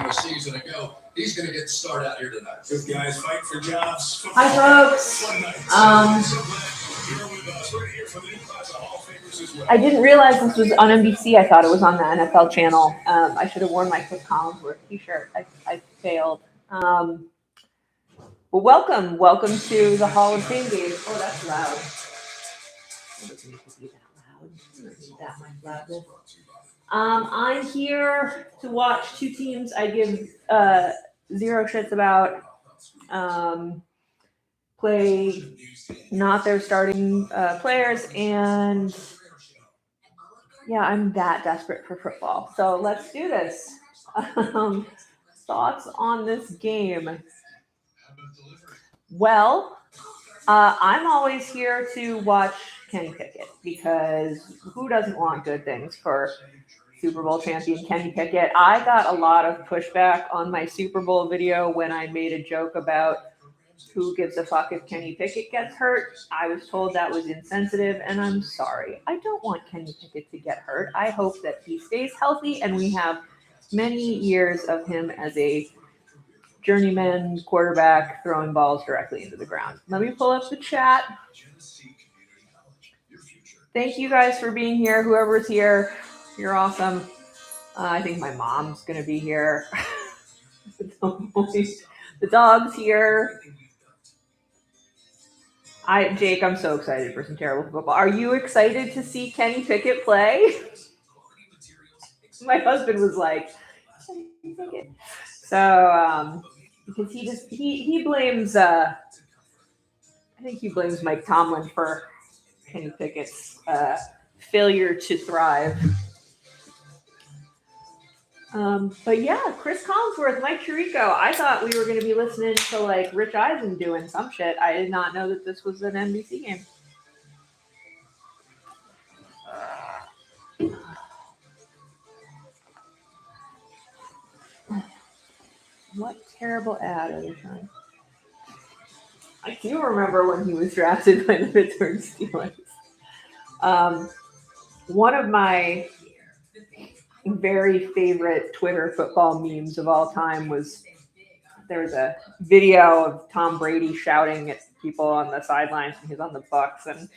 a season ago. He's going to get the start out here tonight. Good guys fight for jobs. Hi, folks. I didn't realize this was on NBC. I thought it was on the NFL channel. I should have worn my Chris Collinsworth t-shirt. I failed. Well, welcome to the Hall of Fame game. Oh, that's loud. It doesn't need to be that loud. It doesn't need that much loudness. I'm here to watch two teams I give zero shits about. Play not their starting players, and yeah, I'm that desperate for football. So let's do this. Thoughts on this game? Well, I'm always here to watch Kenny Pickett because who doesn't want good things for Super Bowl champion Kenny Pickett? I got a lot of pushback on my Super Bowl video when I made a joke about who gives a fuck if Kenny Pickett gets hurt. I was told that was insensitive, and I'm sorry. I don't want Kenny Pickett to get hurt. I hope that he stays healthy and we have many years of him as a journeyman quarterback throwing balls directly into the ground. Let me pull up the chat. Thank you guys for being here. Whoever's here, you're awesome. I think my mom's going to be here. The dog's here. Jake, I'm so excited for some terrible football. Are you excited to see Kenny Pickett play? My husband was like, Kenny Pickett. So, because he blames, I think he blames Mike Tomlin for Kenny Pickett's failure to thrive. But yeah, Chris Collinsworth, Mike Tirico. I thought we were going to be listening to like Rich Eisen doing some shit. I did not know that this was an NBC game. What terrible ad are they trying? I do remember when he was drafted by the Pittsburgh Steelers. One of my very favorite Twitter football memes of all time was there was a video of Tom Brady shouting at people on the sidelines when he was on the Bucs, and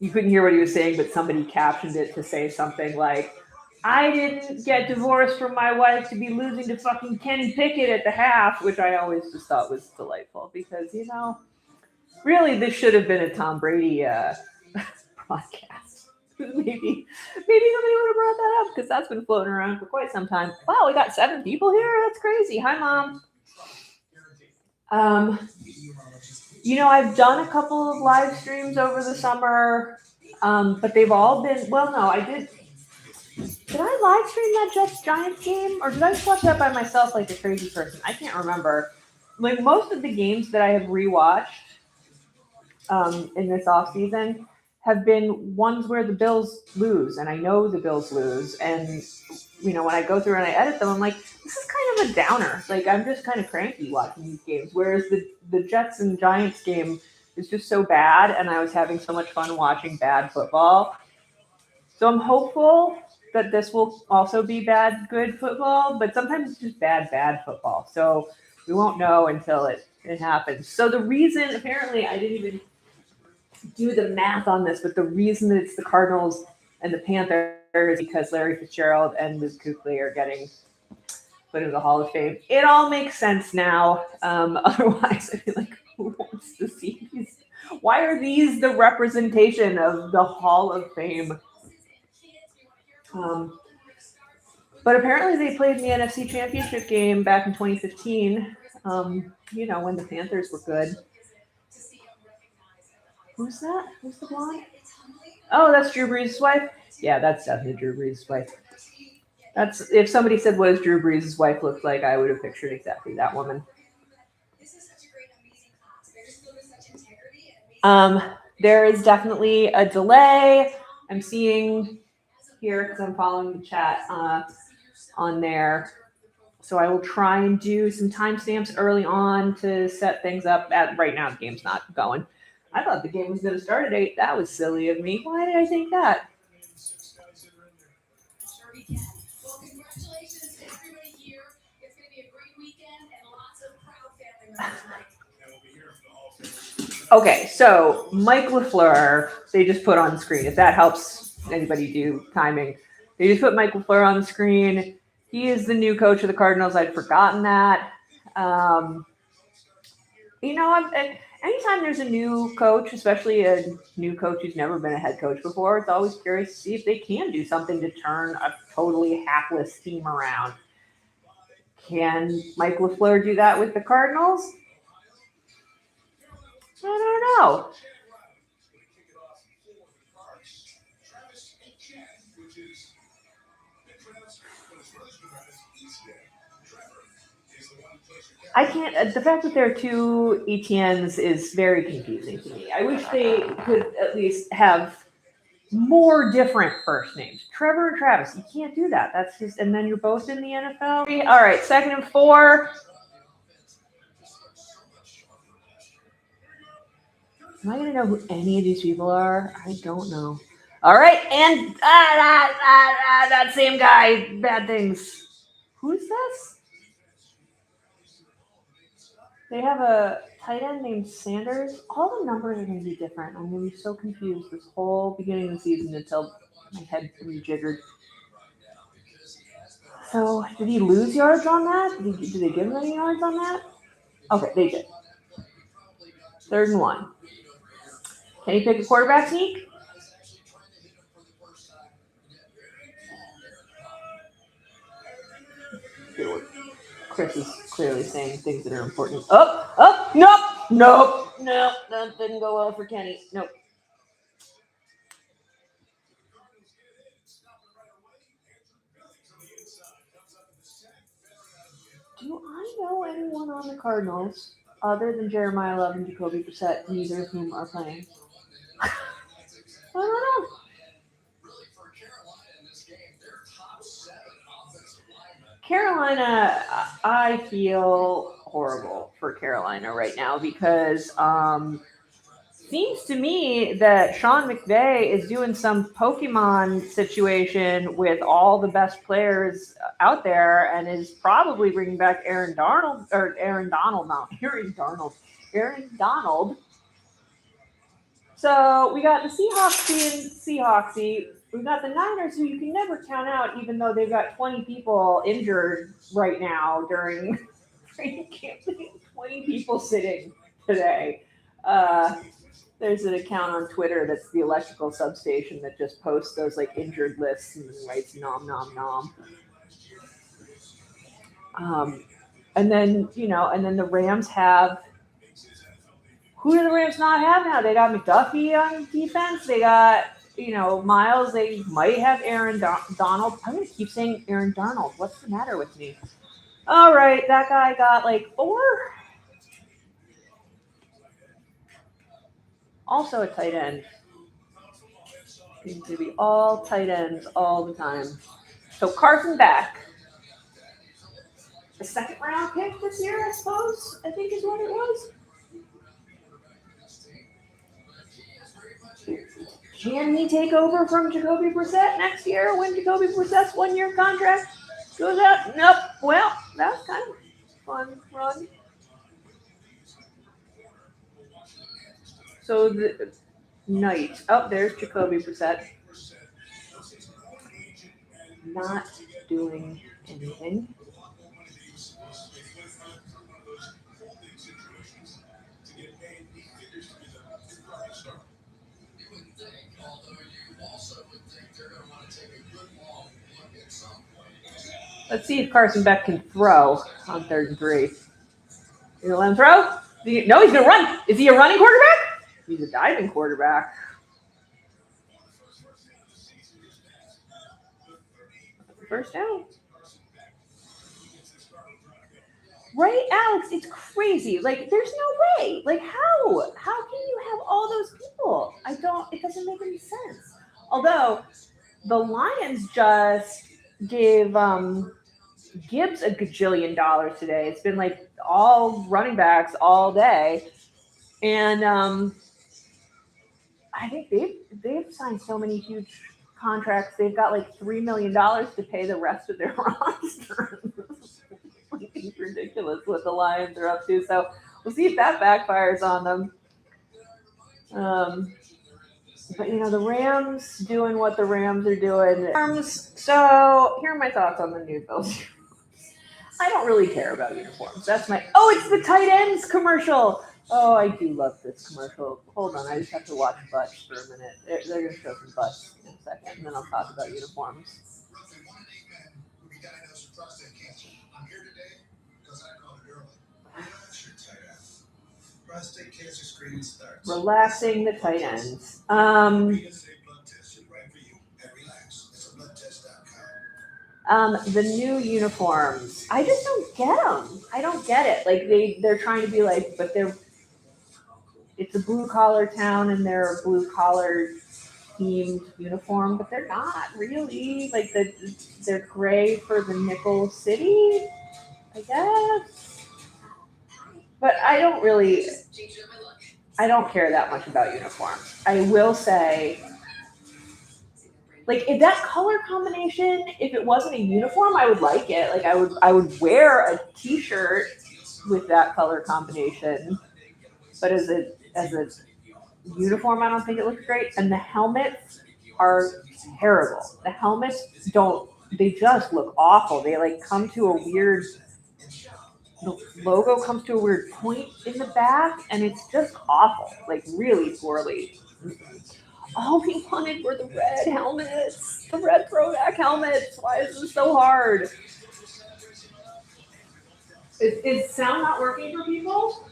you couldn't hear what he was saying, but somebody captioned it to say something like, "I didn't get divorced from my wife to be losing to fucking Kenny Pickett at the half," which I always just thought was delightful because, you know, really this should have been a Tom Brady podcast. Maybe somebody would have brought that up because that's been floating around for quite some time. Wow, we got 7 people here. That's crazy. Hi, Mom. You know, I've done a couple of live streams over the summer, but they've all been, well, no, I did. Did I live stream that Jets-Giants game, or did I just watch that by myself like a crazy person? I can't remember. Like most of the games that I have rewatched in this offseason have been ones where the Bills lose, and I know the Bills lose, and you know when I go through and I edit them, I'm like, this is kind of a downer. Like I'm just kind of cranky watching these games. Whereas the Jets and Giants game is just so bad, and I was having so much fun watching bad football. So I'm hopeful that this will also be good football, but sometimes it's just bad football. So we won't know until it happens. So the reason, apparently, I didn't even do the math on this, but the reason that it's the Cardinals and the Panthers is because Larry Fitzgerald and Liz Kuechly are getting put into the Hall of Fame. It all makes sense now. Otherwise, I feel like who wants to see these? Why are these the representation of the Hall of Fame? But apparently they played in the NFC Championship game back in 2015, you know, when the Panthers were good. Who's that? Who's the blonde? Oh, that's Drew Brees' wife? Yeah, that's definitely Drew Brees' wife. That's if somebody said what does Drew Brees' wife look like, I would have pictured exactly that woman. There is definitely a delay. I'm seeing here because I'm following the chat on there. So I will try and do some timestamps early on to set things up. Right now, the game's not going. I thought the game was going to start at 8. That was silly of me. Why did I think that? Okay, so Mike LaFleur, they just put on the screen. If that helps anybody do timing, they just put Mike LaFleur on the screen. He is the new coach of the Cardinals. I'd forgotten that. Anytime there's a new coach, especially a new coach who's never been a head coach before, it's always curious to see if they can do something to turn a totally hapless team around. Can Mike LaFleur do that with the Cardinals? I don't know. I can't. The fact that there are two ETNs is very confusing to me. I wish they could at least have more different first names. Trevor and Travis. You can't do that. That's just. And then you're both in the NFL. All right, 2nd and 4. Am I going to know who any of these people are? I don't know. All right, and that same guy. Bad things. Who's this? They have a tight end named Sanders. All the numbers are going to be different. I'm going to be so confused this whole beginning of the season until my head rejiggered. So, did he lose yards on that? Did they give him any yards on that? Okay, they did. 3rd and 1. Kenny Pickett quarterback sneak? Chris is clearly saying things that are important. Nope. That didn't go well for Kenny. Nope. Do I know anyone on the Cardinals other than Jeremiah Love and Jacoby Brissett, neither of whom are playing? I don't know. Carolina, I feel horrible for Carolina right now because seems to me that Sean McVay is doing some Pokemon situation with all the best players out there and is probably bringing back Aaron Donald. So we got the Seahawks being Seahawksy. We've got the Niners, who you can never count out, even though they've got 20 people injured right now during training camp. 20 people sitting today. There's an account on Twitter that's the electrical substation that just posts those like injured lists and writes nom nom nom. And then the Rams have. Who do the Rams not have now? They got McDuffie on defense. They got Miles. They might have Aaron Donald. I'm gonna keep saying Aaron Darnold. What's the matter with me? All right, that guy got like 4. Also a tight end. Seems to be all tight ends all the time. So Carson Beck, a 2nd round pick this year, I suppose. I think is what it was. Can he take over from Jacoby Brissett next year when Jacoby Brissett's 1-year contract goes out? Nope. Well, that was kind of a fun run. So the night. Oh, there's Jacoby Brissett. Not doing anything. Let's see if Carson Beck can throw on 3rd and 3. You gonna let him throw? No, he's gonna run. Is he a running quarterback? He's a diving quarterback. First down. Right, Alex? It's crazy. Like, there's no way. Like, how? How can you have all those people? It doesn't make any sense. Although, the Lions just gave Gibbs a gajillion dollars today. It's been like all running backs all day. And I think they've signed so many huge contracts. They've got like $3 million to pay the rest of their roster. It's ridiculous what the Lions are up to. So we'll see if that backfires on them. But you know, the Rams doing what the Rams are doing. So here are my thoughts on the new Bills. I don't really care about uniforms. That's my. Oh, it's the tight ends commercial. Oh, I do love this commercial. Hold on, I just have to watch butts for a minute. They're going to show some butts in a second, and then I'll talk about uniforms. Relaxing the tight ends. The new uniforms. I just don't get them. I don't get it. Like they're trying to be like, but it's a blue collar town and they're a blue collar themed uniform, but they're not really. Like they're gray for the nickel city, I guess. But I don't care that much about uniforms. I will say, like, if that color combination, if it wasn't a uniform, I would like it. Like I would wear a t-shirt with that color combination. But as a uniform, I don't think it looks great. And the helmets are terrible. The helmets they just look awful. They like come to a weird, the logo comes to a weird point in the back and it's just awful. Like really poorly. All we wanted were the red helmets, the red throwback helmets. Why is this so hard? Is sound not working for people?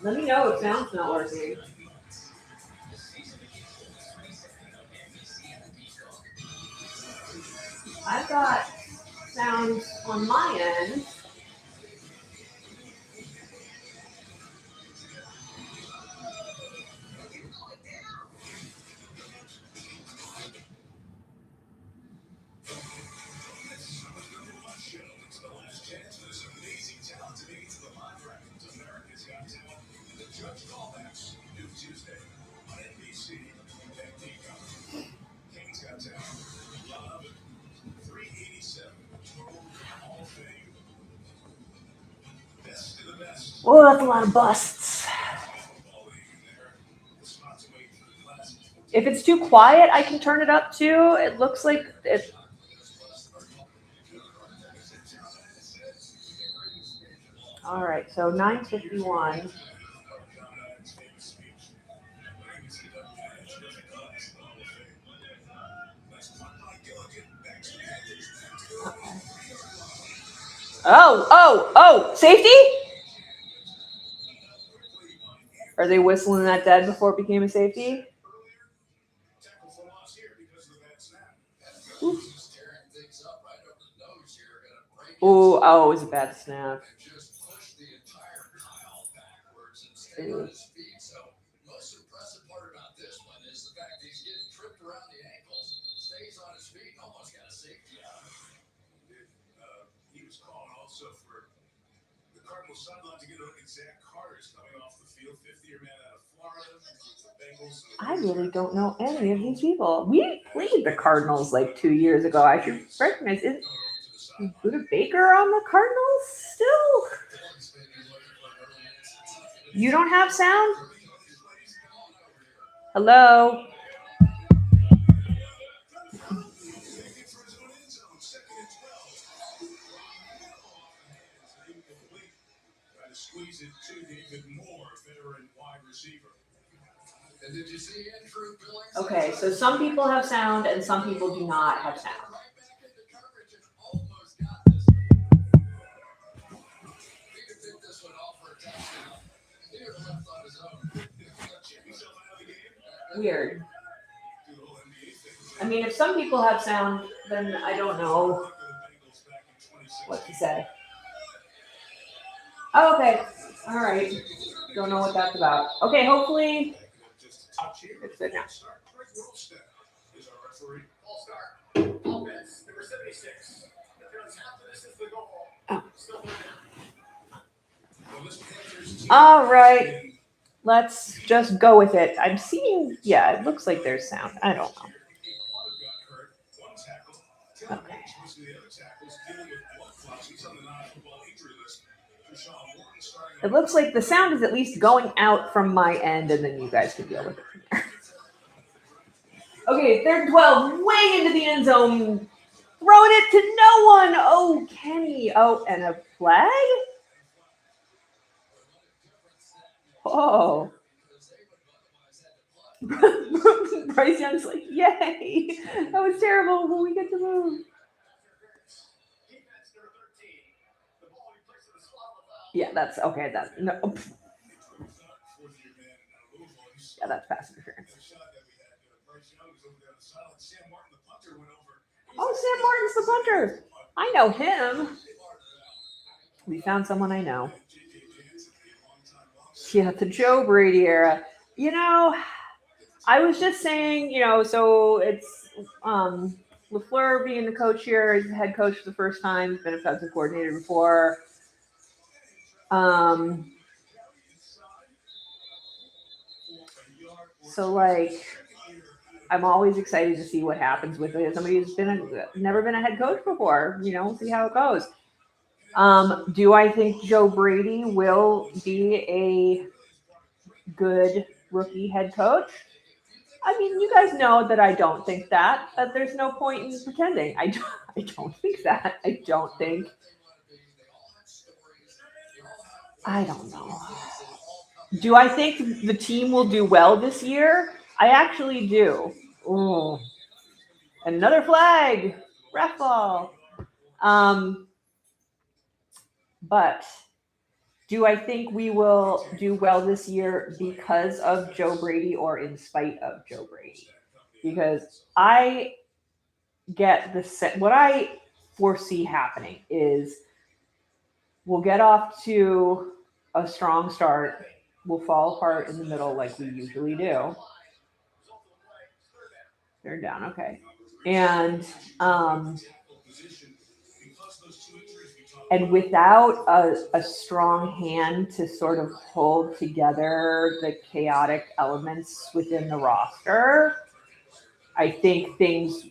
Let me know if sound's not working. I've got sound on my end. Whoa, that's a lot of busts. If it's too quiet, I can turn it up too. It looks like it. All right, so 9:51. Okay. Oh, safety? Are they whistling that dead before it became a safety? Oh, it was a bad snap. Ew. I really don't know any of these people. We played the Cardinals like 2 years ago. I should recognize it. Is Buda Baker on the Cardinals still? You don't have sound? Hello? Okay, so some people have sound and some people do not have sound. Weird. I mean, if some people have sound, then I don't know what to say. Oh, okay. All right. Don't know what that's about. Okay, hopefully it's good now. Oh. All right. Let's just go with it. I'm seeing, yeah, it looks like there's sound. I don't know. Okay. It looks like the sound is at least going out from my end, and then you guys can deal with it from there. Okay, 3rd and 12, way into the end zone. Throwing it to no one. Oh, Kenny. Oh, and a flag? Oh. Bryce Young's like, yay. That was terrible, but we get to move. Yeah, that's okay. That's no. Yeah, that's pass interference. Oh, Sam Martin's the punter. I know him. We found someone I know. Yeah, the Joe Brady era. You know, I was just saying, so it's LaFleur being the coach here, he's the head coach for the first time, he's been offensive coordinator before. So like, I'm always excited to see what happens with it. Somebody who's never been a head coach before, see how it goes. Do I think Joe Brady will be a good rookie head coach? I mean, you guys know that I don't think that. There's no point in pretending. I don't think that. I don't know. Do I think the team will do well this year? I actually do. Ooh. Another flag. Ref ball. But do I think we will do well this year because of Joe Brady or in spite of Joe Brady? Because I get what I foresee happening is we'll get off to a strong start. We'll fall apart in the middle like we usually do. They're down, okay. And without a strong hand to sort of hold together the chaotic elements within the roster, I think things,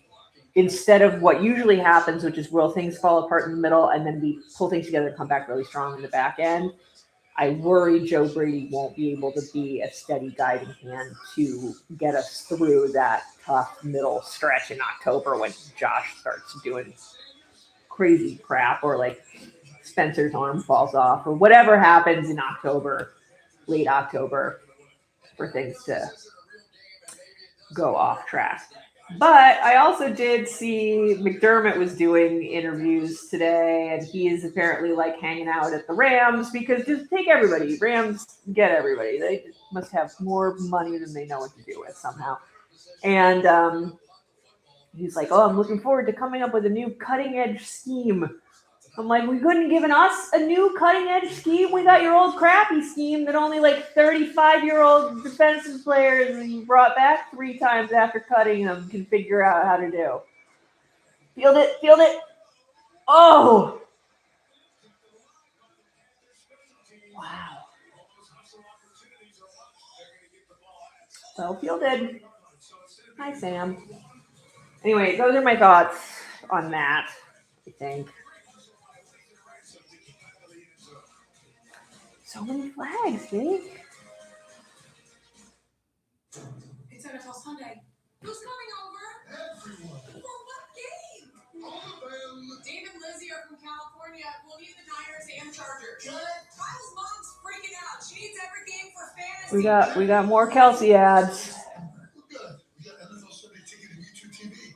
instead of what usually happens, which is things fall apart in the middle and then we pull things together and come back really strong in the back end, I worry Joe Brady won't be able to be a steady guiding hand to get us through that tough middle stretch in October when Josh starts doing crazy crap or like Spencer's arm falls off or whatever happens in October, late October, for things to go off track. But I also did see McDermott was doing interviews today, and he is apparently like hanging out at the Rams because just take everybody. Rams get everybody. They must have more money than they know what to do with somehow. And he's like, oh, I'm looking forward to coming up with a new cutting edge scheme. I'm like, we couldn't given us a new cutting edge scheme. We got your old crappy scheme that only like 35-year-old defensive players that you brought back 3 times after cutting them can figure out how to do. Field it. Oh! Wow. Well fielded. Hi, Sam. Anyway, those are my thoughts on that, I think. So many flags, Dave. It's NFL Sunday. Who's coming over? Everyone. For what game? All of them. Dave and Lizzie are from California. We'll need the Niners and Chargers. Good. Kyle's mom's freaking out. She needs every game for fantasy. We got more Kelsey ads. Good. We got NFL Sunday Ticket and YouTube TV.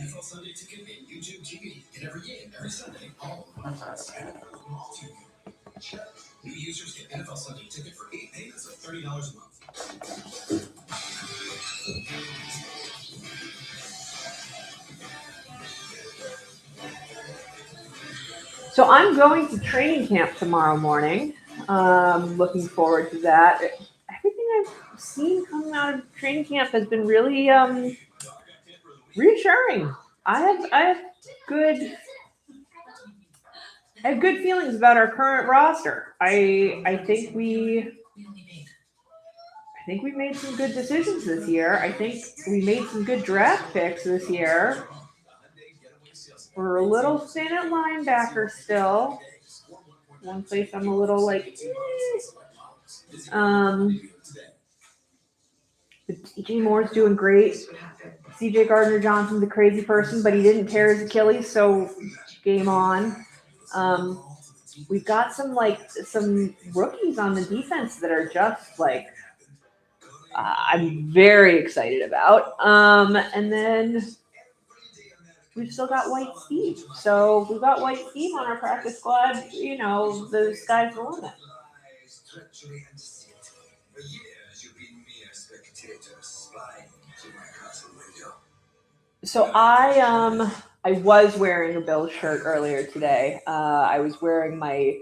NFL Sunday Ticket and YouTube TV. Get every game every Sunday. All of them. New users get NFL Sunday Ticket for 8 payments of $30 a month. So I'm going to training camp tomorrow morning. Looking forward to that. Everything I've seen coming out of training camp has been really reassuring. I have good feelings about our current roster. I think we made some good decisions this year. I think we made some good draft picks this year. We're a little thin at linebacker still. One place I'm a little like, DJ Moore's doing great. CJ Gardner Johnson's a crazy person, but he didn't tear his Achilles, so game on. We've got some rookies on the defense that are just like I'm very excited about. And then we've still got White Steve. So we've got White Steve on our practice squad. You know, the sky's the limit. So I was wearing a Bills shirt earlier today. I was wearing my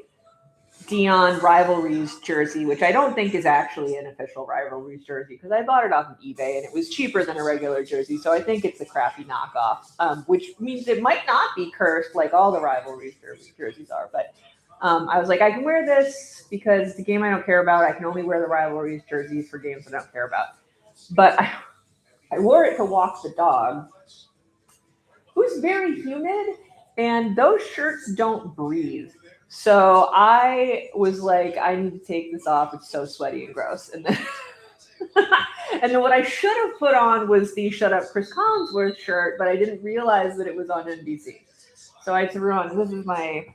Dion Rivalries jersey, which I don't think is actually an official Rivalries jersey because I bought it off of eBay and it was cheaper than a regular jersey. So I think it's a crappy knockoff, which means it might not be cursed like all the Rivalries jerseys are. But I was like, I can wear this because the game I don't care about, I can only wear the Rivalries jerseys for games I don't care about. But I wore it to walk the dog, who's very humid, and those shirts don't breathe. So I was like, I need to take this off. It's so sweaty and gross. And then, and then what I should have put on was the Shut Up Chris Collinsworth shirt, but I didn't realize that it was on NBC. So I threw on, this is my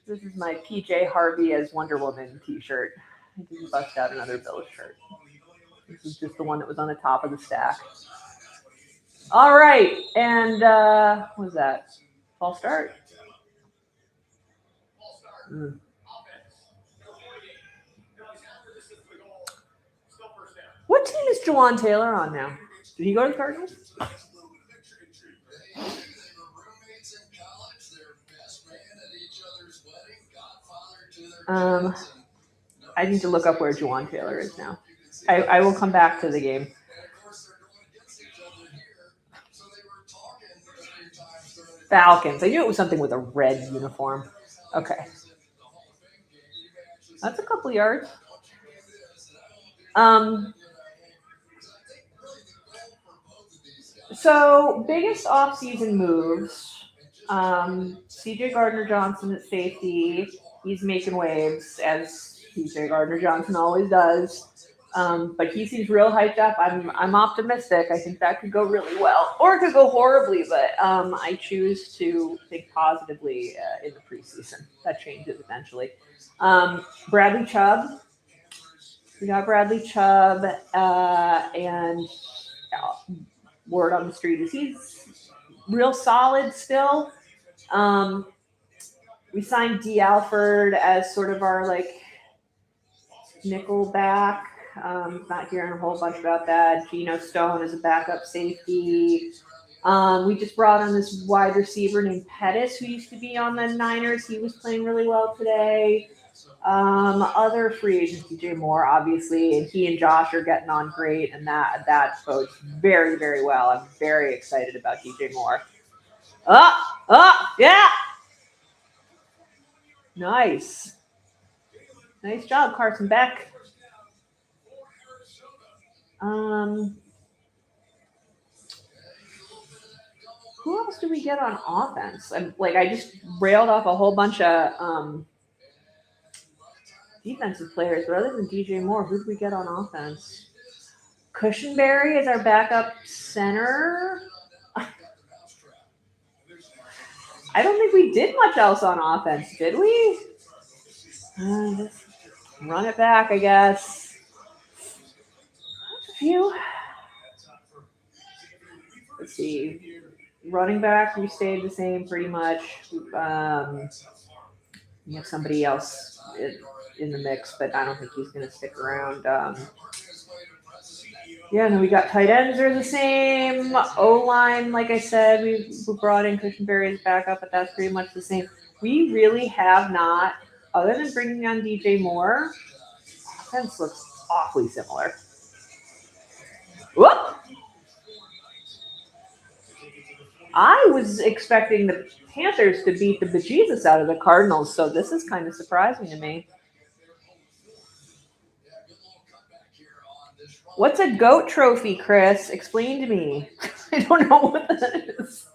PJ Harvey as Wonder Woman t-shirt. I didn't bust out another Bills shirt. This is just the one that was on the top of the stack. All right. And what was that? False start. What team is Jawan Taylor on now? Did he go to the Cardinals? I need to look up where Jawan Taylor is now. I will come back to the game. Falcons. I knew it was something with a red uniform. Okay. That's a couple yards. So biggest offseason moves. CJ Gardner Johnson at safety. He's making waves as CJ Gardner Johnson always does. But he seems real hyped up. I'm optimistic. I think that could go really well, or it could go horribly. But I choose to think positively in the preseason. That changes eventually. Bradley Chubb. We got Bradley Chubb, and word on the street is he's real solid still. We signed D. Alford as sort of our like nickel back. Not hearing a whole bunch about that. Geno Stone is a backup safety. We just brought on this wide receiver named Pettis, who used to be on the Niners. He was playing really well today. Other free agents, DJ Moore, obviously, and he and Josh are getting on great, and that bodes very, very well. I'm very excited about DJ Moore. Yeah. Nice job, Carson Beck. Who else do we get on offense? I just railed off a whole bunch of defensive players, but other than DJ Moore, who did we get on offense? Cushenberry is our backup center. I don't think we did much else on offense, did we? Just run it back, I guess. A few. Let's see. Running back, we stayed the same pretty much. We have somebody else in the mix, but I don't think he's going to stick around. And then we got tight ends are the same. O-line, like I said, we brought in Cushenberry as backup, but that's pretty much the same. We really have not, other than bringing on DJ Moore, offense looks awfully similar. Whoop! I was expecting the Panthers to beat the bejesus out of the Cardinals, so this is kind of surprising to me. What's a GOAT trophy, Chris? Explain to me. I don't know what that is.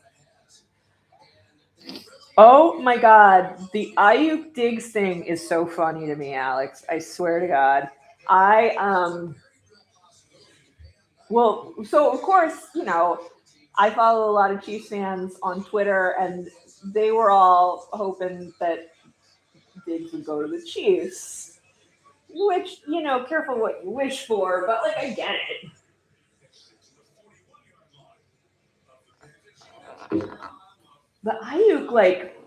Oh my God, the Ayuk Diggs thing is so funny to me, Alex. I swear to God. Well, so of course, I follow a lot of Chiefs fans on Twitter, and they were all hoping that Diggs would go to the Chiefs. Which, careful what you wish for, but like I get it. But Ayuk, like,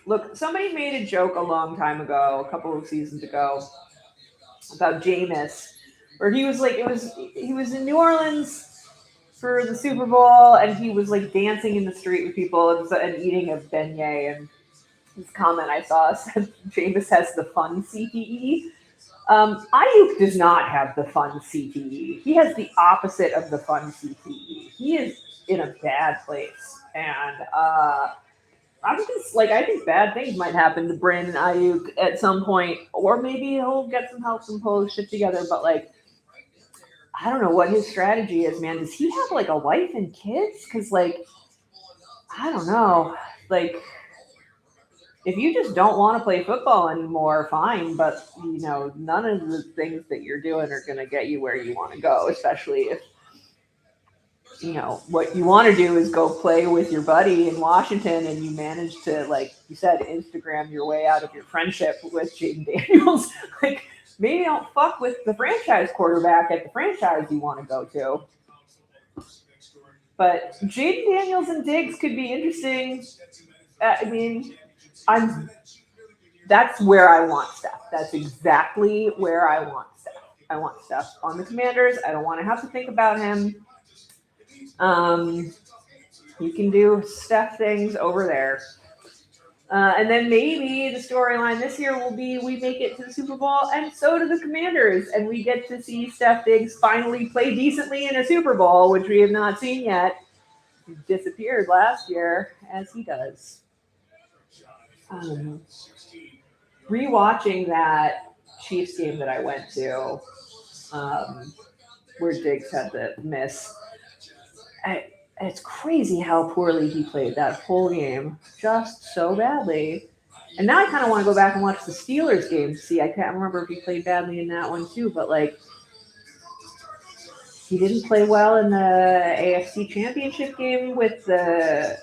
look, somebody made a joke a long time ago, a couple of seasons ago, about Jameis, where he was like, he was in New Orleans for the Super Bowl, and he was like dancing in the street with people and eating a beignet. And his comment I saw said, "Jameis has the fun CTE." Ayuk does not have the fun CTE. He has the opposite of the fun CTE. He is in a bad place, and I think bad things might happen to Brandon Ayuk at some point, or maybe he'll get some help and pull his shit together. But like, I don't know what his strategy is, man. Does he have like a wife and kids? Because like, I don't know. Like, if you just don't want to play football anymore, fine. But none of the things that you're doing are going to get you where you want to go, especially if what you want to do is go play with your buddy in Washington, and you manage to, like you said, Instagram your way out of your friendship with Jaden Daniels. Like, maybe don't fuck with the franchise quarterback at the franchise you want to go to. But Jaden Daniels and Diggs could be interesting. That's where I want Steph. That's exactly where I want Steph. I want Steph on the Commanders. I don't want to have to think about him. You can do Steph things over there. And then maybe the storyline this year will be we make it to the Super Bowl, and so do the Commanders, and we get to see Steph Diggs finally play decently in a Super Bowl, which we have not seen yet. He disappeared last year, as he does. Rewatching that Chiefs game that I went to, where Diggs had the miss, it's crazy how poorly he played that whole game, just so badly. And now I kind of want to go back and watch the Steelers game to see. I can't remember if he played badly in that one too, but like, he didn't play well in the AFC Championship game with the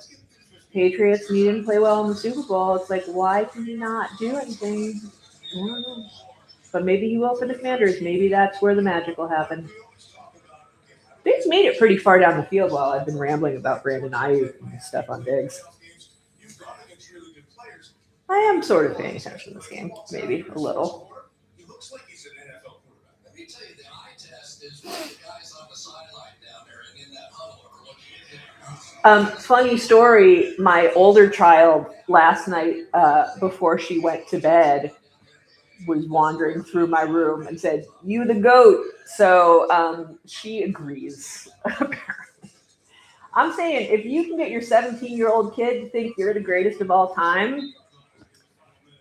Patriots, and he didn't play well in the Super Bowl. It's like, why can he not do anything? I don't know. But maybe he will for the Commanders. Maybe that's where the magic will happen. Diggs made it pretty far down the field while I've been rambling about Brandon Ayuk and stuff on Diggs. I am sort of paying attention to this game, maybe a little. He looks like he's an NFL quarterback. Let me tell you, the eye test is when the guys on the sideline down there and in that huddle are looking at him. Funny story. My older child last night, before she went to bed, was wandering through my room and said, "You the GOAT." So she agrees, apparently. I'm saying, if you can get your 17-year-old kid to think you're the greatest of all time,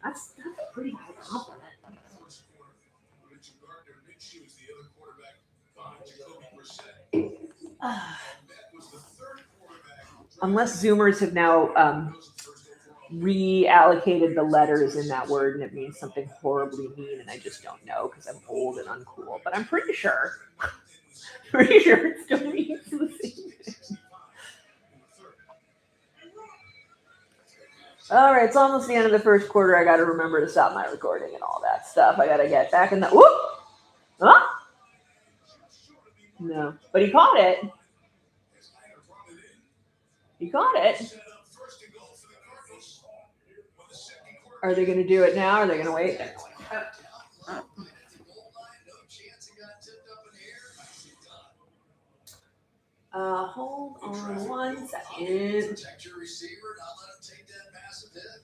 that's a pretty high compliment. Gardner Minshew is the other quarterback behind Jacoby Brissett. Unless Zoomers have now reallocated the letters in that word and it means something horribly mean, and I just don't know because I'm old and uncool. But I'm pretty sure it still means the same thing. All right, it's almost the end of the first quarter. I got to remember to stop my recording and all that stuff. I got to get back in the... Whoop! Huh? No, but he caught it. He caught it. Are they going to do it now? Or are they going to wait? Hold on 1 second. Protect your receiver, not let him take that massive hit.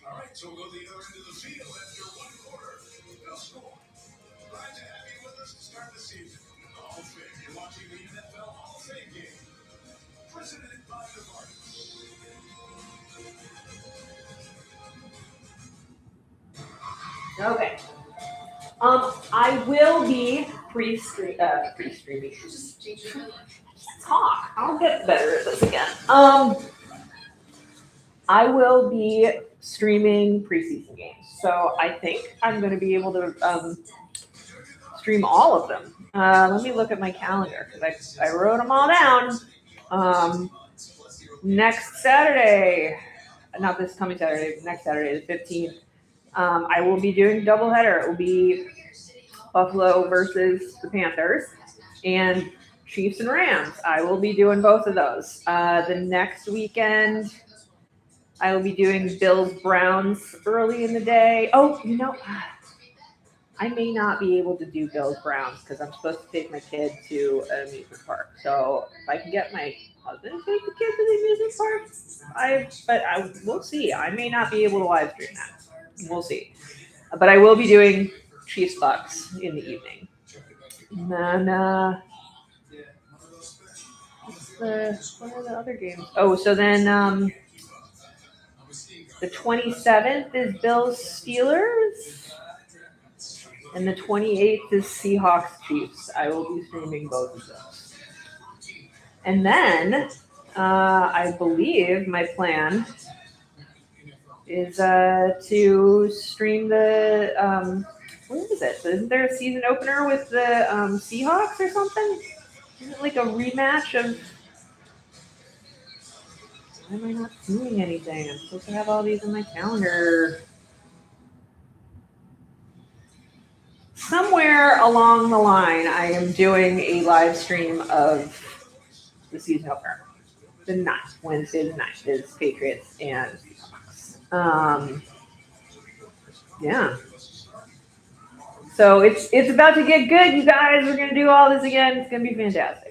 All right, so we'll go to the other end of the field after one quarter. No score. Glad to have you with us to start the season. Hall of Fame. You're watching the NFL Hall of Fame game. Presented by the Cardinals. Okay. I will be pre-streaming. talk. I'll get better at this again. I will be streaming preseason games, so I think I'm going to be able to stream all of them. Let me look at my calendar because I wrote them all down. Next Saturday, not this coming Saturday, next Saturday, the 15th, I will be doing doubleheader. It will be Buffalo versus the Panthers and Chiefs and Rams. I will be doing both of those. The next weekend, I will be doing Bills Browns early in the day. Oh, I may not be able to do Bills Browns because I'm supposed to take my kid to an amusement park. So if I can get my husband to take the kid to the amusement park, we'll see. I may not be able to live stream that. We'll see. But I will be doing Chiefs Bucks in the evening. And then what are the other games? Oh, so then the 27th is Bills Steelers. And the 28th is Seahawks Chiefs. I will be streaming both of those. And then I believe my plan is to stream the what is it? Isn't there a season opener with the Seahawks or something? Is it like a rematch of? Why am I not seeing anything? I'm supposed to have all these in my calendar. Somewhere along the line, I am doing a live stream of the season opener. The 9th, Wednesday the 9th is Patriots and Seahawks. Yeah. So it's about to get good, you guys. We're gonna do all this again. It's gonna be fantastic.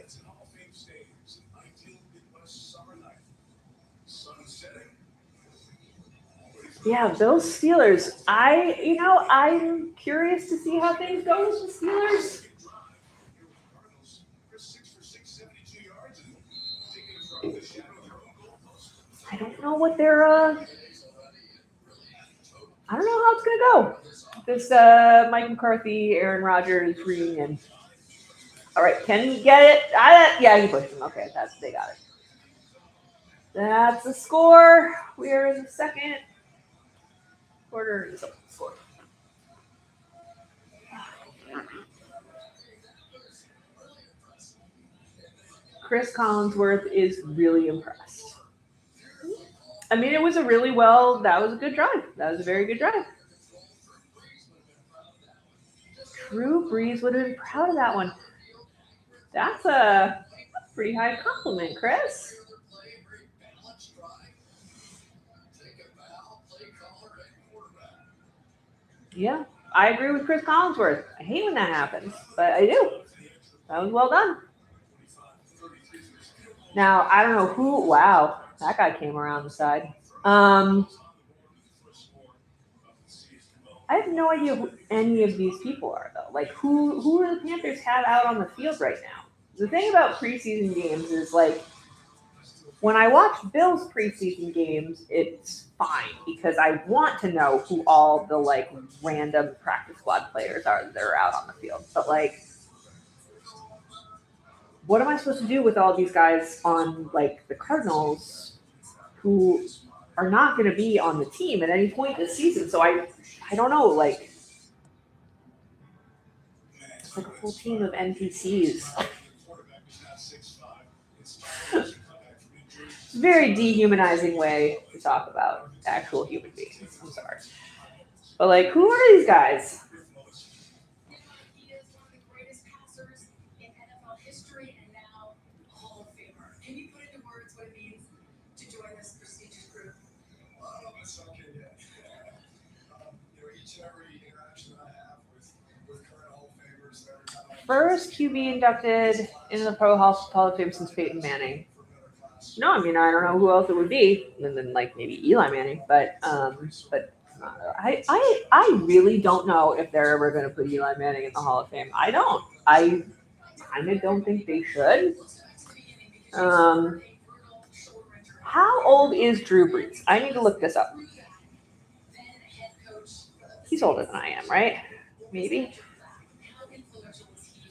Yeah, Bills Steelers. I'm curious to see how things go with the Steelers. I don't know what they're I don't know how it's gonna go. This Mike McCarthy, Aaron Rodgers reunion. All right, can he get it? Yeah, he pushed him. Okay, they got it. That's the score. We are in the second quarter. Score. Chris Collinsworth is really impressed. I mean, it was that was a good drive. That was a very good drive. Drew Brees would have been proud of that one. That's a pretty high compliment, Chris. Yeah, I agree with Chris Collinsworth. I hate when that happens, but I do. That was well done. Now, I don't know who. Wow, that guy came around the side. I have no idea who any of these people are, though. Like, who do the Panthers have out on the field right now? The thing about preseason games is, like, when I watch Bills preseason games, it's fine because I want to know who all the, like, random practice squad players are that are out on the field. But, like, what am I supposed to do with all these guys on, like, the Cardinals who are not going to be on the team at any point this season? So I don't know, like, it's like a full team of NPCs. It's a very dehumanizing way to talk about actual human beings. I'm sorry. But, like, who are these guys? He is one of the greatest passers in NFL history and now a Hall of Famer. Can you put into words what it means to join this prestigious group? Well, I don't know if it's okay yet. Each and every interaction I have with current Hall of Famers, First QB inducted into the Pro Hall of Fame since Peyton Manning. No, I mean, I don't know who else it would be, and then, like, maybe Eli Manning, but I really don't know if they're ever going to put Eli Manning in the Hall of Fame. I don't. I kind of don't think they should. How old is Drew Brees? I need to look this up. He's older than I am, right? Maybe.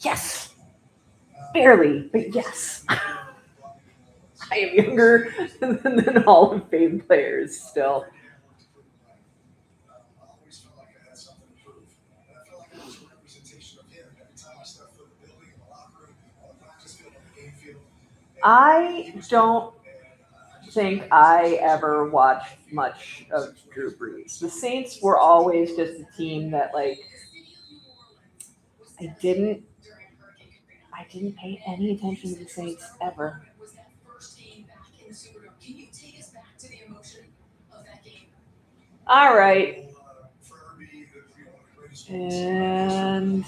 Yes. Barely, but yes. I am younger than Hall of Fame players still. I always felt like I had something to prove. And I felt like I was a representation of him every time I stepped foot in the building, in the locker room, on the practice field, on the game field. I don't think I ever watched much of Drew Brees. The Saints were always just a team that like I didn't pay any attention to the Saints ever. All right. And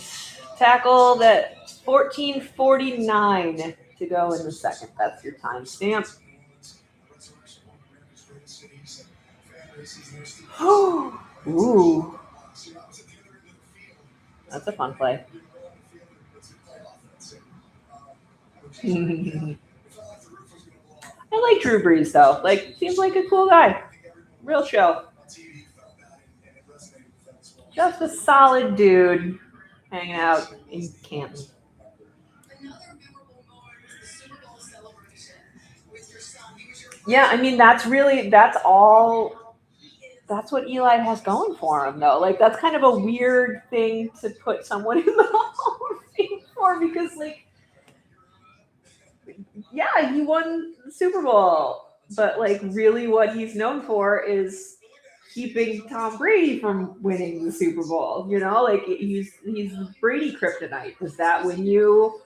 tackle that 14:49 to go in the second. That's your timestamp. Ooh. That's a fun play. I like Drew Brees though. Like, seems like a cool guy. Real show. Just a solid dude hanging out in Canton. Yeah, I mean that's what Eli has going for him though. Like that's kind of a weird thing to put someone in the Hall of Fame for because like yeah, he won the Super Bowl, but like really what he's known for is keeping Tom Brady from winning the Super Bowl. You know, like he's Brady kryptonite. Does that win you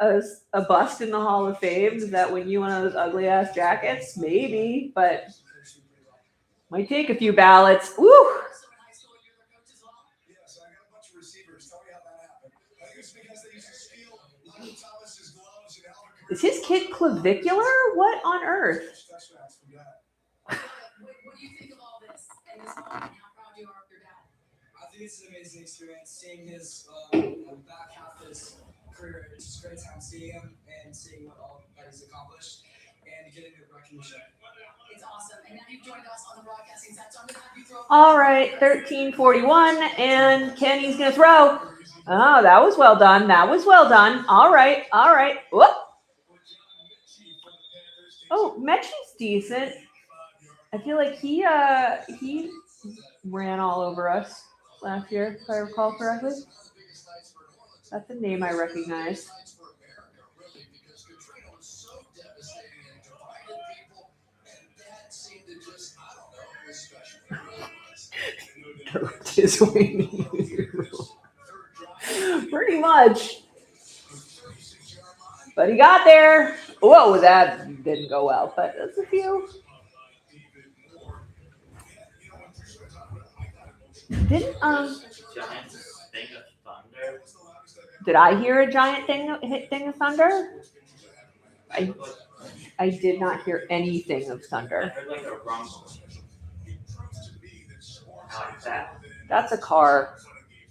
a bust in the Hall of Fame? Does that win you one of those ugly ass jackets? Maybe, but might take a few ballots. Woo! Is his kid clavicular? What on earth? What do you think of all this and this moment? How proud you are of your dad? I think it's an amazing experience seeing his back half of his career. It's just a great time seeing him and seeing what all that he's accomplished and getting the recognition. It's awesome. And now you've joined us on the broadcasting set. So I'm going to have you throw. All right, 13:41, and Kenny's gonna throw. Oh, that was well done. All right. Whoop. Oh, Mechie's decent. I feel like he ran all over us last year, if I recall correctly. That's a name I recognize. His wing. Pretty much. But he got there. Whoa, that didn't go well, but there's a few. Did I hear a giant thing of thunder? I did not hear anything of thunder. I heard like a rumble. That's a car.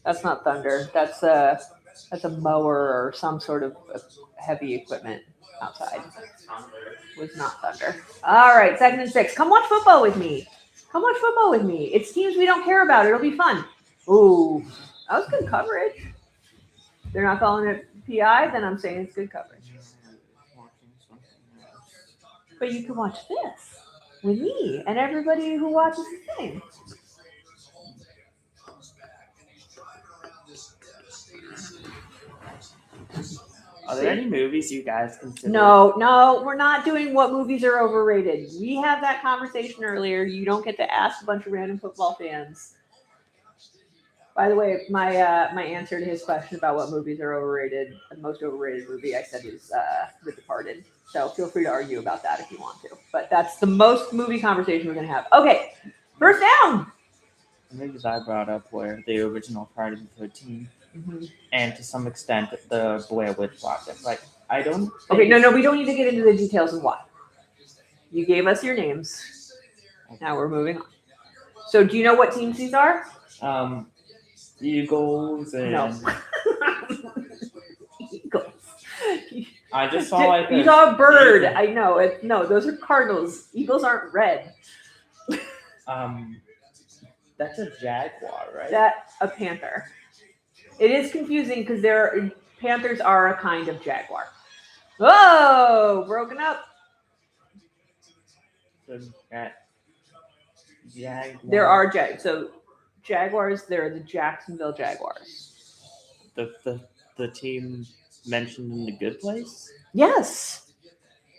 That's not thunder. That's a mower or some sort of heavy equipment outside. It was not thunder. All right, 2nd and 6. Come watch football with me. It's teams we don't care about. It'll be fun. Ooh, that was good coverage. They're not calling it PI, then I'm saying it's good coverage. But you can watch this with me and everybody who watches the thing. Are there any movies you guys consider? No, we're not doing what movies are overrated. We had that conversation earlier. You don't get to ask a bunch of random football fans. By the way, my answer to his question about what movies are overrated, the most overrated movie I said is The Departed. So feel free to argue about that if you want to. But that's the most movie conversation we're going to have. Okay, first down. The movies I brought up were the original Friday the 13th, Mm-hmm. and to some extent the Blair Witch Project. Like, I don't. Okay, no, we don't need to get into the details of why. You gave us your names. Now we're moving on. So, do you know what teams these are? Eagles and No. Eagles. I just saw like you saw a bird. I know. No, those are Cardinals. Eagles aren't red. That's a jaguar, right? That a panther. It is confusing because Panthers are a kind of Jaguar. Whoa, broken up. So that Jaguar. There are so Jaguars. There are the Jacksonville Jaguars. The team mentioned in the Good Place. Yes,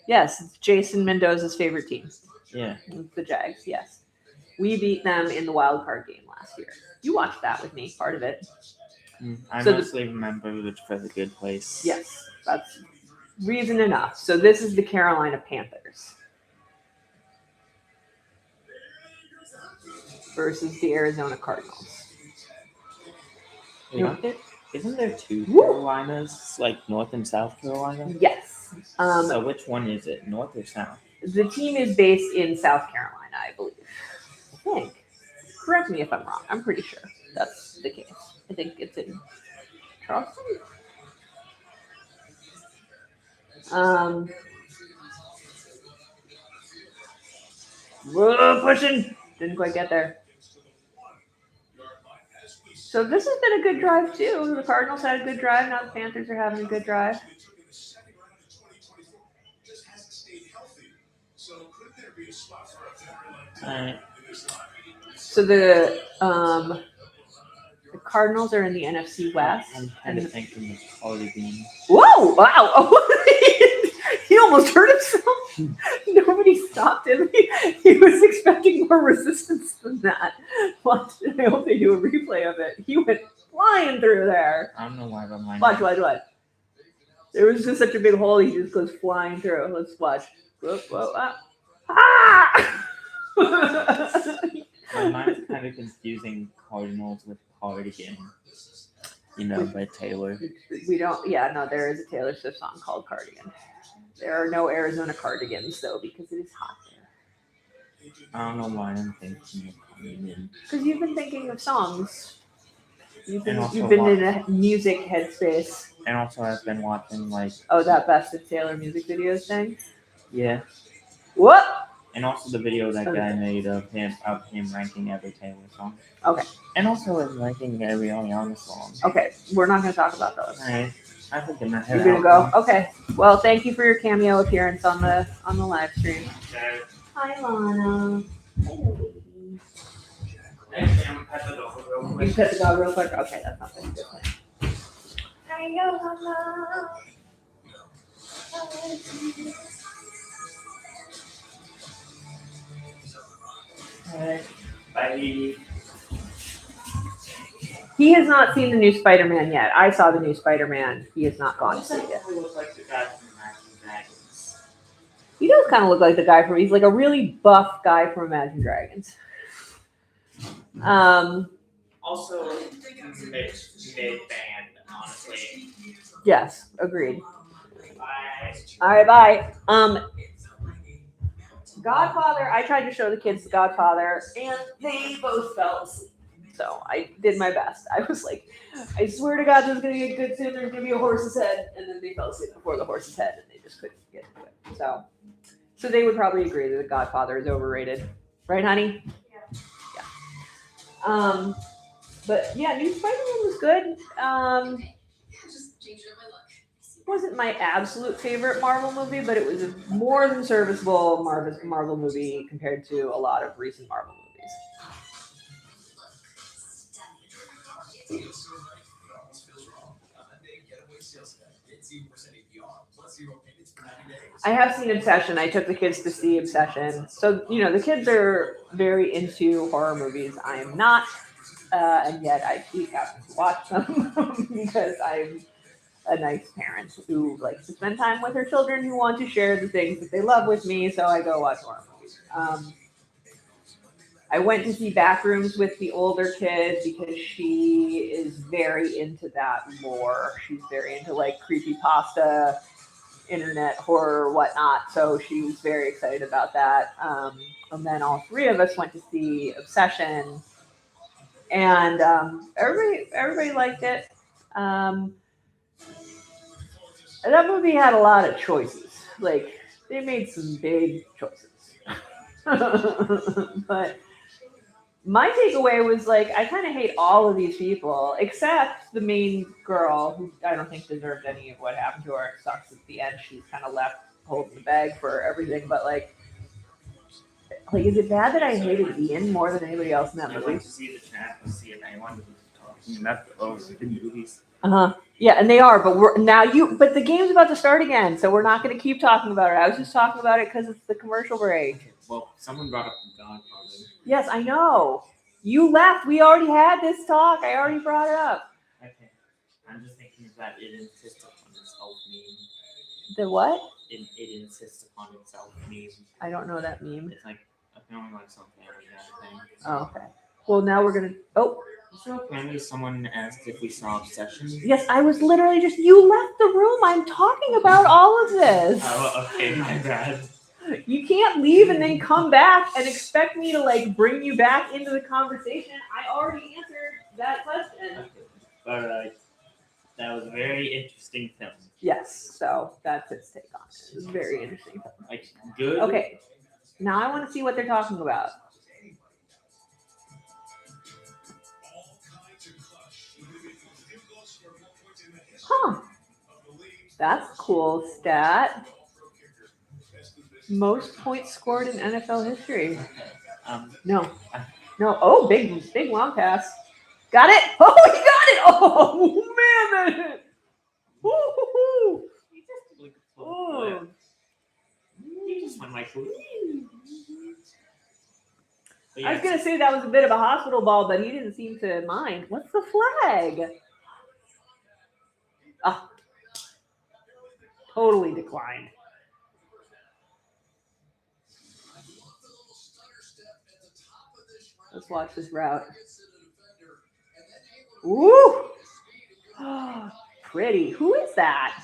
it's Jason Mendoza's favorite team. Yeah. The Jags. Yes, we beat them in the wild card game last year. You watched that with me, part of it. I So mostly remember it for the Good Place. Yes, that's reason enough. So this is the Carolina Panthers versus the Arizona Cardinals. Isn't there two Woo! Carolinas, like North and South Carolina? Yes. So which one is it, North or South? The team is based in South Carolina, I believe. I think. Correct me if I'm wrong. I'm pretty sure that's the case. I think it's in Charleston. Whoa, pushing. Didn't quite get there. So this has been a good drive too. The Cardinals had a good drive. Now the Panthers are having a good drive. Alright. So the Cardinals are in the NFC West. I'm kind of thinking it's Cardi B. Whoa! Wow! He almost hurt himself. Nobody stopped him. He was expecting more resistance than that. Watch. I hope they do a replay of it. He went flying through there. I don't know why, but mine. Watch. There was just such a big hole. He just goes flying through. Let's watch. Whoa! Ah! Mine's kind of confusing Cardinals with Cardigan. By Taylor. We don't. Yeah, no. There is a Taylor Swift song called Cardigan. There are no Arizona cardigans though because it is hot there. I don't know why I'm thinking of Cardigan. Because you've been thinking of songs. You've been also in a music headspace. And also I've been watching that best of Taylor music videos thing. Yeah. What? And also the video that guy made of him ranking every Taylor song. Okay. And also him ranking every Ariana song. Okay, we're not going to talk about those. Alright. I think I'm gonna head You're gonna out. go? Okay. Well, thank you for your cameo appearance on the live stream. Okay. Hi, Lana. Hello, baby. I'm pet the dog real You quick. can pet the dog real quick. Okay, that's not very good. Hi, Lana. Alright. Bye. He has not seen the new Spider-Man yet. I saw the new Spider-Man. He has not gone to see it. He looks like the guy from Imagine Dragons. He does kind of look like the guy from. He's like a really buff guy from Imagine Dragons. Also, mid-band, honestly. Yes, agreed. Bye. All right, bye. Godfather. I tried to show the kids the Godfather, and they both fell asleep. So I did my best. I was like, I swear to God, this is gonna get good soon. There's gonna be a horse's head, and then they fell asleep before the horse's head, and they just couldn't get to it. So they would probably agree that the Godfather is overrated, right, honey? Yeah. But yeah, new Spider-Man was good. Just changed up my luck. Wasn't my absolute favorite Marvel movie, but it was a more than serviceable Marvel movie compared to a lot of recent Marvel movies. I have seen Obsession. I took the kids to see Obsession. So, the kids are very into horror movies. I am not. And yet I keep having to watch them because I'm a nice parent who likes to spend time with her children who want to share the things that they love with me. So I go watch horror movies. I went to see Backrooms with the older kid because she is very into that lore. She's very into creepypasta, internet horror, whatnot. So she was very excited about that. And then all three of us went to see Obsession, and everybody liked it. And that movie had a lot of choices. They made some big choices, but. My takeaway was like, I kind of hate all of these people except the main girl, who I don't think deserved any of what happened to her. It sucks at the end. She's kind of left holding the bag for everything. But like, is it bad that I hated Ian more than anybody else in that I movie? went to see the chat to see if anyone was talking. That's the movies. Yeah, and they are, but but the game's about to start again, so we're not going to keep talking about it. I was just talking about it because it's the commercial break. Well, someone brought up the Godfather. Yes, I know. You left. We already had this talk. I already brought it up. Okay. I'm just thinking that it insists upon itself meme. The what? It insists upon itself meme. I don't know that meme. It's like apparently like some family thing. Oh, okay. Well, now we're going to... Oh. So apparently someone asked if we saw Obsession. Yes, I was literally just... You left the room. I'm talking about all of this. Oh, okay. My bad. You can't leave and then come back and expect me to like bring you back into the conversation. I already answered that question. Okay. But that was a very interesting film. Yes, so that's its take on it. It was a very interesting film. Like good. Okay, now I want to see what they're talking about. Huh. That's a cool stat. Most points scored in NFL history. No. Oh, big long pass. Got it. Oh, he got it. Oh man, that hit. Woo-hoo-hoo. Oh. He just went like. I was gonna say that was a bit of a hospital ball, but he didn't seem to mind. What's the flag? Ah, totally declined. Let's watch this route. Ooh! Pretty. Who is that?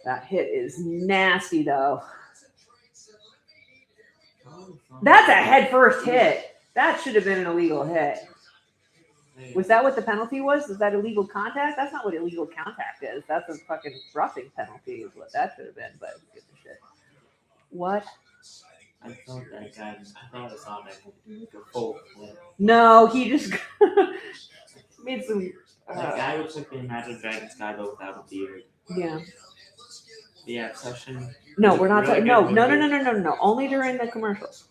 That hit is nasty, though. That's a head first hit. That should have been an illegal hit. Was that what the penalty was? Is that illegal contact? That's not what illegal contact is. That's a fucking roughing penalty is what that should have been, but get the shit. What? I thought that guy. I thought I saw that full flip. No, he just made some. The guy looks like the Imagine Dragons guy, but without a beard. Yeah. The Obsession. No, we're not. Really No. Only during the commercials.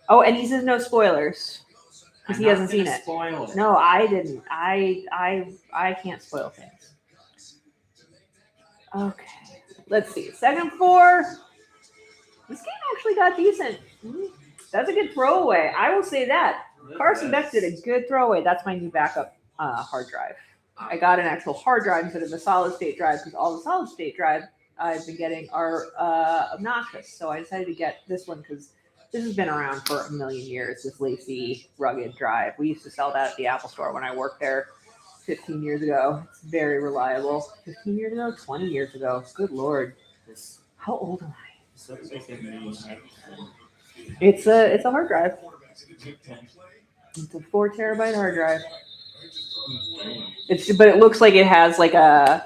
Oh, and he says no spoilers because he hasn't seen it. Spoil it. No, I didn't. I can't spoil things. Okay, let's see. Second 4. This game actually got decent. That's a good throwaway. I will say that. Carson Beck did a good throwaway. That's my new backup hard drive. I got an actual hard drive instead of a solid state drive because all the solid state drive I've been getting are obnoxious. So I decided to get this one because this has been around for a million years, this lacy, rugged drive. We used to sell that at the Apple Store when I worked there 15 years ago. It's very reliable. 15 years ago? 20 years ago. Good Lord. How old am I? It's a hard drive. It's a 4 terabyte hard drive. But it looks like it has like an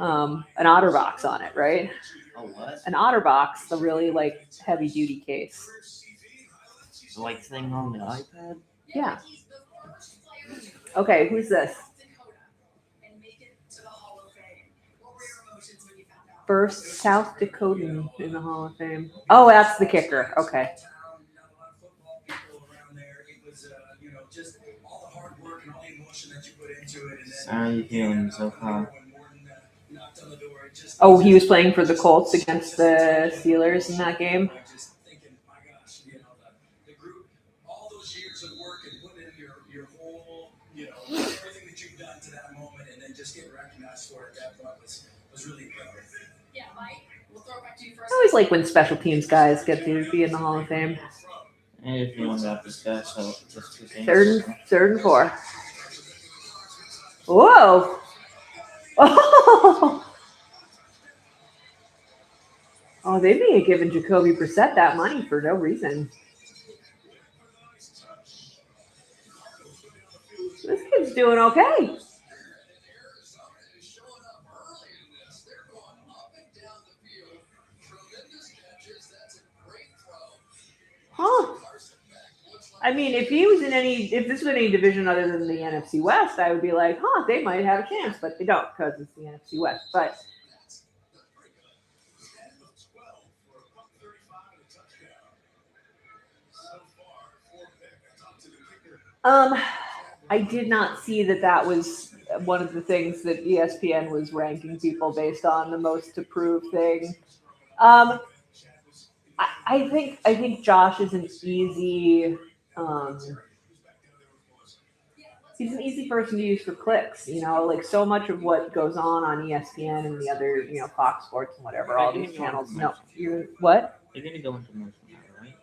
OtterBox on it, right? Oh, what? An OtterBox, the really like heavy duty case. The like thing on the iPad? Yeah. Okay, who's this? First South Dakotan in the Hall of Fame. Oh, that's the kicker. Okay. How are you feeling so far? Oh, he was playing for the Colts against the Steelers in that game. All those years of work and putting in your whole, everything that you've done to that moment, and then just getting recognized for it. That was really incredible. Yeah, Mike, we'll throw it back to you first. I always like when special teams guys get to be in the Hall of Fame. And if you want to discuss, so just Third and 4. Whoa! Oh! Oh, they may have given Jacoby Brissett that money for no reason. This kid's doing okay. Huh. I mean, if this was any division other than the NFC West, I would be like, they might have a chance, but they don't because it's the NFC West. But 10 of 12 for a buck 35 and a touchdown. So far, 4 picks. Up to the kicker. I did not see that was one of the things that ESPN was ranking people based on, the most to prove thing. I think Josh is an easy. He's an easy person to use for clicks, like so much of what goes on ESPN and the other, Fox Sports and whatever, all these channels. No, you're what? You're gonna go into commercial now, right?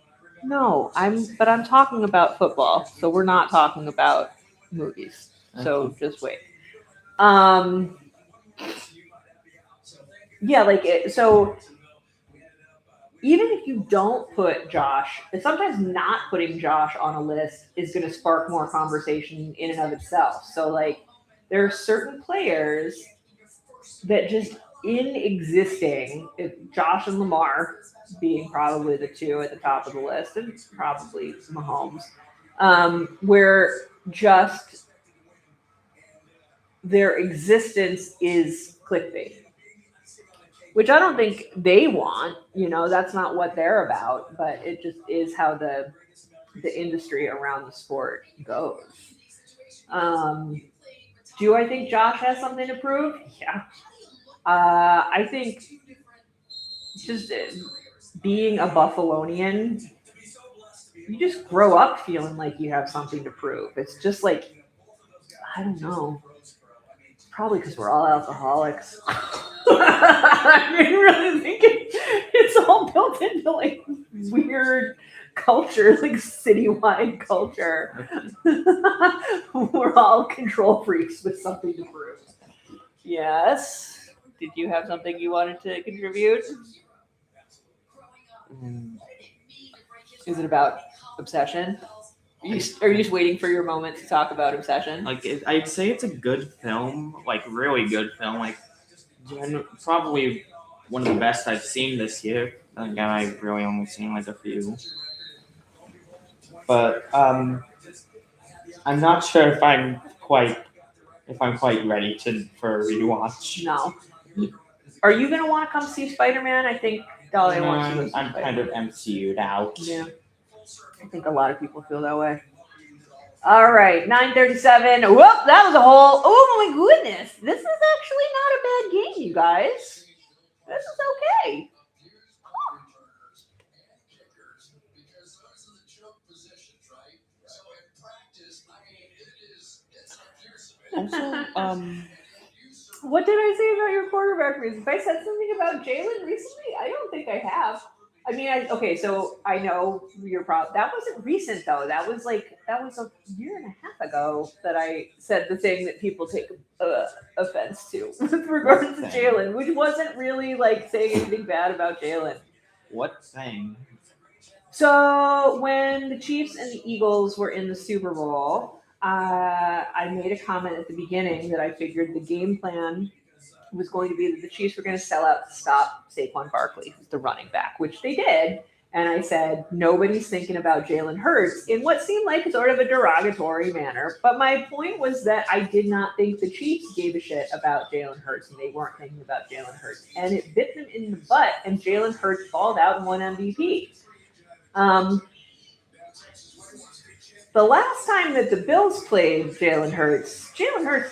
No, I'm talking about football, so we're not talking about movies. So just wait. Yeah, so even if you don't put Josh, sometimes not putting Josh on a list is going to spark more conversation in and of itself. So, there are certain players that just in existing, Josh and Lamar being probably the two at the top of the list, and probably Mahomes, where just their existence is clickbait. Which I don't think they want, that's not what they're about, but it just is how the industry around the sport goes. Do I think Josh has something to prove? Yeah. I think just being a Buffalonian, you just grow up feeling like you have something to prove. It's just I don't know. Probably because we're all alcoholics. I really think it's all built into weird culture, citywide culture. We're all control freaks with something to prove. Yes. Did you have something you wanted to contribute? Is it about obsession? Are you just waiting for your moment to talk about obsession? I'd say it's a good film, really good film. Probably one of the best I've seen this year. Again, I've really only seen a few. But I'm not sure if I'm quite ready for a rewatch. No. Are you gonna want to come see Spider-Man? I think Dolly wants to go see I'm kind of MCU'd out. Yeah. I think a lot of people feel that way. All right, 9:37. Whoop, that was a whole. Oh my goodness, this is actually not a bad game, you guys. This is okay. Also, what did I say about your quarterback reason? If I said something about Jalen recently, I don't think I have. I mean, so I know you're probably, that wasn't recent though. That was a year and a half ago that I said the thing that people take offense to with regards to Jalen, which wasn't really saying anything bad about Jalen. What thing? So when the Chiefs and the Eagles were in the Super Bowl, I made a comment at the beginning that I figured the game plan was going to be that the Chiefs were going to sell out to stop Saquon Barkley, who's the running back, which they did. And I said, nobody's thinking about Jalen Hurts in what seemed like sort of a derogatory manner. But my point was that I did not think the Chiefs gave a shit about Jalen Hurts, and they weren't thinking about Jalen Hurts. And it bit them in the butt, and Jalen Hurts balled out and won MVP. The last time that the Bills played Jalen Hurts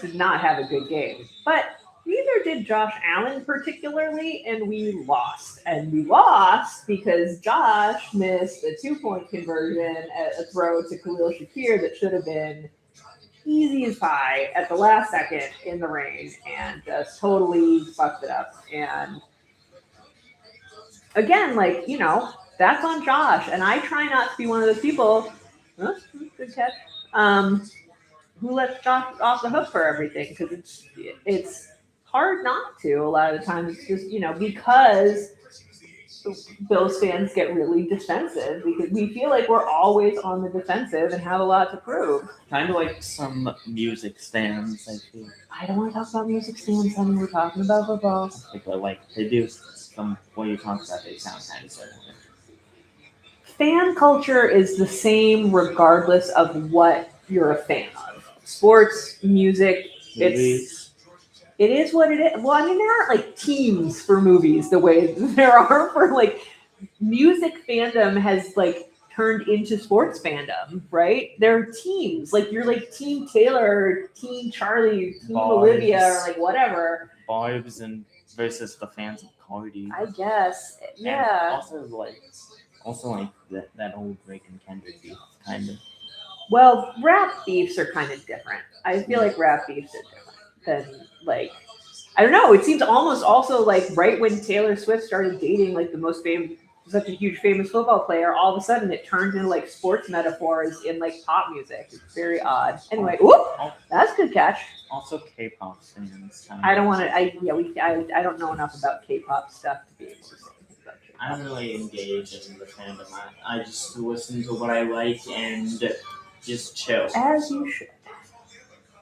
did not have a good game. But neither did Josh Allen particularly, and we lost. And we lost because Josh missed a 2-point conversion, a throw to Khalil Shakir that should have been easy as pie at the last second in the rain, and just totally fucked it up. And again, that's on Josh. And I try not to be one of those people, good catch, who lets Josh off the hook for everything, because it's hard not to a lot of the time. It's just, because Bills fans get really defensive because we feel like we're always on the defensive and have a lot to prove. Kind of like some music stands, I feel. I don't want to talk about music stands, honey. We're talking about football. But they do some, when you talk about they sound kind of similar. fan culture is the same regardless of what you're a fan of. Sports, music, Movies. it is what it is. Well, I mean, there aren't like teams for movies the way there are for like music. Fandom has like turned into sports fandom, right? There are teams. Like you're like Team Taylor, Team Charlie, Team Olivia, or like whatever. Barbs and versus the fans of Cardi. I guess. And Yeah. also like that old Drake and Kendrick beef, kind of. Well, rap beefs are kind of different. I feel like rap beefs are different than like, I don't know. It seems almost also like right when Taylor Swift started dating like the most famous, such a huge famous football player, all of a sudden it turned into like sports metaphors in like pop music. It's very odd. Anyway, whoop, that's a good catch. Also, K-pop fans. I don't want to. I don't know enough about K-pop stuff to be able to say anything about K-pop. I don't really engage in the fandom. I just listen to what I like and just chill. As you should.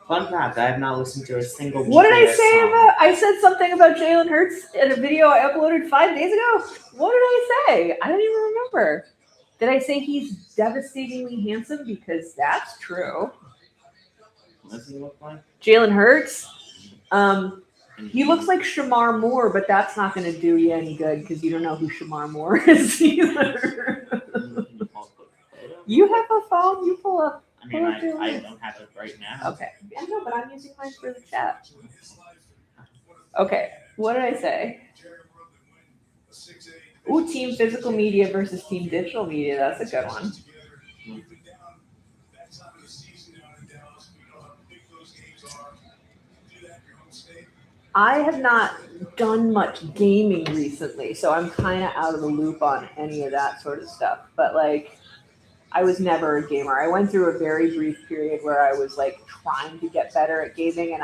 Fun fact: I have not listened to a single. What did I BTS say song. about? I said something about Jalen Hurts in a video I uploaded 5 days ago. What did I say? I don't even remember. Did I say he's devastatingly handsome? Because that's true. What does he look like? Jalen Hurts. He looks like Shamar Moore, but that's not going to do you any good because you don't know who Shamar Moore is either. You have a phone. You pull up. I mean, I don't have it right now. Okay. I know, but I'm using mine for the chat. Okay. What did I say? Ooh, team physical media versus team digital media. That's a good one. I have not done much gaming recently, so I'm kind of out of the loop on any of that sort of stuff. But like, I was never a gamer. I went through a very brief period where I was like trying to get better at gaming, and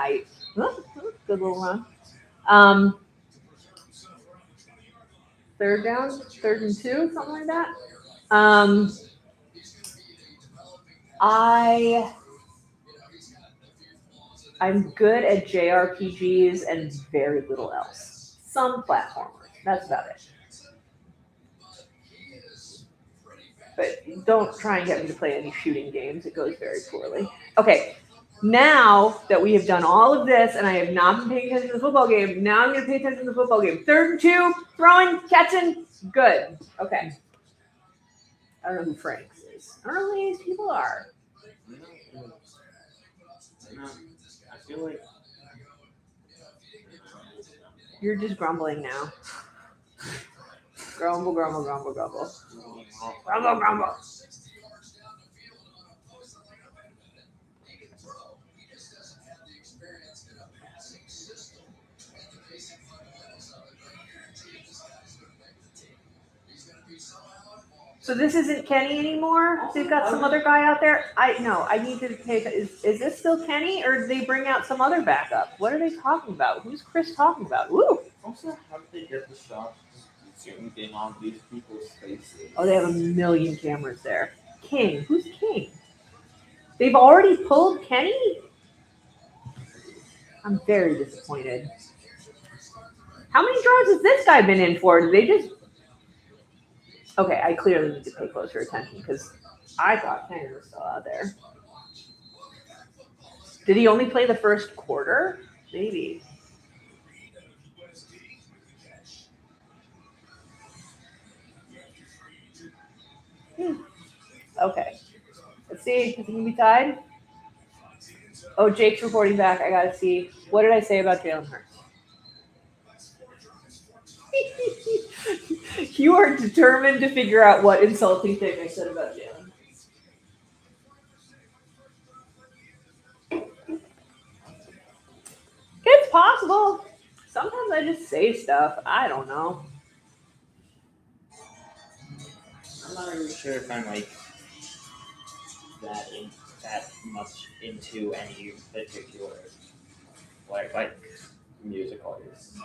good little run. Third down, 3rd and 2, something like that. I'm good at JRPGs and very little else. Some platformers. That's about it. But don't try and get me to play any shooting games. It goes very poorly. Okay, now that we have done all of this and I have not been paying attention to the football game, now I'm going to pay attention to the football game. 3rd and 2, throwing, catching, good. Okay. I don't know who Franks is. I don't know who these people are. No, I feel like You're just grumbling now. Grumble, grumble, grumble, grumble. Grumble, grumble. So this isn't Kenny anymore? They've got some other guy out there? I need to pay. Is this still Kenny, or did they bring out some other backup? What are they talking about? Who's Chris talking about? Woo! also how did they get the shot getting on these people's faces? Oh, they have a million cameras there. King. Who's King? They've already pulled Kenny? I'm very disappointed. How many drives has this guy been in for? Did they just... Okay, I clearly need to pay closer attention because I thought Kenny was still out there. Did he only play the first quarter? Maybe. Okay. Let's see. Is it going to be tied? Oh, Jake's reporting back. I got to see. What did I say about Jalen Hurts? You are determined to figure out what insulting thing I said about Jalen. It's possible. Sometimes I just say stuff. I don't know. I'm not really sure if I'm like that much into any particular like music artists.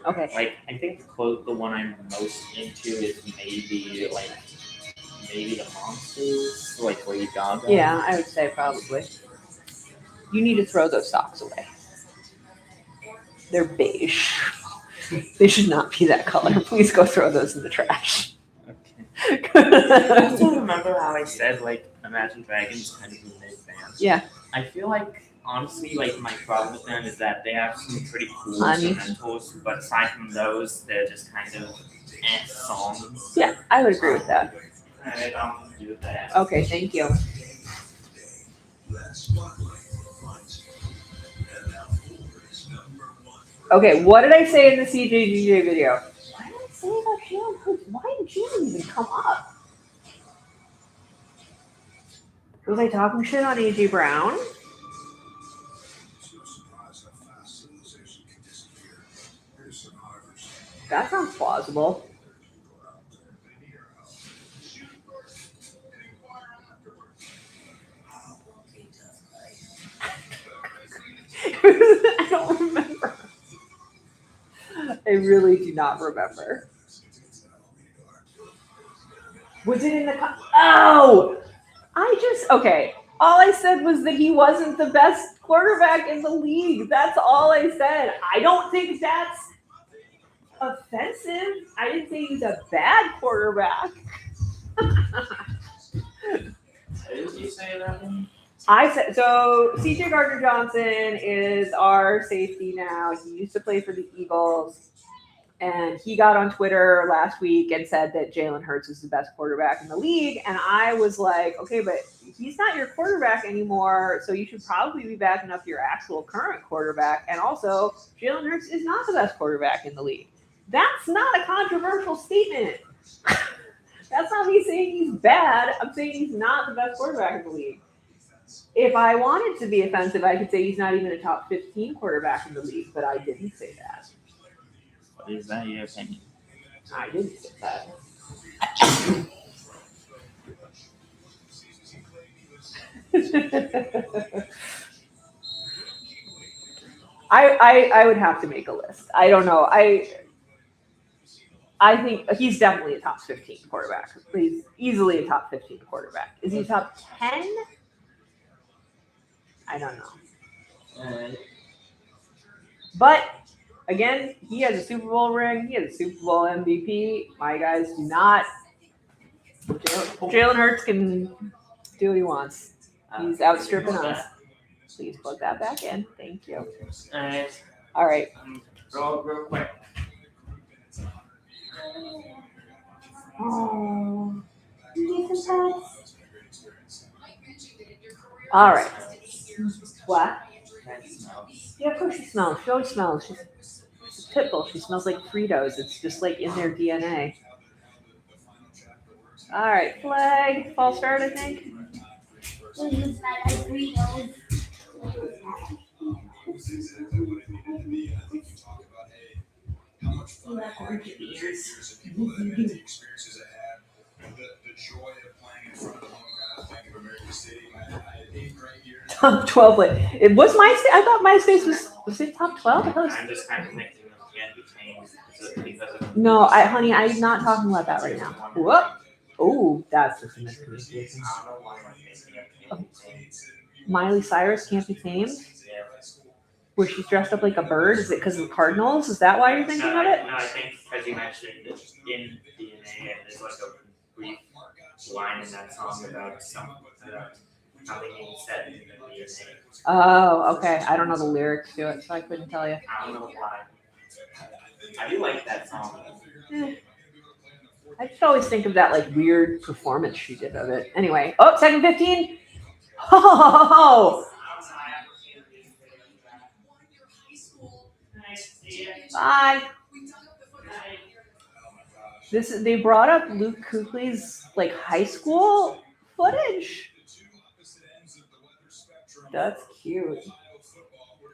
Okay. Like I think the one I'm most into is maybe the Monsters, like Lady Gaga. Yeah, I would say probably. You need to throw those socks away. They're beige. They should not be that color. Please go throw those in the trash. Okay. I also remember how I said like Imagine Dragons kind of a mid band. Yeah. I feel like honestly, like my problem with them is that they have some pretty cool Honey. instrumentals, but aside from those, they're just kind of songs. Yeah, I would agree with that. Alright, I'll do with that. Okay, thank you. Okay, what did I say in the CJGJ video? Why did I say about Jalen Hurts? Why did Jalen even come up? Was I talking shit on AJ Brown? That sounds plausible. I don't remember. I really do not remember. Was it in the... Oh! Okay. All I said was that he wasn't the best quarterback in the league. That's all I said. I don't think that's offensive. I didn't say he's a bad quarterback. Did you say that? I said so. CJ Gardner Johnson is our safety now. He used to play for the Eagles, and he got on Twitter last week and said that Jalen Hurts is the best quarterback in the league. And I was like, okay, but he's not your quarterback anymore, so you should probably be backing up your actual current quarterback. And also, Jalen Hurts is not the best quarterback in the league. That's not a controversial statement. That's not me saying he's bad. I'm saying he's not the best quarterback in the league. If I wanted to be offensive, I could say he's not even a top 15 quarterback in the league, but I didn't say that. Is that your opinion? I didn't say that. I would have to make a list. I don't know. I think he's definitely a top 15 quarterback. He's easily a top 15 quarterback. Is he top 10? I don't know. But again, he has a Super Bowl ring. He has a Super Bowl MVP. My guys do not. Jalen Hurts can do what he wants. He's outstripping us. Please plug that back in. Thank you. All right. Real quick. Oh. All right. What? Yeah, of course she smells. She always smells. She's a pit bull. She smells like Fritos. It's just like in their DNA. All right, flag. False start, I think. Top 12. It was MySpace. I thought MySpace was it top 12? I'm just kind of thinking of Candy Pickett. No, honey, I'm not talking about that right now. Whoop. Oh, that's just a miscommunication. I don't know why I'm thinking of Candy Pickett. Miley Cyrus can't be tamed? Yeah. Where she's dressed up like a bird? Is it because of the Cardinals? Is that why you're thinking of it? No, I think because you mentioned it in DNA, and there's like a brief line in that song about something being said in the DNA. Oh, okay. I don't know the lyrics to it, so I couldn't tell you. I don't know why. I do like that song. I just always think of that like weird performance she did of it. Anyway, oh, second 15. Oh, bye. They brought up Luke Kuechly's like high school footage. That's cute.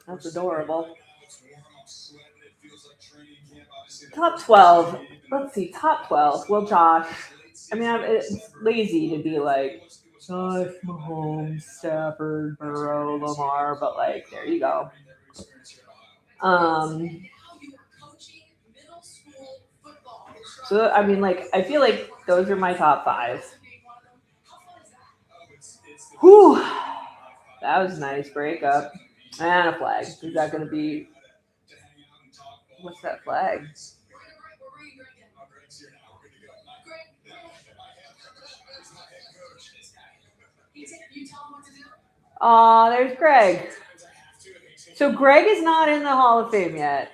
That's adorable. Top 12. Let's see, top 12. Well, Josh. I mean, it's lazy to be like Josh, Mahomes, Stafford, Burrow, Lamar, but like, there you go. So, I mean, like, I feel like those are my top 5. Whew. That was a nice breakup. And a flag. Is that going to be... What's that flag? You tell him what to do. Aw, there's Greg. So Greg is not in the Hall of Fame yet.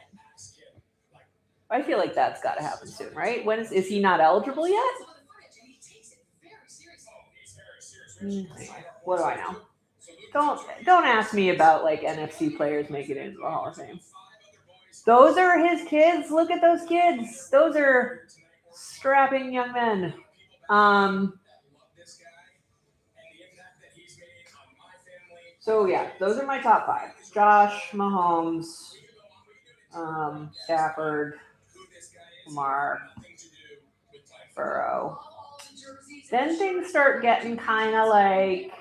I feel like that's got to happen soon, right? When is he not eligible yet? What do I know? Don't ask me about like NFC players making it into the Hall of Fame. Those are his kids. Look at those kids. Those are strapping young men. So yeah, those are my top 5. Josh, Mahomes, Stafford, Lamar, Burrow. Then things start getting kind of like,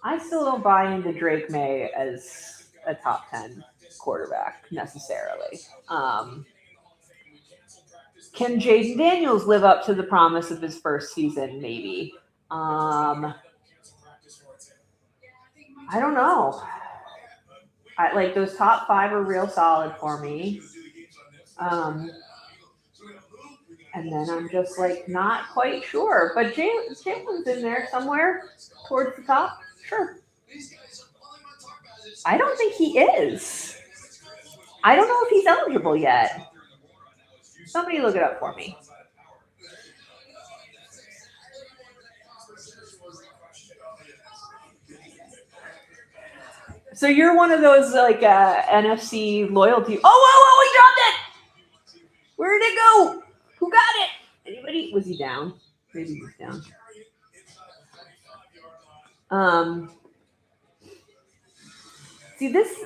I still don't buy into Drake May as a top 10 quarterback necessarily. Can Jaden Daniels live up to the promise of his first season? Maybe. I don't know. I like those top 5 are real solid for me. And then I'm just like not quite sure. But Jalen's in there somewhere towards the top. Sure. I don't think he is. I don't know if he's eligible yet. Somebody look it up for me. So you're one of those like NFC loyalty. Oh, he dropped it! Where did it go? Who got it? Anybody? Was he down? Maybe he was down. See this?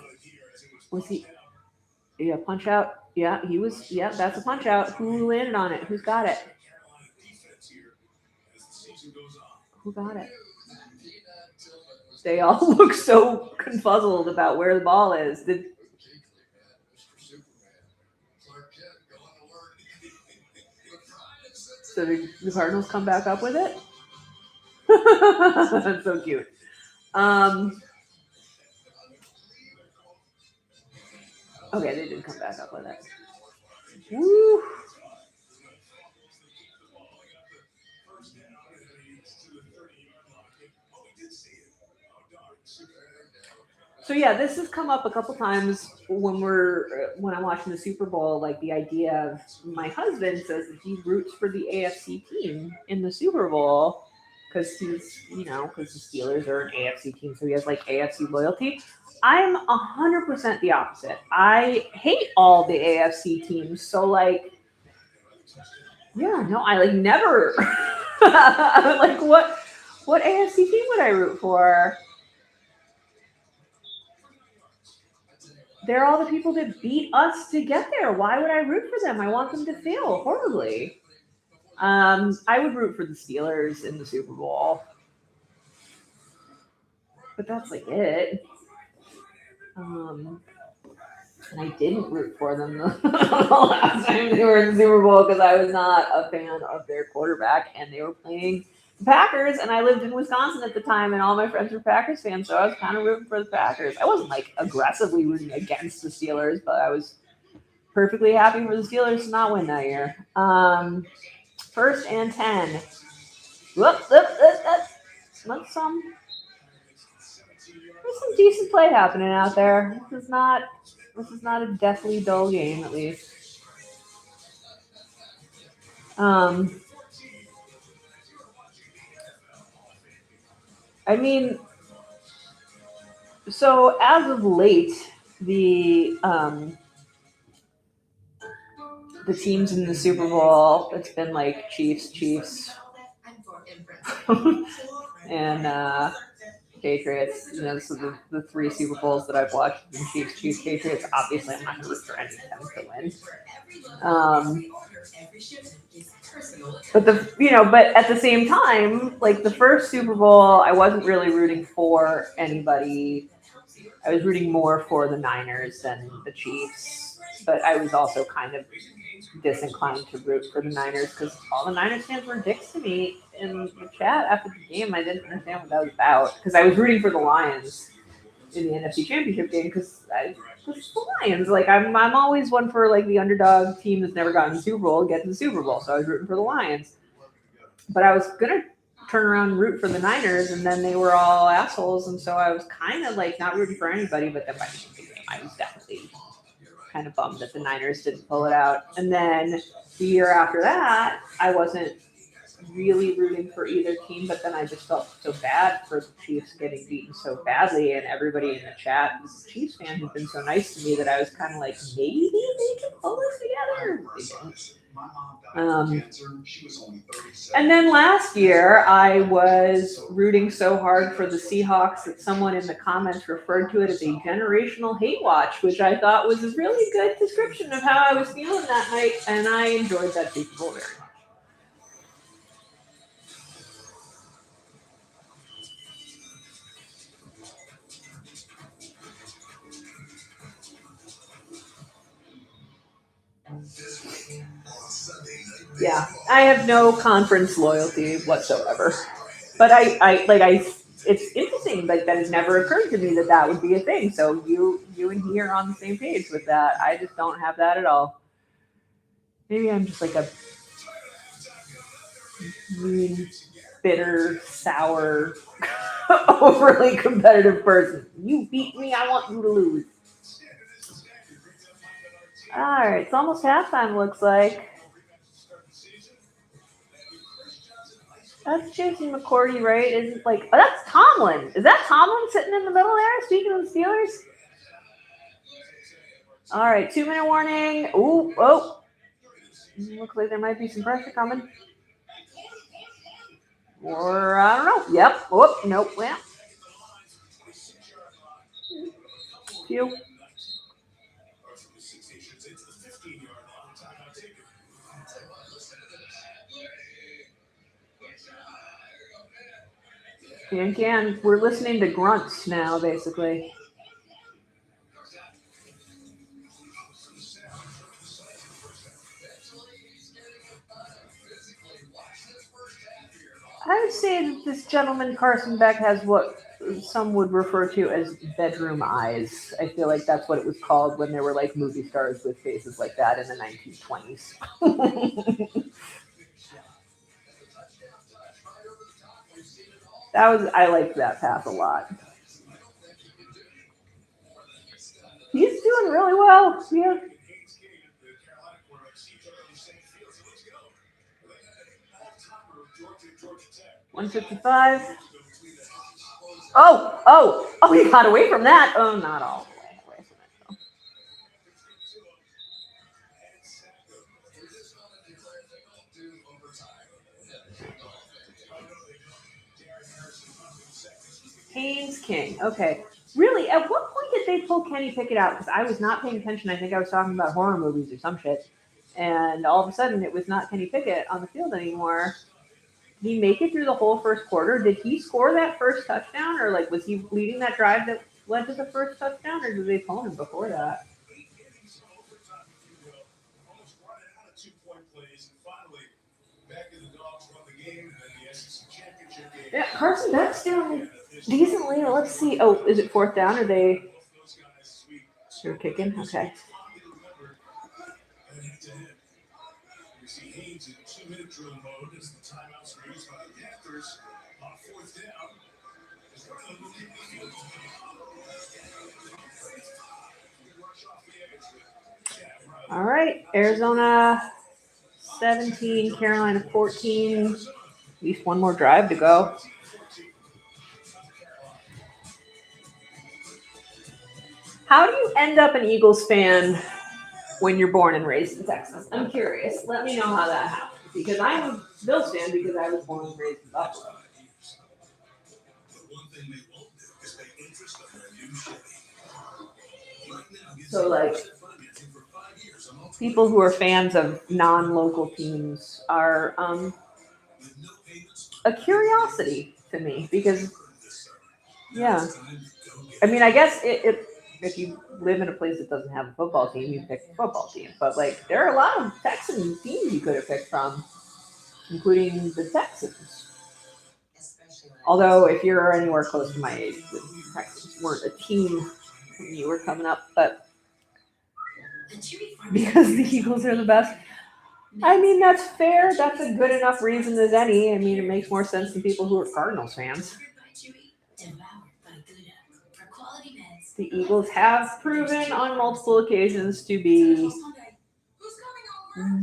Was he? Yeah, punch out. Yeah, he was. Yeah, that's a punch out. Who landed on it? Who's got it? Who got it? They all look so confuzzled about where the ball is. So the Cardinals come back up with it? That's so cute. Okay, they did come back up with it. Woo. So yeah, this has come up a couple times when I'm watching the Super Bowl. Like the idea of my husband says that he roots for the AFC team in the Super Bowl because because the Steelers are an AFC team, so he has like AFC loyalty. I'm 100% the opposite. I hate all the AFC teams. So like, yeah, no, I like never like what AFC team would I root for? They're all the people that beat us to get there. Why would I root for them? I want them to fail horribly. I would root for the Steelers in the Super Bowl. But that's like it. And I didn't root for them the last time they were in the Super Bowl because I was not a fan of their quarterback and they were playing the Packers, and I lived in Wisconsin at the time, and all my friends were Packers fans, so I was kind of rooting for the Packers. I wasn't like aggressively rooting against the Steelers, but I was perfectly happy for the Steelers to not win that year. 1st and 10. There's some decent play happening out there. This is not a deathly dull game, at least. I mean, so as of late, the teams in the Super Bowl, it's been like Chiefs, and Patriots. So the 3 Super Bowls that I've watched, Chiefs, Patriots. Obviously, I'm not going to root for any of them to win. But but at the same time, like the first Super Bowl, I wasn't really rooting for anybody. I was rooting more for the Niners than the Chiefs, but I was also kind of disinclined to root for the Niners because all the Niners fans were dicks to me in the chat after the game. I didn't understand what that was about because I was rooting for the Lions in the NFC Championship game because the Lions. Like I'm always one for like the underdog team that's never gotten the Super Bowl get to the Super Bowl, so I was rooting for the Lions. But I was gonna turn around and root for the Niners, and then they were all assholes, and so I was kind of like not rooting for anybody. But then by the end of the game, I was definitely kind of bummed that the Niners didn't pull it out. And then the year after that, I wasn't really rooting for either team, but then I just felt so bad for the Chiefs getting beaten so badly, and everybody in the chat was a Chiefs fan who'd been so nice to me that I was kind of like, maybe they can pull this together. They didn't. And then last year, I was rooting so hard for the Seahawks that someone in the comments referred to it as a generational hate watch, which I thought was a really good description of how I was feeling that night, and I enjoyed that Super Bowl very much. Yeah, I have no conference loyalty whatsoever. But it's interesting like that it never occurred to me that that would be a thing. So you and he are on the same page with that. I just don't have that at all. Maybe I'm just like a mean, bitter, sour, overly competitive person. You beat me, I want you to lose. All right, it's almost halftime, looks like. That's Jason McCourty, right? Isn't like, oh, that's Tomlin. Is that Tomlin sitting in the middle there? Speaking of the Steelers. All right, 2-minute warning. Ooh, oh. Looks like there might be some pressure coming. Or I don't know. Yep. Whoop. Nope. Yeah. Phew. Can. We're listening to grunts now, basically. I would say that this gentleman, Carson Beck, has what some would refer to as bedroom eyes. I feel like that's what it was called when there were like movie stars with faces like that in the 1920s. I liked that pass a lot. He's doing really well. Yeah. 155. Oh, he got away from that. Oh, not all the way away from it, though. Haynes King. Okay. Really, at what point did they pull Kenny Pickett out? Because I was not paying attention. I think I was talking about horror movies or some shit. And all of a sudden, it was not Kenny Pickett on the field anymore. Did he make it through the whole first quarter? Did he score that first touchdown? Or, like, was he leading that drive that led to the first touchdown? Or did they pull him before that? Yeah, Carson Beck's doing decently. Let's see. Oh, is it fourth down? Are they? They're kicking. Okay. You see Haynes in 2-minute drill mode as the timeouts are used by the Panthers on fourth down. All right, Arizona 17, Carolina 14. At least one more drive to go. How do you end up an Eagles fan when you're born and raised in Texas? I'm curious. Let me know how that happened. Because I'm a Bills fan because I was born and raised in Buffalo. So, like, people who are fans of non-local teams are a curiosity to me because, yeah. I mean, I guess if you live in a place that doesn't have a football team, you pick the football team. But, like, there are a lot of Texan teams you could have picked from, including the Texans. Although, if you're anywhere close to my age, the Texans weren't a team when you were coming up. But because the Eagles are the best. I mean, that's fair. That's a good enough reason as any. I mean, it makes more sense than people who are Cardinals fans. The Eagles have proven on multiple occasions to be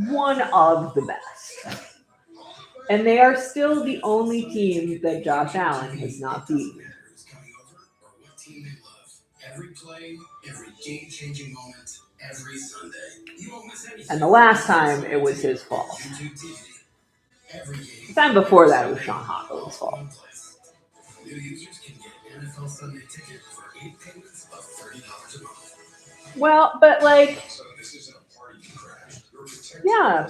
one of the best. And they are still the only team that Josh Allen has not beaten. Every play, every game-changing moment, every Sunday. You won't miss anything. And the last time, it was his fault. YouTube TV. Every game. The time before that, it was Sean Hockle's fault. New users can get NFL Sunday ticket for 8 payments of $30 a month. Well, but like, So this isn't a party you crash. You're protected. yeah,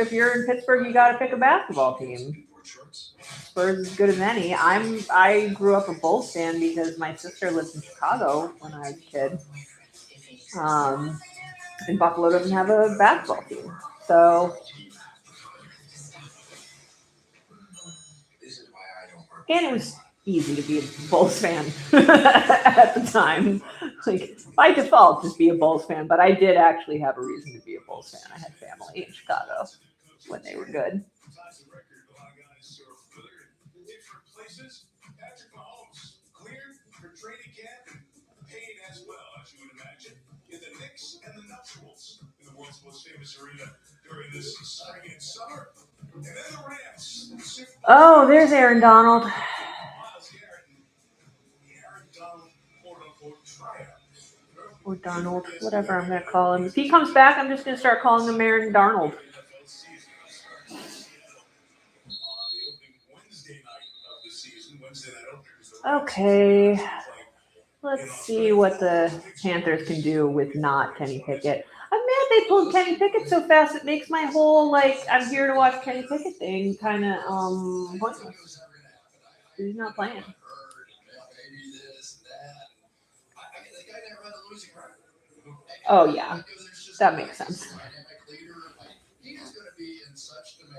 if you're in Pittsburgh, you got to pick a basketball team. Spurs as good as any. I grew up a Bulls fan because my sister lived in Chicago when I was a kid. And Buffalo doesn't have a basketball team, so. And it was easy to be a Bulls fan at the time. Like, by default, just be a Bulls fan. But I did actually have a reason to be a Bulls fan. I had family in Chicago when they were good. Patrick Mahomes cleared for training camp and paid as well, as you would imagine, in the Knicks and the nuptials in the world's most famous arena during this spring and summer. And then the Rams. Oh, there's Aaron Donald. Or Donald, whatever I'm going to call him. If he comes back, I'm just going to start calling him Aaron Darnold. Okay, let's see what the Panthers can do with not Kenny Pickett. I'm mad they pulled Kenny Pickett so fast. It makes my whole, like, I'm here to watch Kenny Pickett thing kind of pointless. He's not playing. Oh, yeah. That makes sense. He is going to be in such demand,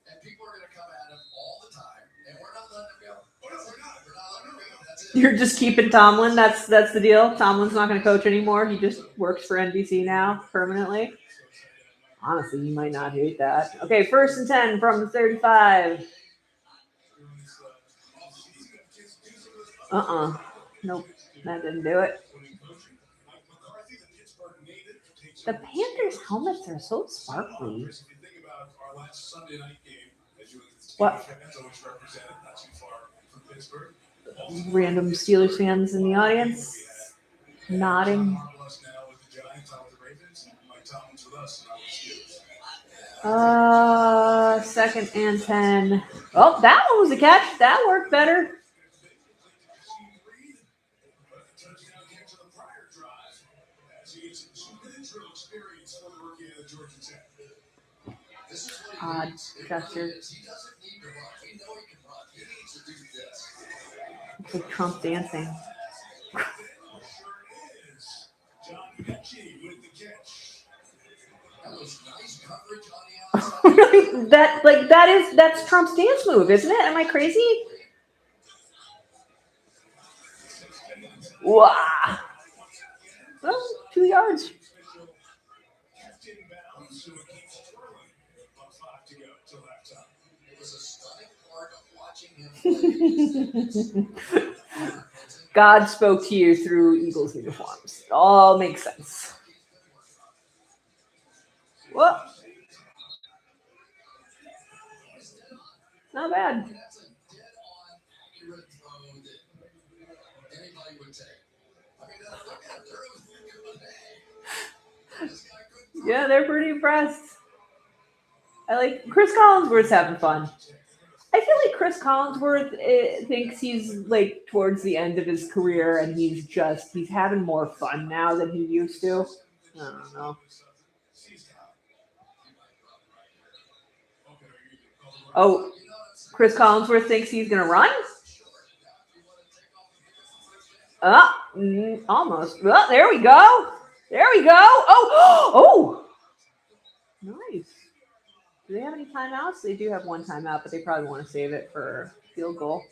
and people are going to come at him all the time, and we're not letting him go. We're not letting him go. That's it. You're just keeping Tomlin? That's the deal? Tomlin's not going to coach anymore? He just works for NBC now permanently? Honestly, you might not hate that. Okay, 1st and 10 from the 35. Nope, that didn't do it. The Panthers' helmets are so sparkly. What? Random Steelers fans in the audience nodding. 2nd and 10. Oh, that one was a catch. That worked better. Odd gesture. It's like Trump dancing. That's Trump's dance move, isn't it? Am I crazy? Wow. Well, 2 yards. God spoke to you through Eagles uniforms. It all makes sense. Whoa. Not bad. Yeah, they're pretty impressed. I like Chris Collinsworth's having fun. I feel like Chris Collinsworth thinks he's like towards the end of his career and he's having more fun now than he used to. I don't know. Oh, Chris Collinsworth thinks he's going to run? Almost. Oh, there we go. There we go. Oh. Nice. Do they have any timeouts? They do have one timeout, but they probably want to save it for field goal.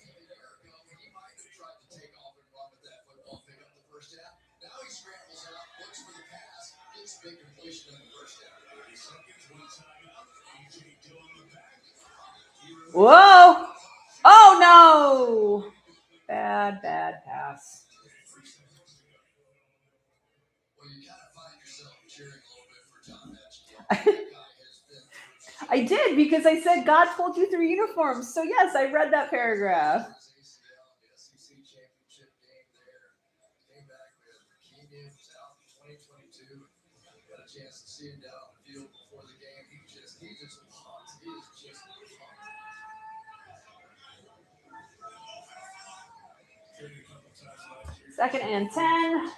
Whoa! Oh no! Bad pass. Well, you gotta find yourself cheering a little bit for John Metcalf. I did because I said God told you through uniforms. So yes, I read that paragraph. SEC championship game there. Came back with Keenan was out in 2022. Got a chance to see him down the field before the game. He just pumped. He is just pumped. Second and 10.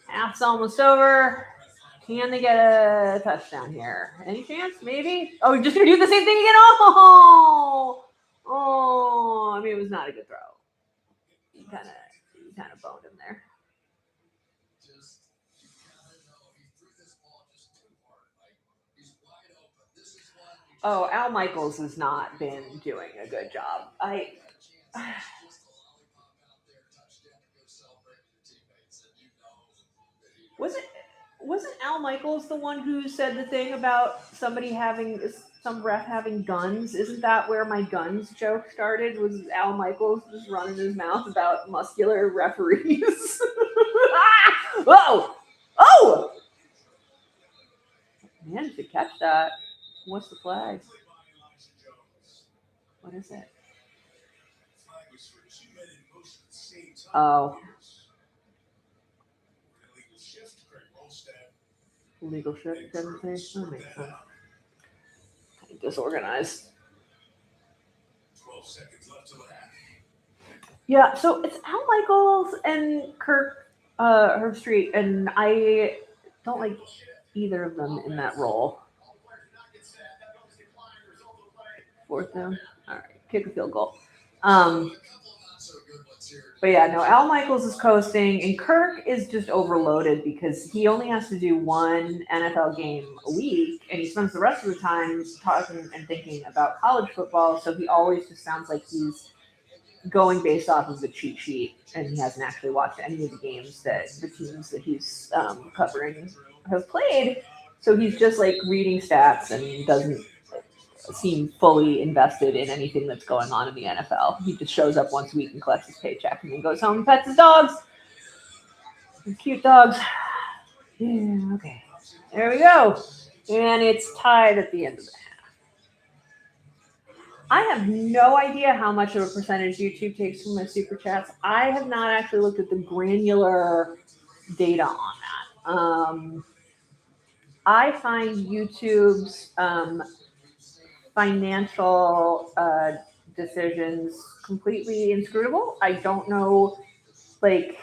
Half's almost over. Can they get a touchdown here? Any chance? Maybe? Oh, you're just going to do the same thing again? Oh, I mean, it was not a good throw. You kind of boned him there. Oh, Al Michaels has not been doing a good job. Wasn't Al Michaels the one who said the thing about some ref having guns? Isn't that where my guns joke started? Was Al Michaels just running his mouth about muscular referees? Whoa! Oh! Managed to catch that. What's the flag? What is it? Oh. Legal shift, doesn't say? That makes sense. Kind of disorganized. 12 seconds left to the half. Yeah, so it's Al Michaels and Kirk Herbstreit, and I don't like either of them in that role. Fourth down. All right, kick a field goal. But yeah, no, Al Michaels is coasting, and Kirk is just overloaded because he only has to do one NFL game a week, and he spends the rest of the time talking and thinking about college football, so he always just sounds like he's going based off of the cheat sheet, and he hasn't actually watched any of the games that the teams that he's covering have played, so he's just like reading stats and doesn't seem fully invested in anything that's going on in the NFL. He just shows up once a week and collects his paycheck and then goes home and pets his dogs. Cute dogs. Yeah, okay. There we go. And it's tied at the end of the half. I have no idea how much of a percentage YouTube takes from my super chats. I have not actually looked at the granular data on that. I find YouTube's financial decisions completely inscrutable. I don't know, like,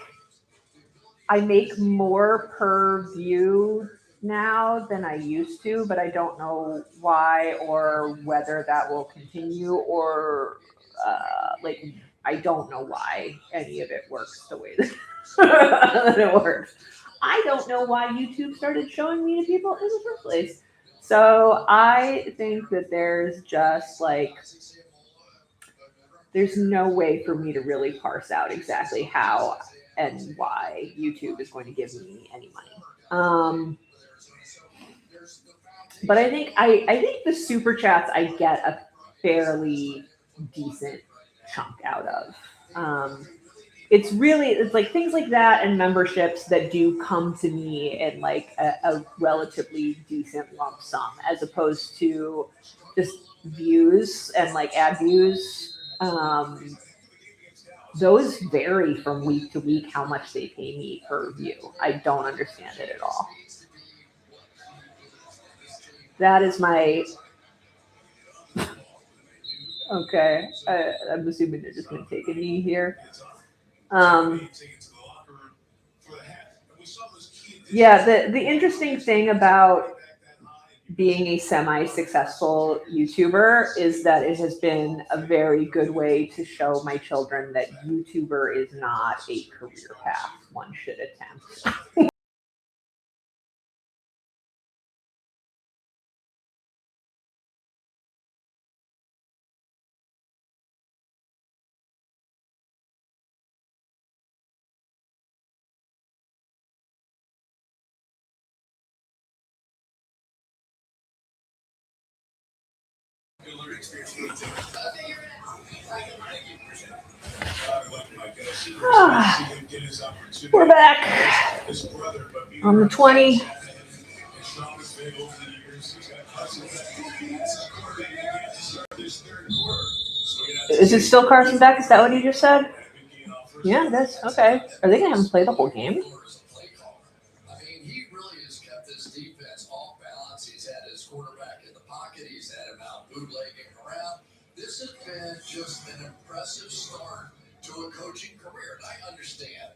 I make more per view now than I used to, but I don't know why or whether that will continue, or I don't know why any of it works the way that it works. I don't know why YouTube started showing me to people in the first place. So I think that there's just there's no way for me to really parse out exactly how and why YouTube is going to give me any money. But I think the super chats I get a fairly decent chunk out of. It's like things like that and memberships that do come to me in like a relatively decent lump sum, as opposed to just views and like ad views. Those vary from week to week how much they pay me per view. I don't understand it at all. That is my... Okay, I'm assuming they're just going to take a knee here. Yeah, the interesting thing about being a semi-successful YouTuber is that it has been a very good way to show my children that YouTuber is not a career path one should attempt. We're back on the 20. Is it still Carson Beck? Is that what he just said? Yeah, it is. Okay. Are they going to have him play the whole game? I mean, he really has kept this defense off balance. He's had his quarterback in the pocket. He's had him out bootlegging around. This has been just an impressive start to a coaching career. And I understand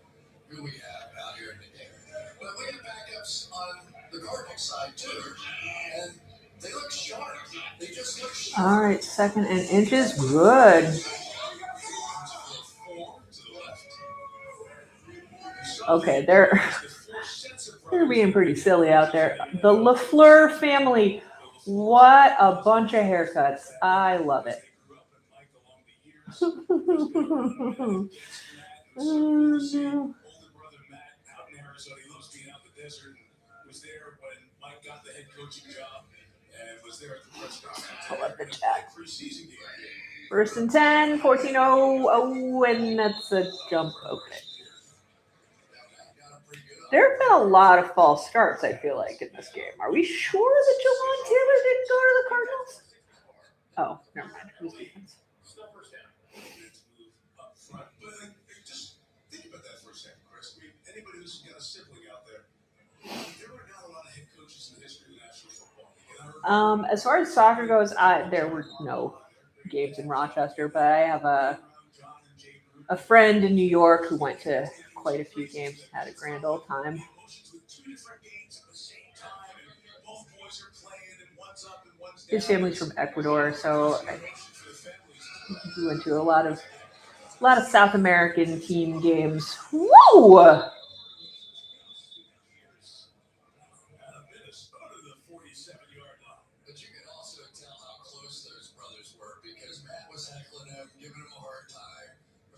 who we have out here in the game. But we have backups on the Cardinals side, too. And they look sharp. They just look sharp. All right, 2nd and inches. Good. Okay, they're being pretty silly out there. The LaFleur family. What a bunch of haircuts. I love it. I love the chat. 1st and 10, 14-0. Oh, and that's a jump. Okay. There have been a lot of false starts, I feel like, in this game. Are we sure that Jawan Taylor didn't go to the Cardinals? Oh, never mind. Who's defense? Just think about that for a second, Chris. I mean, anybody who's got a sibling out there, there are not a lot of head coaches in the history of the National Football League. As far as soccer goes, there were no games in Rochester, but I have a friend in New York who went to quite a few games, had a grand old time. His family's from Ecuador, so he went to a lot of South American team games. Whoa! But you can also tell how close those brothers were because Matt was heckling him, giving him a hard time.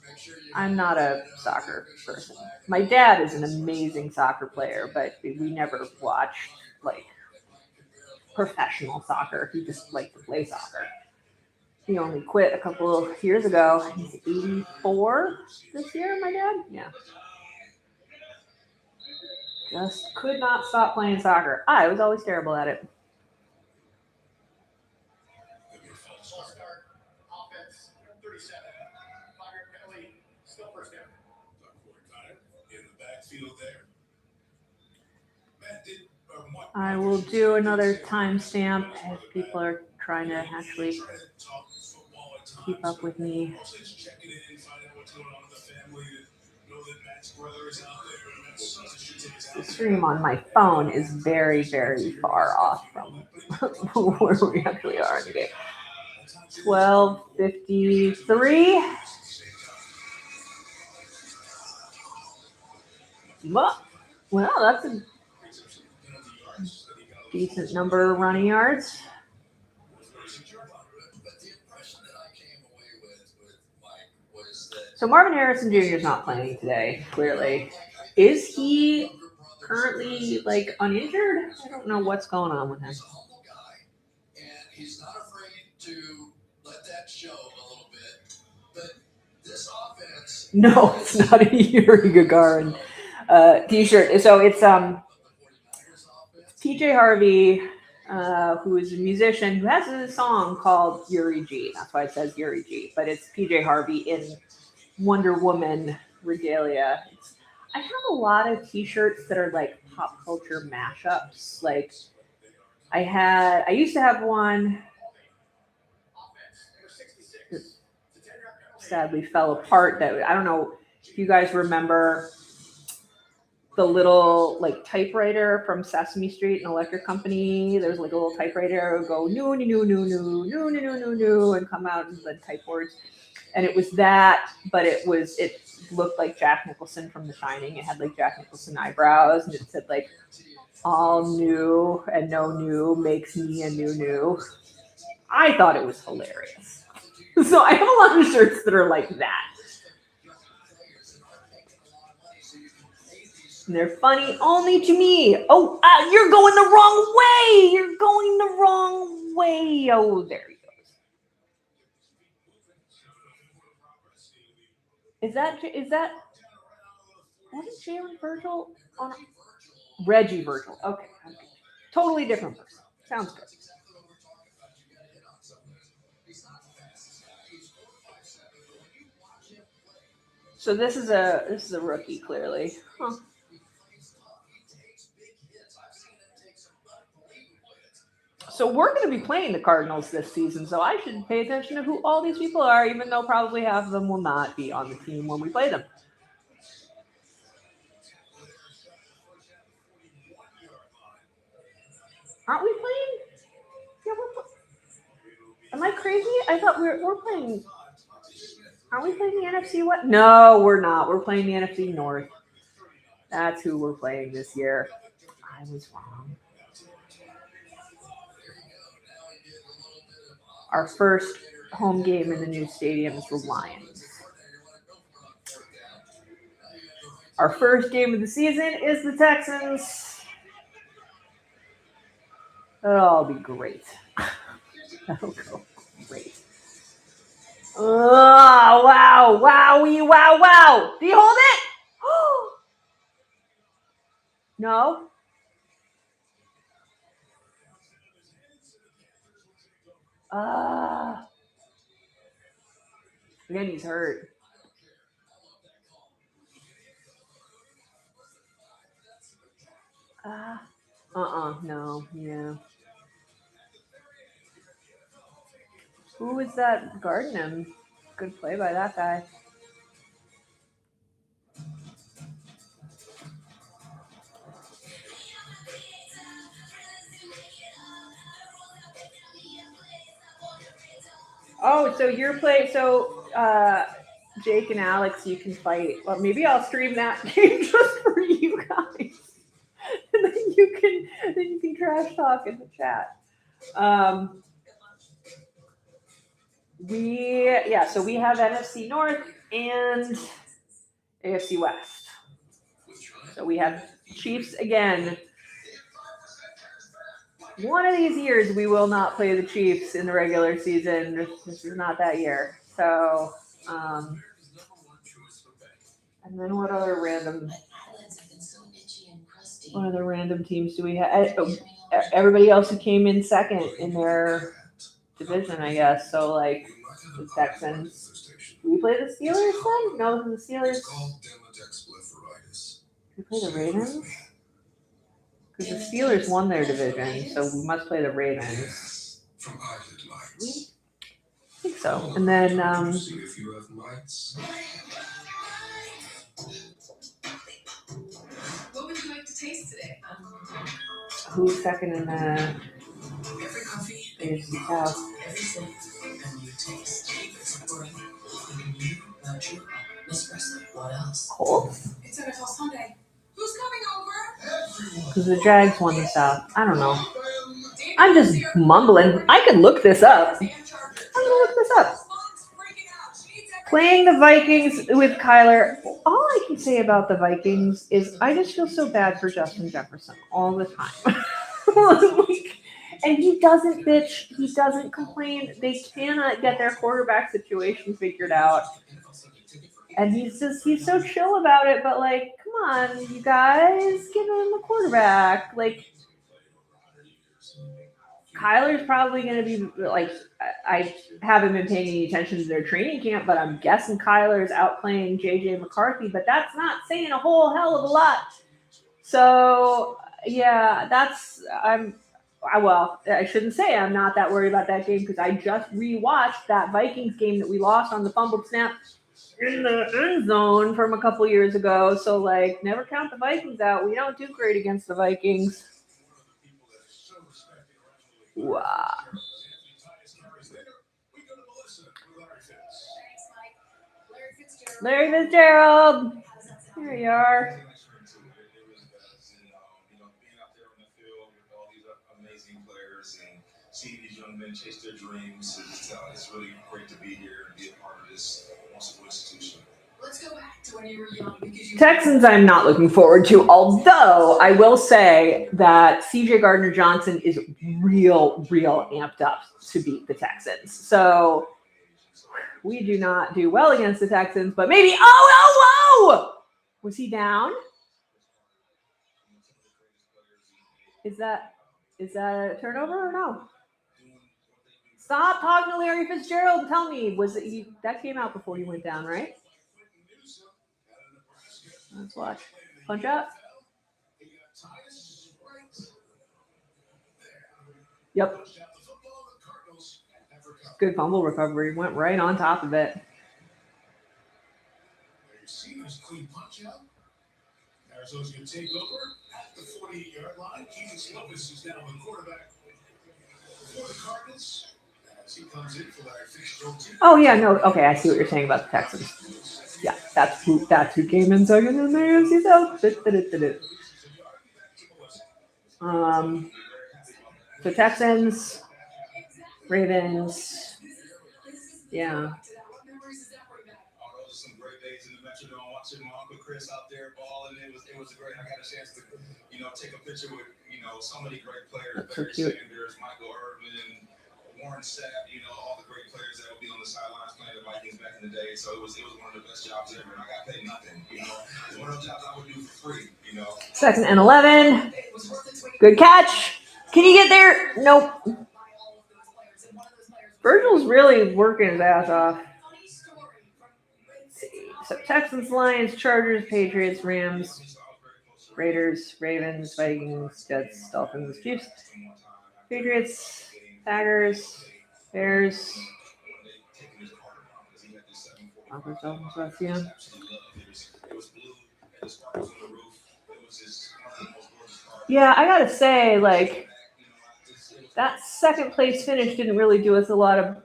Make sure you I'm not a soccer person. My dad is an amazing soccer player, but we never watched like professional soccer. He just liked to play soccer. He only quit a couple of years ago. He's 84 this year, my dad? Yeah. Just could not stop playing soccer. I was always terrible at it. Offense, 37. Penalty, still 1st down. In the backfield there. I will do another timestamp if people are trying to actually keep up with me. The stream on my phone is very, very far off from where we actually are in the game. 12:53. Well, that's a decent number of running yards. So Marvin Harrison Jr. is not playing today, clearly. Is he currently, like, uninjured? I don't know what's going on with him. He's not afraid to let that show a little bit. But this offense... No, it's not a Yuri Gagarin t-shirt. So it's PJ Harvey, who is a musician who has a song called Yuri G. That's why it says Yuri G. But it's PJ Harvey in Wonder Woman regalia. I have a lot of t-shirts that are like pop culture mashups. Like I used to have one that sadly fell apart. That I don't know if you guys remember the little like typewriter from Sesame Street, an electric company. There's like a little typewriter that would go no no no no no no no no no and come out and the type words. And it was that, but it looked like Jack Nicholson from The Shining. It had like Jack Nicholson eyebrows, and it said like all new and no new makes me a new. I thought it was hilarious. So I have a lot of shirts that are like that. And they're funny only to me. Oh, you're going the wrong way. You're going the wrong way. Oh, there he goes. Is that what is Jalen Virgil on? Reggie Virgil. Okay. Totally different person. Sounds good. So this is a rookie, clearly. Huh. So we're going to be playing the Cardinals this season, so I should pay attention to who all these people are, even though probably half of them will not be on the team when we play them. Aren't we playing? Yeah, am I crazy? I thought we're playing. Aren't we playing the NFC West? No, we're not. We're playing the NFC North. That's who we're playing this year. I was wrong. Our first home game in the new stadium is the Lions. Our first game of the season is the Texans. That'll all be great. That'll go great. Oh, wow. Wowie, wow, wow. Do you hold it? No. Again, he's hurt. No, yeah. Who was that guarding him? Good play by that guy. Oh, so you're playing. So Jake and Alex, you can fight. Well, maybe I'll stream that game just for you guys, and then you can trash talk in the chat. So we have NFC North and AFC West. So we have Chiefs again. One of these years, we will not play the Chiefs in the regular season. This is not that year. So, and then what other random teams do we have? Everybody else who came in second in their division, I guess. So, like, the Texans. Do we play the Steelers then? No, the Steelers. Do we play the Ravens? Because the Steelers won their division, so we must play the Ravens. I think so. And then What would you like to taste today? who's second in the Every coffee, AFC South? every sip, and you taste. It's boring. You, not you. Espresso. What else? Colts? It's NFL Sunday. Who's coming over? Because the Jags won the South. I don't know. I'm just mumbling. I could look this up. I'm gonna look this up. Playing the Vikings with Kyler. All I can say about the Vikings is I just feel so bad for Justin Jefferson all the time. And he doesn't bitch. He doesn't complain. They cannot get their quarterback situation figured out. And he's so chill about it. But, like, come on, you guys, give him a quarterback. Like, Kyler's probably going to be, like, I haven't been paying any attention to their training camp, but I'm guessing Kyler's outplaying J.J. McCarthy, but that's not saying a whole hell of a lot. So, yeah, I shouldn't say I'm not that worried about that game because I just rewatched that Vikings game that we lost on the fumbled snap in the end zone from a couple years ago. So, like, never count the Vikings out. We don't do great against the Vikings. Wow. Larry Fitzgerald. Here you are. Seeing these young men chase their dreams, it's really great to be here and be a part of this wonderful institution. Let's go back to when you were young because you Texans I'm not looking forward to, although I will say that CJ Gardner Johnson is real amped up to beat the Texans. So We do not do well against the Texans, but maybe. Oh! Was he down? Is that a turnover or no? Stop talking to Larry Fitzgerald and tell me, was it that came out before he went down, right? Let's watch. Punch up. Yep. Good fumble recovery. Went right on top of it. Arizona's going to take over at the 48-yard line. Keaton Slovis is now the quarterback for the Cardinals as he comes in for Larry Fitzgerald. Oh yeah, no. Okay, I see what you're saying about the Texans. Yeah, that's who came in second in the AFC South. The Texans, Ravens. Yeah. Some great days in the Metrodome watching my Uncle Chris out there balling. It was great. I got a chance to, take a picture with, so many great players. So Barry cute. Sanders, Michael Irvin, Warren Sapp, all the great players that would be on the sidelines playing the Vikings back in the day. So it was one of the best jobs ever, and I got paid nothing. It's one of those jobs I would do for free. 2nd and 11. Good catch. Can you get there? Nope. Virgil's really working his ass off. So Texans, Lions, Chargers, Patriots, Rams, Raiders, Ravens, Vikings, Jets, Dolphins, Chiefs, Patriots, Packers, Bears, Broncos, Dolphins, West, yeah. Yeah, I gotta say, that second place finish didn't really do us a lot of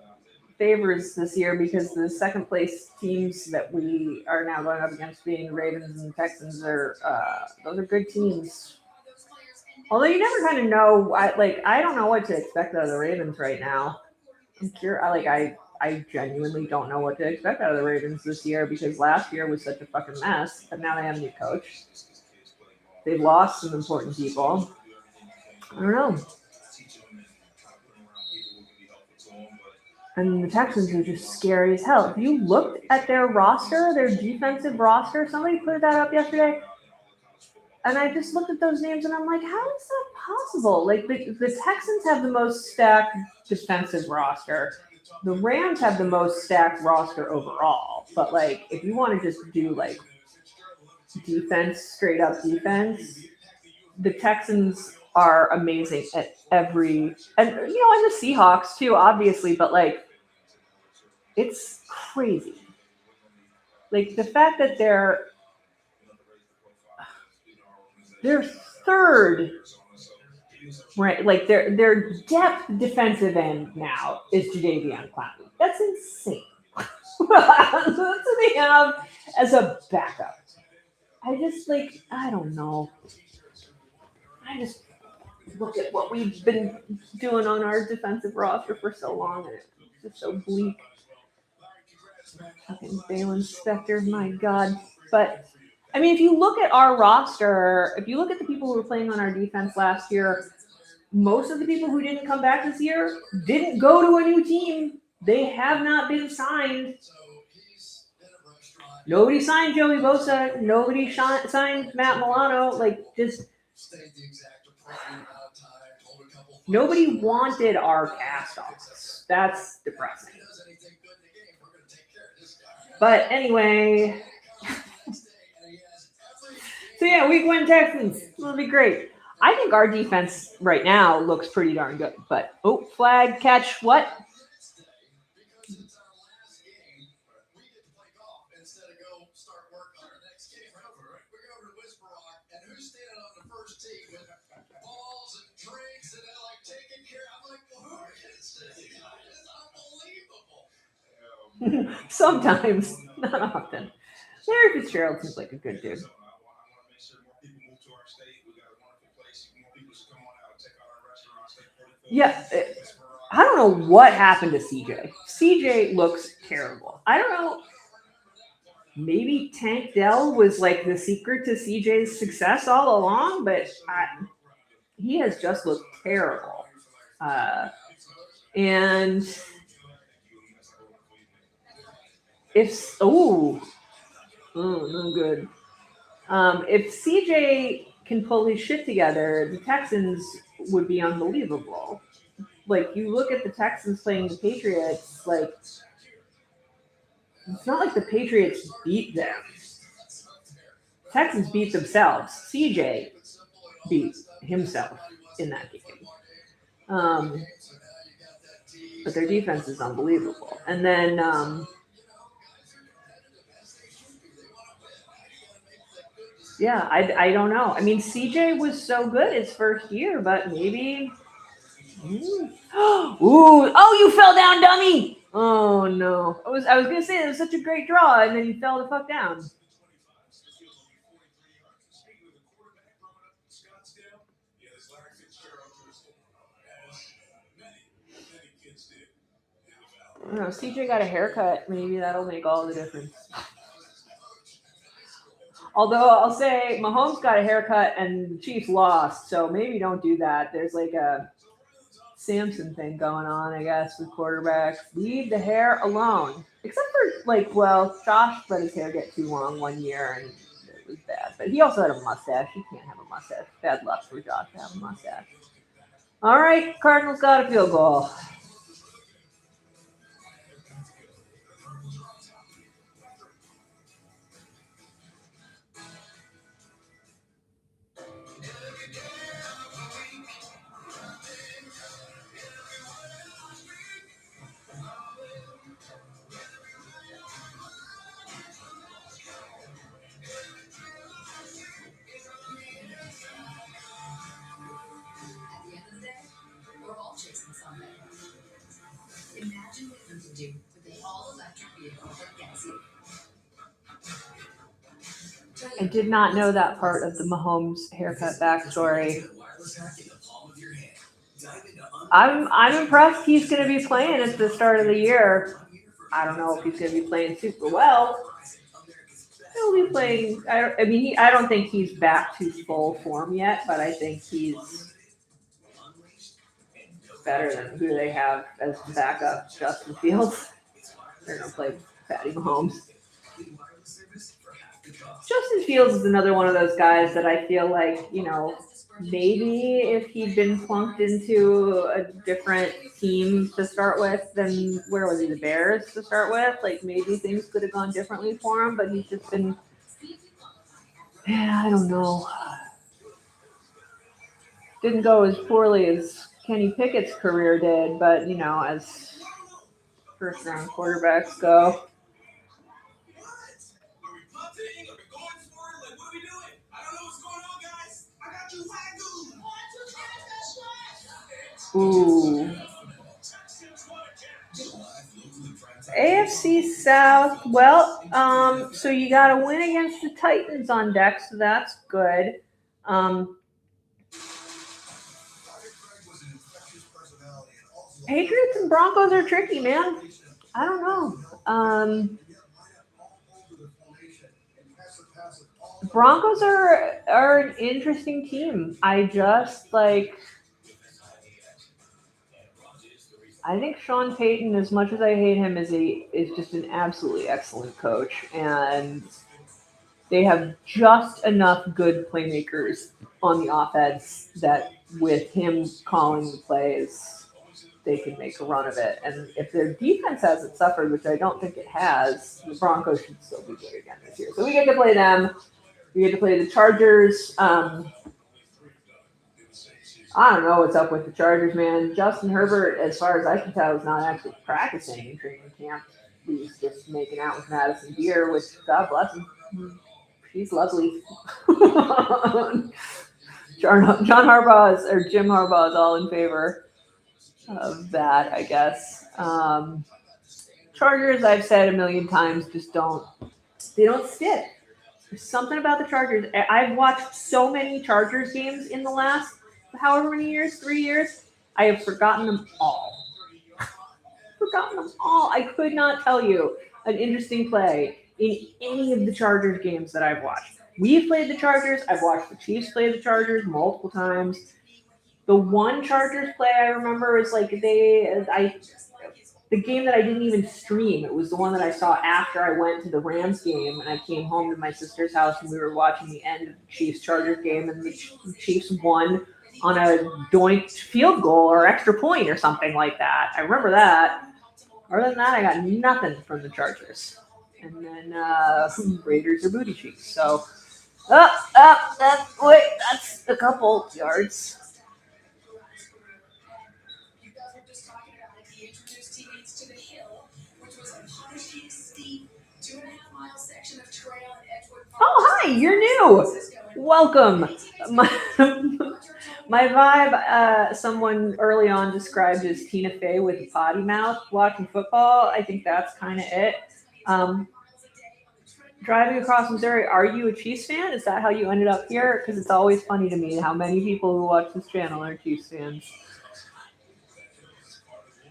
favors this year because the second place teams that we are now going up against, being the Ravens and the Texans, those are good teams. Although you never kind of know, I don't know what to expect out of the Ravens right now. I'm curious. I genuinely don't know what to expect out of the Ravens this year because last year was such a fucking mess, but now they have a new coach. They've lost some important people. I don't know. And the Texans are just scary as hell. If you looked at their roster, their defensive roster, somebody put that up yesterday, and I just looked at those names and I'm like, how is that possible? The Texans have the most stacked defensive roster. The Rams have the most stacked roster overall. But if you want to just do defense, straight up defense, the Texans are amazing at every, and the Seahawks too, obviously, but it's crazy. The fact that they're third, right? Their depth defensive end now is Jadeveon Clowney. That's insane. That's what they have as a backup. I just I don't know. I just look at what we've been doing on our defensive roster for so long, and it's just so bleak. Fucking Balin Spector, my God. But, I mean, if you look at our roster, if you look at the people who were playing on our defense last year, most of the people who didn't come back this year didn't go to a new team. They have not been signed. Nobody signed Joey Bosa. Nobody signed Matt Milano. Nobody wanted our cast-offs. That's depressing. But anyway. So yeah, week 1 Texans. It'll be great. I think our defense right now looks pretty darn good. But, flag, catch, what? Sometimes, not often. Larry Fitzgerald seems like a good dude. Yeah, I don't know what happened to CJ. CJ looks terrible. I don't know. Maybe Tank Dell was the secret to CJ's success all along, but he has just looked terrible. And No good. If CJ can pull his shit together, the Texans would be unbelievable. Like, you look at the Texans playing the Patriots, like, it's not like the Patriots beat them. Texans beat themselves. CJ beat himself in that game. But their defense is unbelievable. And then yeah, I don't know. I mean, CJ was so good his first year, but maybe. Ooh! Oh, you fell down, dummy! Oh no! I was gonna say it was such a great draw, and then you fell the fuck down. I don't know. CJ got a haircut. Maybe that'll make all the difference. Although I'll say Mahomes got a haircut and the Chiefs lost, so maybe don't do that. There's like a Samson thing going on, I guess, with quarterbacks. Leave the hair alone. Except for, like, well, Josh let his hair get too long one year and it was bad. But he also had a mustache. You can't have a mustache. Bad luck for Josh to have a mustache. All right, Cardinals got a field goal. At the end of the day, we're all chasing something. Imagine what you can do with an all-electric vehicle that gets you. I did not know that part of the Mahomes haircut backstory. I'm impressed he's going to be playing at the start of the year. I don't know if he's going to be playing super well. He'll be playing. I don't think he's back to full form yet, but I think he's better than who they have as backup, Justin Fields. They're going to play Patty Mahomes. Justin Fields is another one of those guys that I feel like, maybe if he'd been plunked into a different team to start with, then where was he, the Bears to start with? Like, maybe things could have gone differently for him, but he's just been, I don't know. Didn't go as poorly as Kenny Pickett's career did, but, as first-round quarterbacks go. Ooh. AFC South. Well, so you got to win against the Titans on deck, so that's good. Patriots and Broncos are tricky, man. I don't know. Broncos are an interesting team. I think Sean Payton, as much as I hate him, is just an absolutely excellent coach, and they have just enough good playmakers on the offense that with him calling the plays, they can make a run of it. And if their defense hasn't suffered, which I don't think it has, the Broncos should still be good again this year. So we get to play them. We get to play the Chargers. I don't know what's up with the Chargers, man. Justin Herbert, as far as I can tell, is not actually practicing in training camp. He's just making out with Madison Beer, which, God bless him. She's lovely. Jim Harbaugh is all in favor of that, I guess. Chargers, I've said a million times, just don't stick. There's something about the Chargers. I've watched so many Chargers games in the last however many years, 3 years. I have forgotten them all. I could not tell you an interesting play in any of the Chargers games that I've watched. We've played the Chargers. I've watched the Chiefs play the Chargers multiple times. The one Chargers play I remember is like they the game that I didn't even stream. It was the one that I saw after I went to the Rams game, and I came home to my sister's house, and we were watching the end of the Chiefs-Chargers game, and the Chiefs won on a doinked field goal or extra point or something like that. I remember that. Other than that, I got nothing from the Chargers. And then Raiders are booty cheeks. So, that's a couple yards. You guys were just talking about it. He introduced teammates to the hill, which was a punishing steep 2.5-mile section of trail in Edgewood Park. Oh, hi, you're new. Welcome. My vibe, someone early on described as Tina Fey with a potty mouth watching football. I think that's kind of it. Driving across Missouri, are you a Chiefs fan? Is that how you ended up here? Because it's always funny to me how many people who watch this channel are Chiefs fans.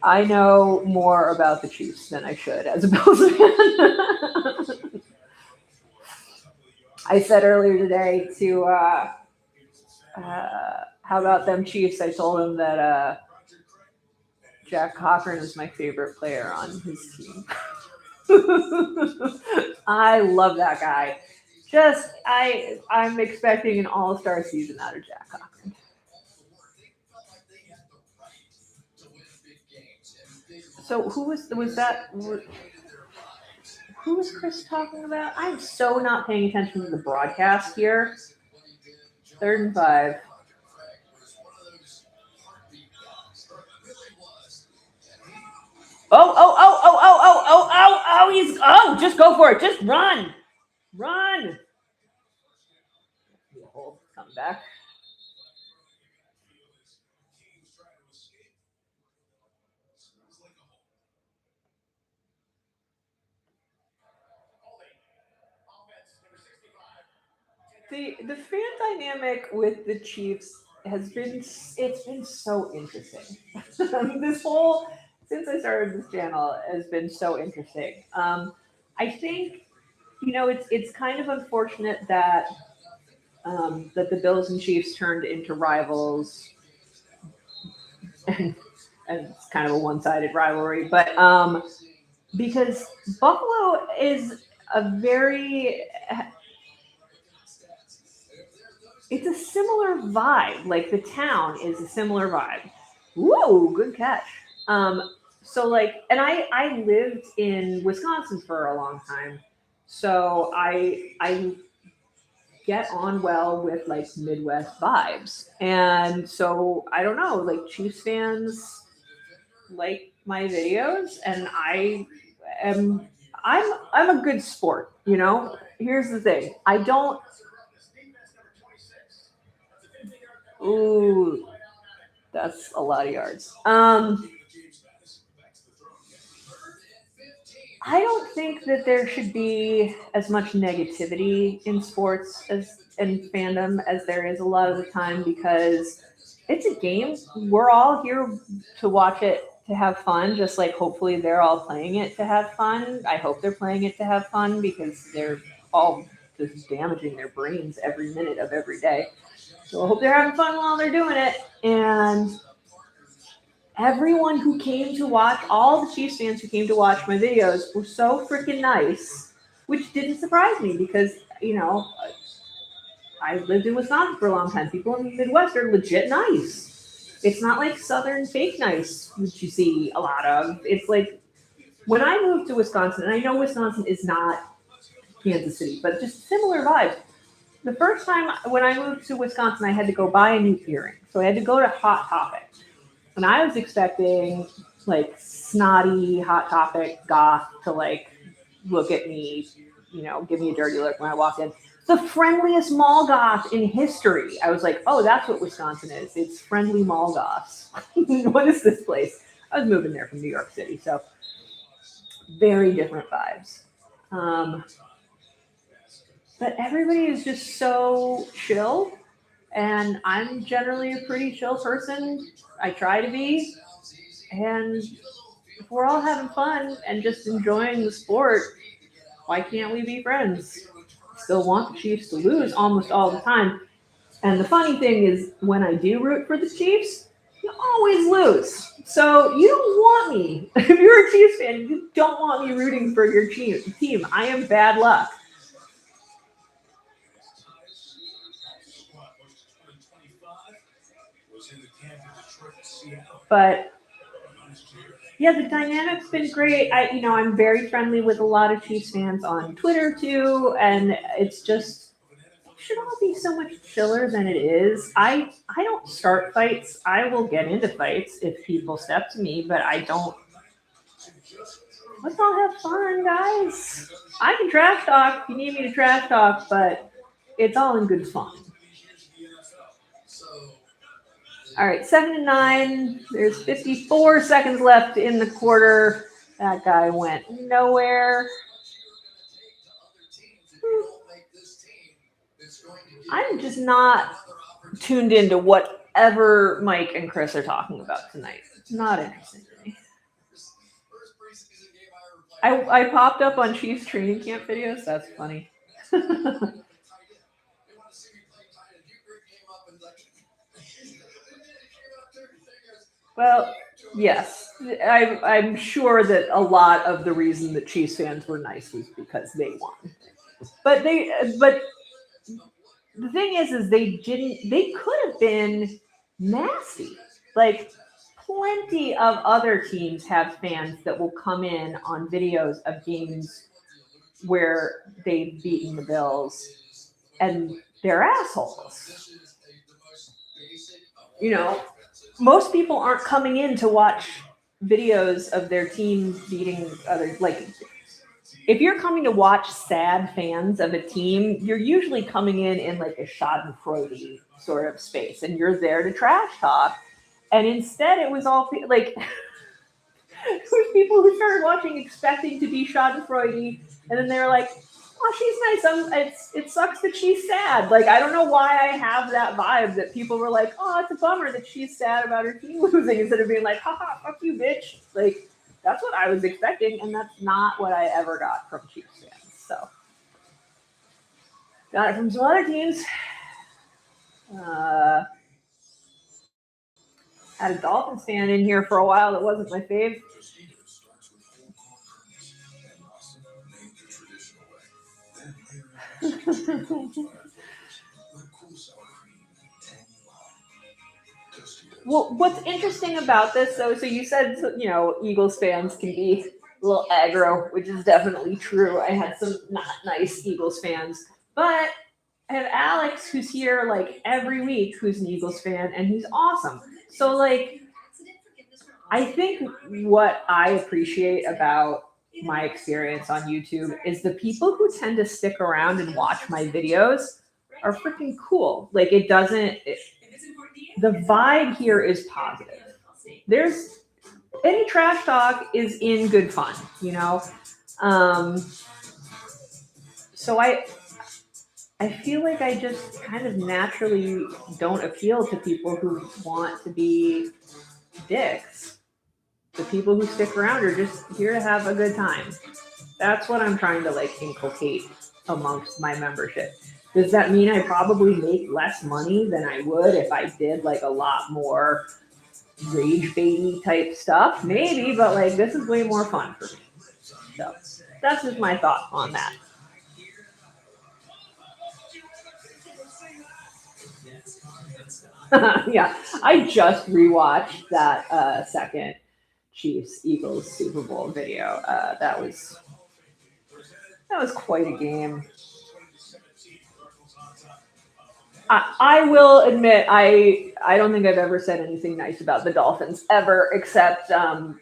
I know more about the Chiefs than I should as a Bills fan. I said earlier today to how about them Chiefs? I told him that Jack Cochran is my favorite player on his team. I love that guy. I'm expecting an all-star season out of Jack Cochran. So who was that? Who was Chris talking about? I'm so not paying attention to the broadcast here. 3rd and 5. Just go for it. Just run. Run. Come back. The fan dynamic with the Chiefs has been so interesting. This whole since I started this channel has been so interesting. I think it's kind of unfortunate that that the Bills and Chiefs turned into rivals, and it's kind of a one-sided rivalry, but because Buffalo is it's a similar vibe. Like the town is a similar vibe. Whoa, good catch. So and I lived in Wisconsin for a long time, so I get on well with Midwest vibes, and so I don't know, Chiefs fans like my videos, and I'm a good sport. Here's the thing, I don't. Ooh, that's a lot of yards. I don't think that there should be as much negativity in sports and fandom as there is a lot of the time, because it's a game. We're all here to watch it to have fun, just hopefully they're all playing it to have fun. I hope they're playing it to have fun, because they're all just damaging their brains every minute of every day. So I hope they're having fun while they're doing it. And everyone who came to watch, all the Chiefs fans who came to watch my videos were so freaking nice, which didn't surprise me because, I lived in Wisconsin for a long time. People in the Midwest are legit nice. It's not like Southern fake nice, which you see a lot of. It's when I moved to Wisconsin, and I know Wisconsin is not Kansas City, but just similar vibes. The first time when I moved to Wisconsin, I had to go buy a new earring. So I had to go to Hot Topic. And I was expecting snotty Hot Topic goth to look at me, give me a dirty look when I walked in. The friendliest mall goth in history. I was like, oh, that's what Wisconsin is. It's friendly mall goths. What is this place? I was moving there from New York City, so very different vibes. But everybody is just so chill, and I'm generally a pretty chill person. I try to be, and if we're all having fun and just enjoying the sport, why can't we be friends? Still want the Chiefs to lose almost all the time. And the funny thing is, when I do root for the Chiefs, You always lose. So you don't want me. If you're a Chiefs fan, you don't want me rooting for your team. I am bad luck. But yeah, the dynamic's been great. I'm very friendly with a lot of Chiefs fans on Twitter too, and it's just it should all be so much chiller than it is. I don't start fights. I will get into fights if people step to me, but I don't. Let's all have fun, guys. I can trash talk if you need me to trash talk, but it's all in good fun. All right, 7-9. There's 54 seconds left in the quarter. That guy went nowhere. I'm just not tuned into whatever Mike and Chris are talking about tonight. It's not interesting to me. I popped up on Chiefs training camp videos. That's funny. Well, yes, I'm sure that a lot of the reason that Chiefs fans were nice was because they won. But the thing is they could have been nasty. Like, plenty of other teams have fans that will come in on videos of games where they've beaten the Bills and they're assholes. Most people aren't coming in to watch videos of their team beating others. Like, if you're coming to watch sad fans of a team, you're usually coming in like a schadenfreude sort of space, and you're there to trash talk. And instead, it was all like it was people who started watching expecting to be schadenfreude, and then they were like, "Oh, she's nice. It sucks that she's sad." Like, I don't know why I have that vibe that people were like, "Oh, it's a bummer that she's sad about her team losing," instead of being like, "Haha, fuck you, bitch." Like, that's what I was expecting, and that's not what I ever got from Chiefs fans. So, got it from some other teams. Had a Dolphins fan in here for a while that wasn't my fave. Well, what's interesting about this, though, so you said, Eagles fans can be a little aggro, which is definitely true. I had some not nice Eagles fans, but I have Alex, who's here like every week, who's an Eagles fan, and he's awesome. So, like, I think what I appreciate about my experience on YouTube is the people who tend to stick around and watch my videos are freaking cool. Like, the vibe here is positive. Any trash talk is in good fun, So I feel like I just kind of naturally don't appeal to people who want to be dicks. The people who stick around are just here to have a good time. That's what I'm trying to inculcate amongst my membership. Does that mean I probably make less money than I would if I did a lot more rage baity type stuff? Maybe, but this is way more fun for me. So that's just my thought on that. Yeah, I just rewatched that second Chiefs-Eagles Super Bowl video. That was quite a game. I will admit, I don't think I've ever said anything nice about the Dolphins ever, except Dan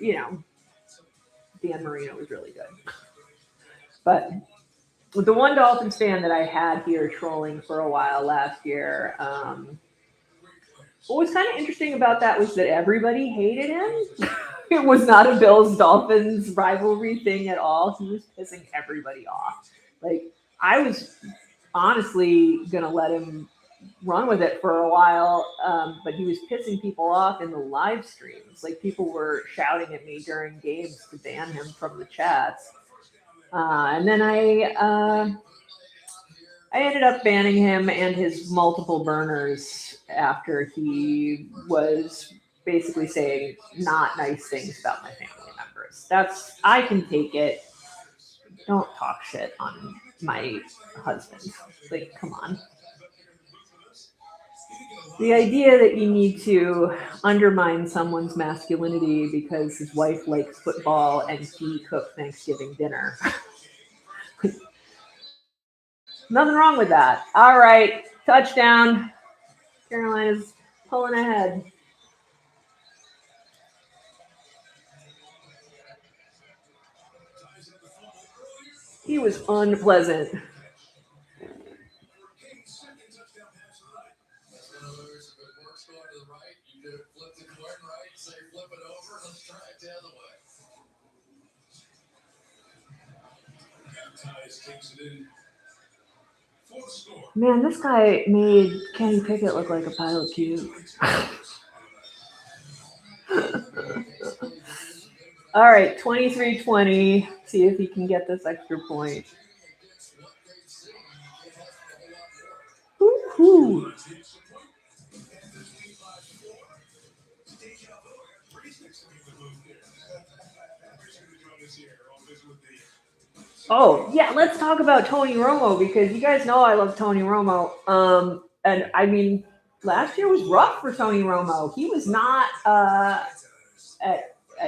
Marino was really good. But the one Dolphins fan that I had here trolling for a while last year, what was kind of interesting about that was that everybody hated him. It was not a Bills-Dolphins rivalry thing at all. He was pissing everybody off. I was honestly going to let him run with it for a while, but he was pissing people off in the live streams. People were shouting at me during games to ban him from the chats. And then I ended up banning him and his multiple burners after he was basically saying not nice things about my family members. I can take it. Don't talk shit on my husband. Like, come on. The idea that you need to undermine someone's masculinity because his wife likes football and he cooked Thanksgiving dinner. Nothing wrong with that. All right, touchdown. Carolina's pulling ahead. He was unpleasant. Man, this guy made Kenny Pickett look like a pile of cubes. All right, 23-20. See if he can get this extra point. Woo-hoo. Oh, yeah, let's talk about Tony Romo because you guys know I love Tony Romo. And I mean, last year was rough for Tony Romo. He was not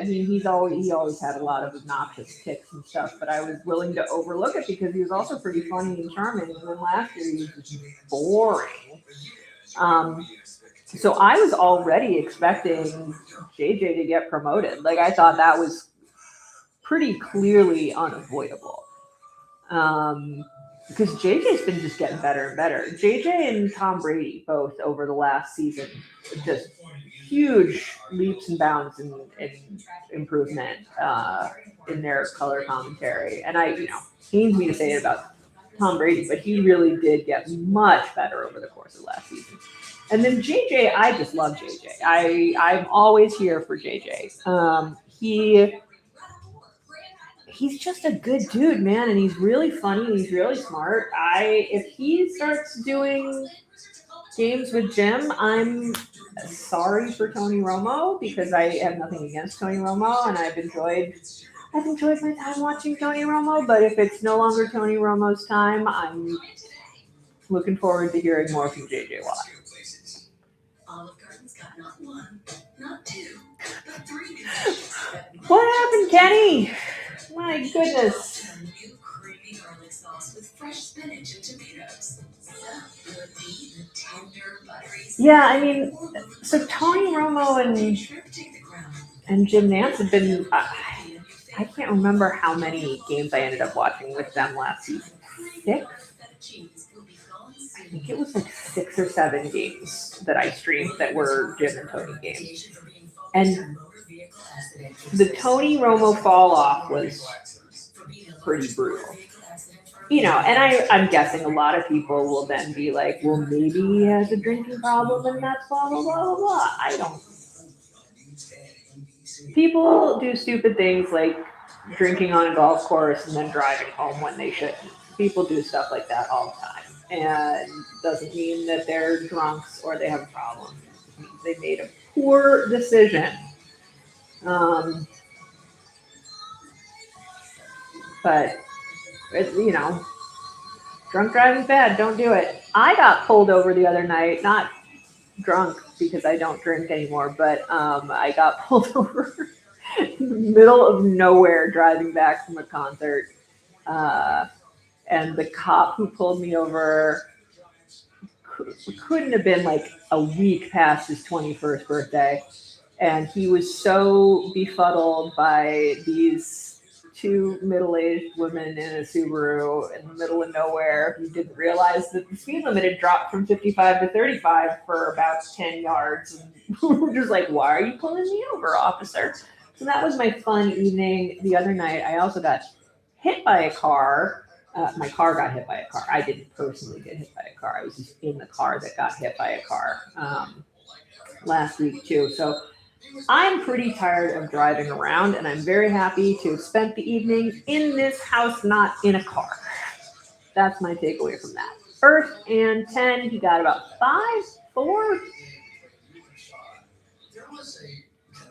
he always had a lot of obnoxious kicks and stuff, but I was willing to overlook it because he was also pretty funny and charming. And then last year he was just boring. So I was already expecting JJ to get promoted. Like, I thought that was pretty clearly unavoidable. Because JJ's been just getting better and better. JJ and Tom Brady both over the last season, just huge leaps and bounds in improvement in their color commentary. And pains me to say it about Tom Brady, but he really did get much better over the course of last season. And then JJ, I just love JJ. I'm always here for JJ. He's just a good dude, man, and he's really funny and he's really smart. If he starts doing games with Jim, I'm sorry for Tony Romo because I have nothing against Tony Romo, and I've enjoyed my time watching Tony Romo. But if it's no longer Tony Romo's time, I'm looking forward to hearing more from JJ Watt. Olive Garden's got not one, not two, but three. What happened, Kenny? My goodness. New creamy garlic sauce with fresh spinach and tomatoes. The tender, buttery. Yeah, I mean, so Tony Romo and Jim Nantz have been. I can't remember how many games I ended up watching with them last season. 6? I think it was like 6 or 7 games that I streamed that were Jim and Tony games. And the Tony Romo fall off was pretty brutal. And I'm guessing a lot of people will then be like, well, maybe he has a drinking problem and that's blah, blah, blah, blah, blah. I don't. People do stupid things like drinking on a golf course and then driving home when they shouldn't. People do stuff like that all the time. And doesn't mean that they're drunks or they have a problem. It means they made a poor decision. But drunk driving's bad. Don't do it. I got pulled over the other night, not drunk because I don't drink anymore, but I got pulled over in the middle of nowhere driving back from a concert. And the cop who pulled me over couldn't have been like a week past his 21st birthday. And he was so befuddled by these 2 middle-aged women in a Subaru in the middle of nowhere who didn't realize that the speed limit had dropped from 55 to 35 for about 10 yards. And we were just like, why are you pulling me over, officer? So that was my fun evening. The other night, I also got hit by a car. My car got hit by a car. I didn't personally get hit by a car. I was just in the car that got hit by a car last week too. So I'm pretty tired of driving around, and I'm very happy to have spent the evening in this house, not in a car. That's my takeaway from that. 1st and 10, he got about 5, 4. was a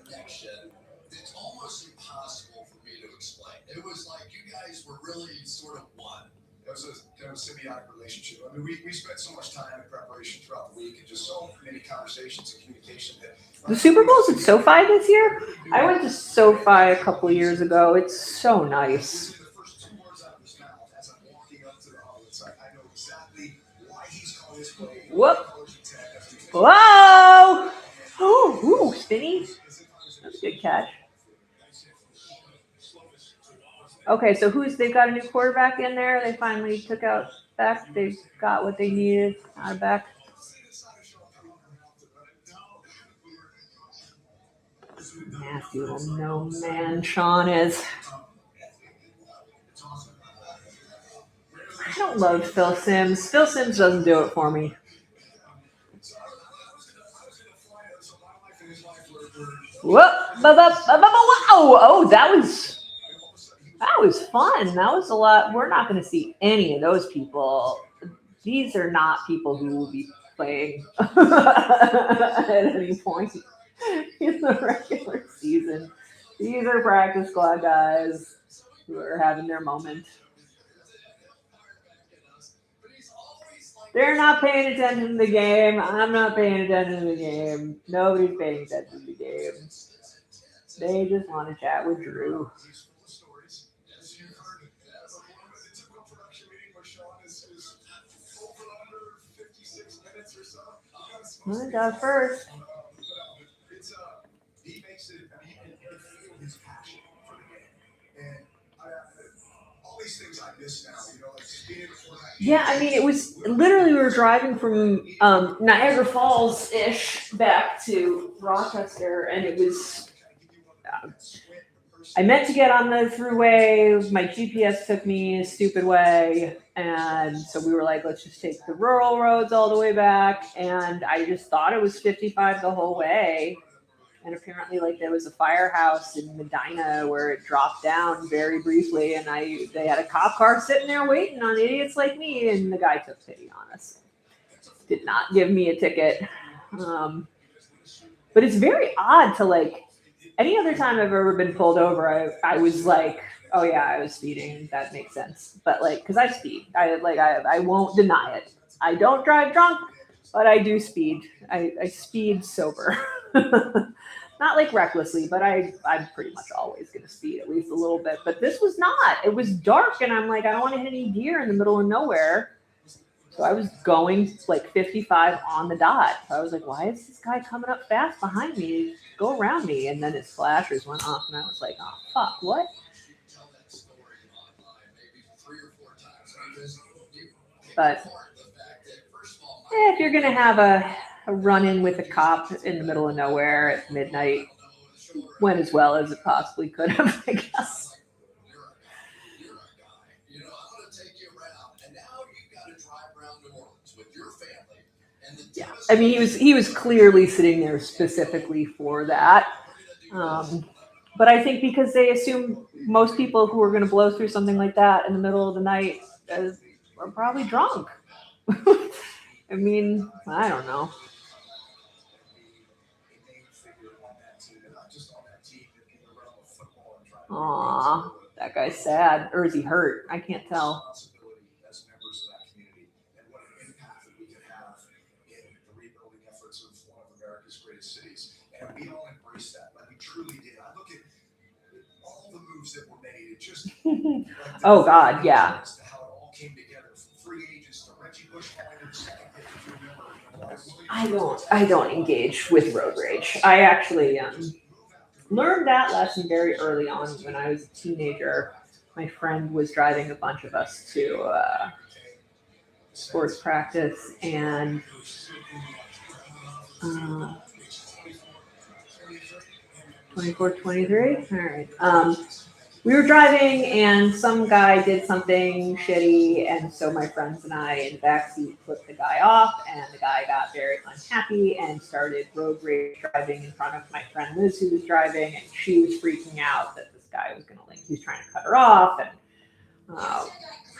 connection that's almost impossible for me to explain. It was like you guys were really sort of one. It was a kind of symbiotic relationship. I mean, we spent so much time in preparation throughout the week and just so many conversations and communication that The Super Bowl's at SoFi this year? I went to SoFi a couple of years ago. It's so nice. the first 2 words out of his mouth as I'm walking up to the outlets. I know exactly why he's calling this play. Whoop. Whoa! Oh, ooh, spinny. That's a good catch. Okay, so they've got a new quarterback in there. They finally took out back. They got what they needed out of back. Nasty little no man Sean is. I don't love Phil Simms. Phil Simms doesn't do it for me. Whoop! Oh, that was fun. That was a lot. We're not going to see any of those people. These are not people who will be playing at any point in the regular season. These are practice squad guys who are having their moment. They're not paying attention to the game. I'm not paying attention to the game. Nobody's paying attention to the game. They just want to chat with Drew. I got first. He makes it. I mean, you can feel his passion for the game, and all these things I miss now. You know, like just being able to. Yeah, I mean, it was literally we were driving from Niagara Falls-ish back to Rochester, and it was. I meant to get on the throughway. My GPS took me a stupid way. And so we were like, let's just take the rural roads all the way back. And I just thought it was 55 the whole way. And apparently, like, there was a firehouse in Medina where it dropped down very briefly. And they had a cop car sitting there waiting on idiots like me. And the guy took pity on us. Did not give me a ticket. But it's very odd to, like, any other time I've ever been pulled over, I was like, oh yeah, I was speeding. That makes sense. But like, because I speed, I won't deny it. I don't drive drunk, but I do speed. I speed sober, not like recklessly, but I'm pretty much always going to speed at least a little bit. But this was not. It was dark, and I'm like, I don't want to hit any deer in the middle of nowhere. So I was going like 55 on the dot. So I was like, why is this guy coming up fast behind me? Go around me. And then his flashers went off, and I was like, oh, fuck, what? But if you're going to have a run-in with a cop in the middle of nowhere at midnight, went as well as it possibly could have, I guess. Yeah, I mean, he was clearly sitting there specifically for that. But I think because they assume most people who are going to blow through something like that in the middle of the night are probably drunk. I mean, I don't know. Aw, that guy's sad. Or is he hurt? I can't tell. And we all embrace that. Like we truly did. I look at all the moves that were made. It just oh God, yeah. How it all came together from free agents to Reggie Bush calling in the second pick, if you remember. I don't engage with road rage. I actually learned that lesson very early on when I was a teenager. My friend was driving a bunch of us to sports practice, and 24, 23. All right. We were driving, and some guy did something shitty, and so my friends and I in the backseat flipped the guy off, and the guy got very unhappy and started road rage driving in front of my friend Liz, who was driving, and she was freaking out that this guy was he was trying to cut her off, and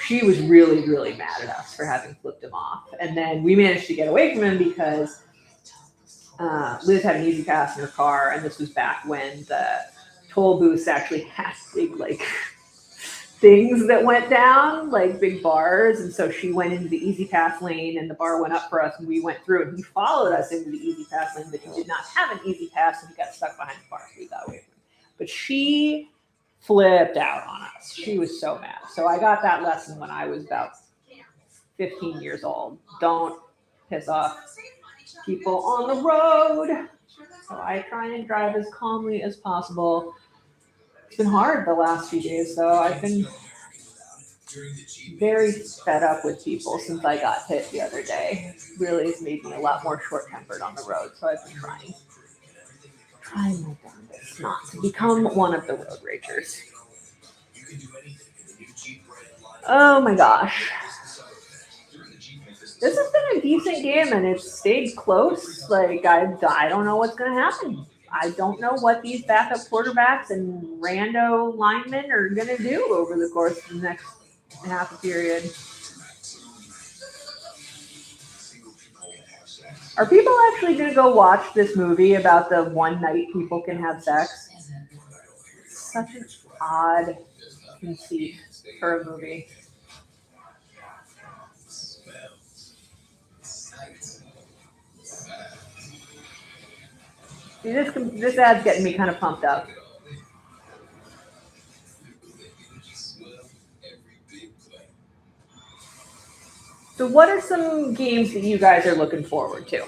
she was really, really mad at us for having flipped him off. And then we managed to get away from him because Liz had an Easy Pass in her car, and this was back when the toll booths actually had big like things that went down, like big bars. And so she went into the Easy Pass lane, and the bar went up for us, and we went through, and he followed us into the Easy Pass lane, but he did not have an Easy Pass, and he got stuck behind the bar. So we got away from him. But she flipped out on us. She was so mad. So I got that lesson when I was about 15 years old. Don't piss off people on the road. So I try and drive as calmly as possible. It's been hard the last few days, though. I've been very fed up with people since I got hit the other day. It really has made me a lot more short-tempered on the road, so I've been trying my darndest not to become one of the road ragers. Oh my gosh. This has been a decent game, and it's stayed close. Like, I don't know what's going to happen. I don't know what these backup quarterbacks and rando linemen are going to do over the course of the next half a period. Are people actually going to go watch this movie about the one night people can have sex? Such an odd conceit for a movie. See, this ad's getting me kind of pumped up. So what are some games that you guys are looking forward to?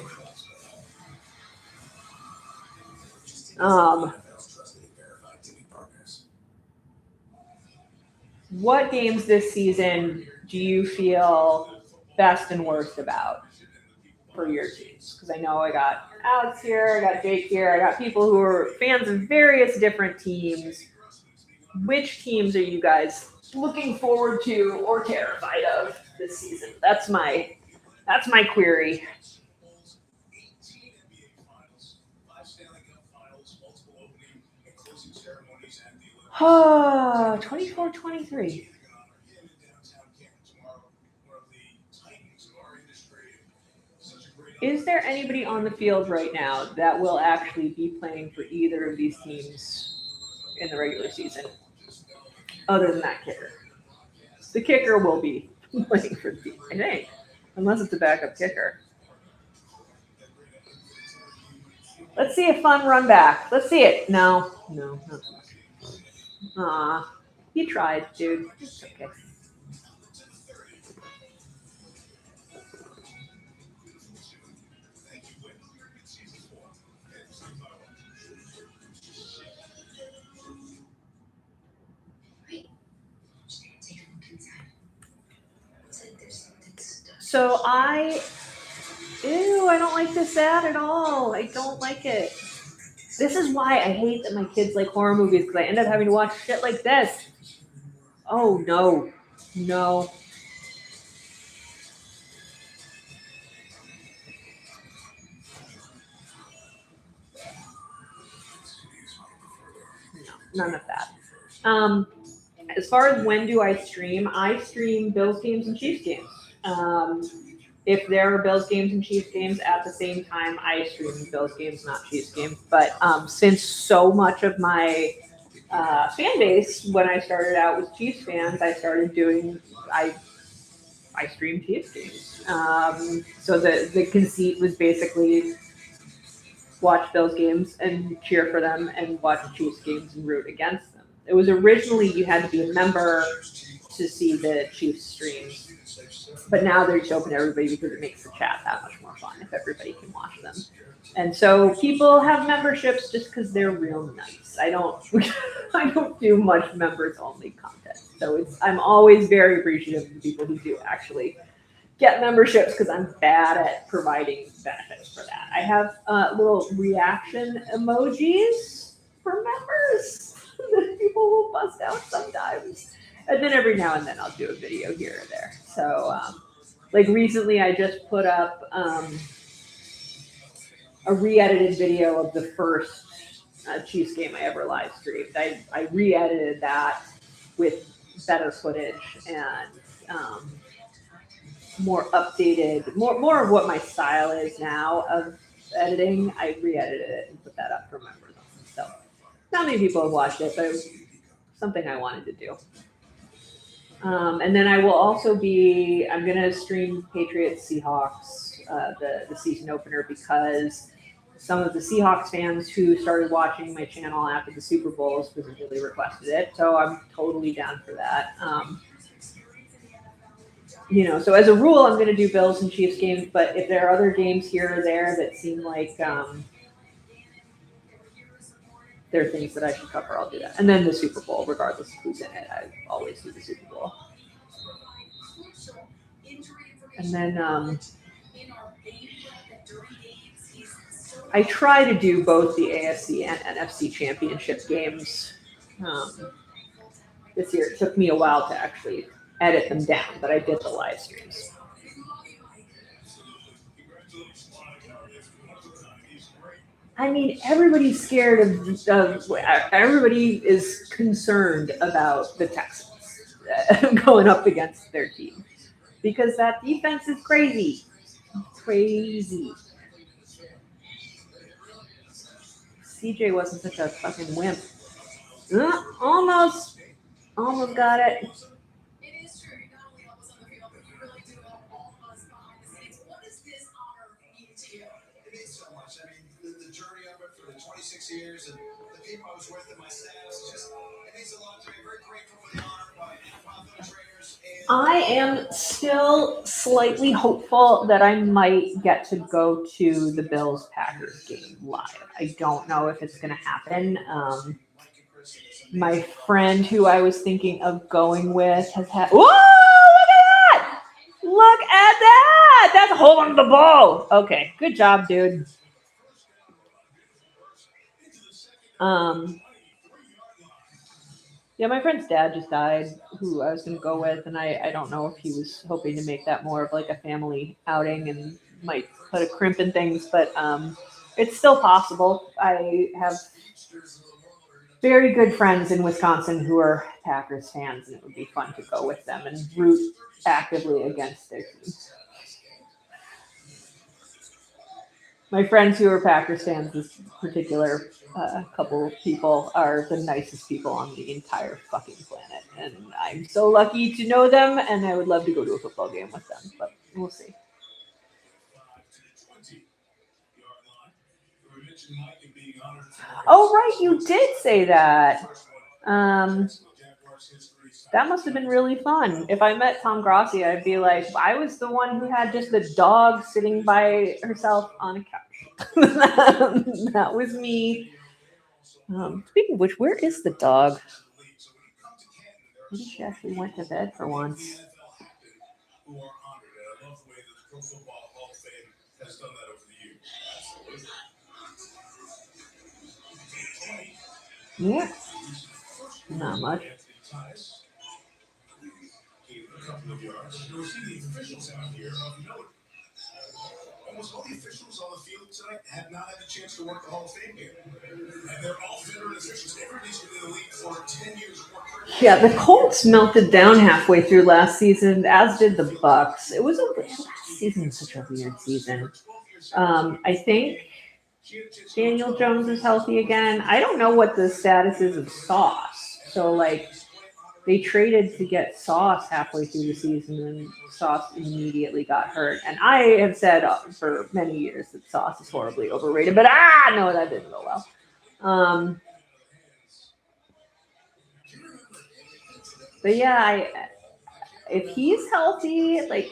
What games this season do you feel best and worst about for your teams? Because I know I got Alex here, I got Jake here, I got people who are fans of various different teams. Which teams are you guys looking forward to or terrified of this season? That's my query. Oh, 24-23. Is there anybody on the field right now that will actually be playing for either of these teams in the regular season, other than that kicker? The kicker will be playing for the team, I think, unless it's a backup kicker. Let's see a fun run back. Let's see it. No, not so much. Aw, you tried, dude. It's okay. So I don't like this ad at all. I don't like it. This is why I hate that my kids like horror movies, because I end up having to watch shit like this. Oh, no. No. No, none of that. As far as when do I stream Bills games and Chiefs games. If there are Bills games and Chiefs games at the same time, I stream Bills games, not Chiefs games. But since so much of my fan base, when I started out, was Chiefs fans, I streamed Chiefs games. So the conceit was basically watch Bills games and cheer for them, and watch Chiefs games and root against them. It was originally you had to be a member to see the Chiefs streams. But now they're just open to everybody because it makes the chat that much more fun if everybody can watch them. And so people have memberships just because they're real nice. I don't do much members only content. So I'm always very appreciative of the people who do actually get memberships, because I'm bad at providing benefits for that. I have little reaction emojis for members that people will bust out sometimes. And then every now and then I'll do a video here or there. So, like recently I just put up a re-edited video of the first Chiefs game I ever live streamed. I re-edited that with better footage and more updated, more of what my style is now of editing, I re-edited it and put that up to remember them. So not many people have watched it, but it was something I wanted to do. And then I will also I'm going to stream Patriots Seahawks, the season opener, because some of the Seahawks fans who started watching my channel after the Super Bowl specifically requested it. So I'm totally down for that. So as a rule, I'm going to do Bills and Chiefs games, but if there are other games here or there that seem like there are things that I should cover, I'll do that. And then the Super Bowl, regardless of who's in it, I always do the Super Bowl. And then I try to do both the AFC and NFC championship games this year. It took me a while to actually edit them down, but I did the live streams. I mean, everybody's scared of everybody is concerned about the Texans going up against their team because that defense is crazy. Crazy. CJ wasn't such a fucking wimp. Almost got it. It is true. You not only help us on the field, but you really do help all of us behind the scenes. What does this honor mean to you? It means so much. I mean, the journey of it for the 26 years and the people I was with and my staff, it means a lot to me. Very grateful for the honor by NFL trainers. I am still slightly hopeful that I might get to go to the Bills-Packers game live. I don't know if it's going to happen. My friend who I was thinking of going with has had... Whoa! Look at that! Look at that! That's holding the ball. Okay, good job, dude. Yeah, my friend's dad just died, who I was going to go with, and I don't know if he was hoping to make that more of like a family outing and might put a crimp in things, but it's still possible. I have very good friends in Wisconsin who are Packers fans, and it would be fun to go with them and root actively against their team. My friends who are Packers fans, this particular couple of people, are the nicest people on the entire fucking planet. And I'm so lucky to know them, and I would love to go to a football game with them, but we'll see. Oh, right, you did say that. That must have been really fun. If I met Tom Grossi, I'd be like, I was the one who had just the dog sitting by herself on a couch. That was me. Speaking of which, where is the dog? Maybe she actually went to bed for once. Yeah. Not much. Almost all the officials on the field tonight have not had the chance to work the Hall of Fame game. And they're all veteran officials. Everybody's been in the league for 10 years or more. Yeah, the Colts melted down halfway through last season, as did the Bucks. Last season was such a weird season. I think Daniel Jones is healthy again. I don't know what the status is of Sauce. So, they traded to get Sauce halfway through the season, and Sauce immediately got hurt. And I have said for many years that Sauce is horribly overrated, but no, that didn't go well. But yeah, if he's healthy, I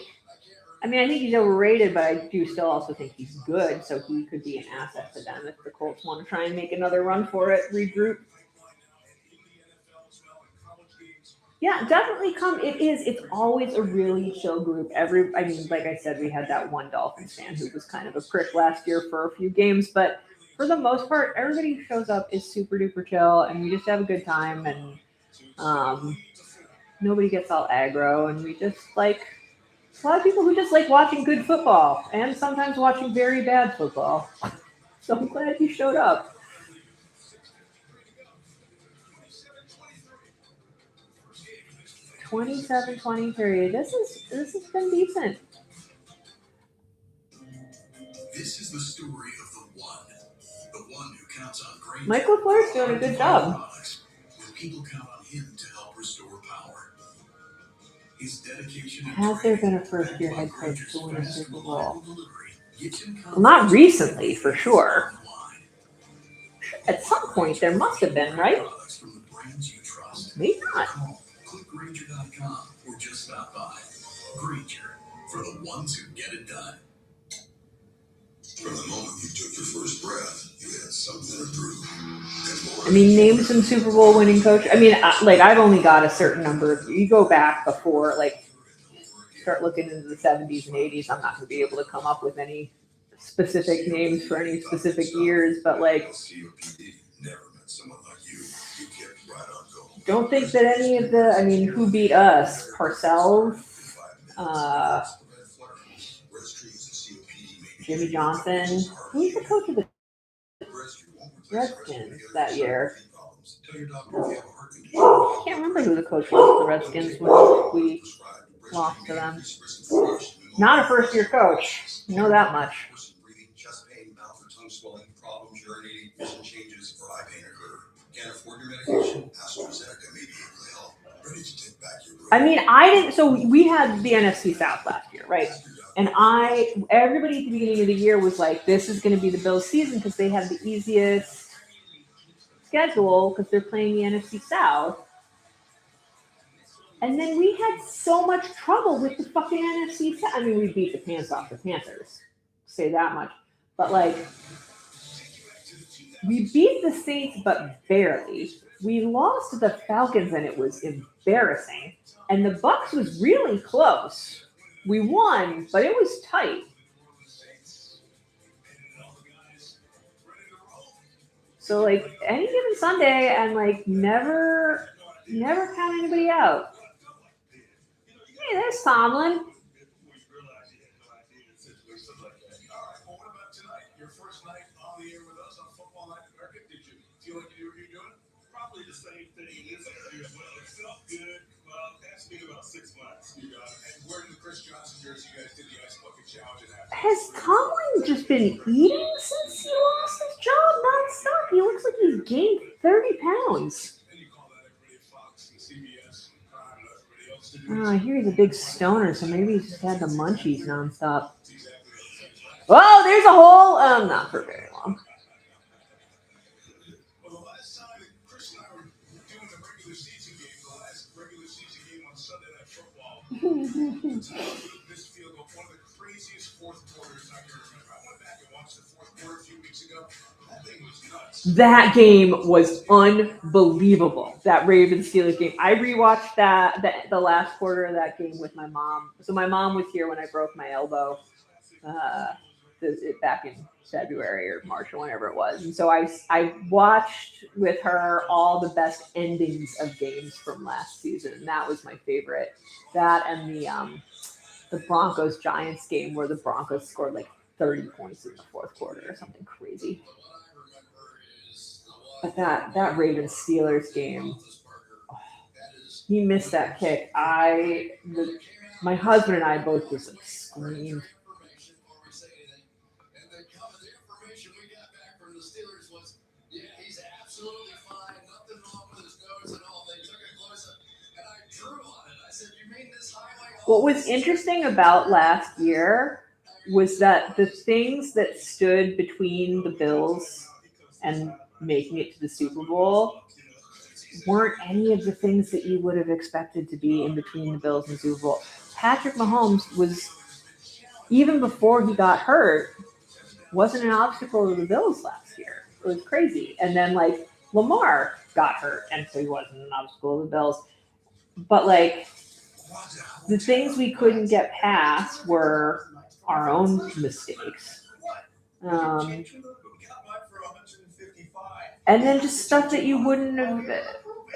think he's overrated, but I do still also think he's good, so he could be an asset to them if the Colts want to try and make another run for it, regroup. Yeah, definitely come. It's always a really chill group. Like I said, we had that one Dolphins fan who was kind of a prick last year for a few games, but for the most part, everybody who shows up is super duper chill, and we just have a good time, and nobody gets all aggro, and we just a lot of people who just like watching good football and sometimes watching very bad football. So I'm glad you showed up. 27-23. This has been decent. This is the story of the counts on Granger. Mike LaFleur's doing a good job. When people count on him to help restore power. His dedication and Has there been a training first-year backed by head coach Granger's to win a fast, Super Bowl? reliable delivery gives him Well, not confidence recently, for sure. online. At some point, there must have been, right? Products from the brands you trust. Maybe not. Call, click Granger.com or just stop by. Granger, for the ones who get it done. From the moment you took your first breath, you had something to prove. I mean, name some Super Bowl winning coach. I mean, I've only got a certain number of. You go back before, start looking into the 70s and 80s. I'm not going to be able to come up with any specific names for any specific years, but don't think that any of the. I mean, who beat us? Parcells, Jimmy Johnson. Who's the coach of the Redskins that year? I can't remember who the coach was of the Redskins when we lost to them. Not a first-year coach. You know that much. Chest pain, mouth or tongue swelling, problems, urinating, vision changes, or eye pain occur. Can't afford your medication? AstraZeneca may be able to help. Ready to take back your I mean, I didn't. So we had the NFC South last year, right? And everybody at the beginning of the year was like, this is going to be the Bills season because they have the easiest schedule because they're playing the NFC South. And then we had so much trouble with the fucking NFC South. I mean, we beat the pants off the Panthers. Say that much. But we beat the Saints, but barely. We lost to the Falcons, and it was embarrassing. And the Bucs was really close. We won, but it was tight. So, any given Sunday, and, never count anybody out. Hey, there's Tomlin. Your first night on the air with us on Football Night in America, did you feel like you knew what you were doing? Probably the same thing this year as well. It felt good. Well, that's been about 6 months. And wearing the Chris Johnson jersey, you guys did the Ice Bucket Challenge. Has Tomlin just been eating since he lost his job nonstop? He looks like he's gained 30 pounds. I hear he's a big stoner, so maybe he's just had the munchies nonstop. Oh, there's a hole. Not for very long. Well, the last time that Chris and I were doing the regular season game, the last regular season game on Sunday Night Football, this field goal, one of the craziest fourth quarters I can remember. I went back and watched the fourth quarter a few weeks ago. That thing was nuts. That game was unbelievable. That Ravens-Steelers game. I rewatched the last quarter of that game with my mom. So my mom was here when I broke my elbow. Back in February or March or whenever it was. And so I watched with her all the best endings of games from last season. And that was my favorite. That and the Broncos-Giants game where the Broncos scored 30 points in the fourth quarter or something crazy. But that Ravens-Steelers game, he missed that kick. My husband and I both just screamed. What was interesting about last year was that the things that stood between the Bills and making it to the Super Bowl weren't any of the things that you would have expected to be in between the Bills and the Super Bowl. Patrick Mahomes was, even before he got hurt, wasn't an obstacle to the Bills last year. It was crazy. And then Lamar got hurt, and so he wasn't an obstacle to the Bills. But the things we couldn't get past were our own mistakes. And then just stuff that you wouldn't have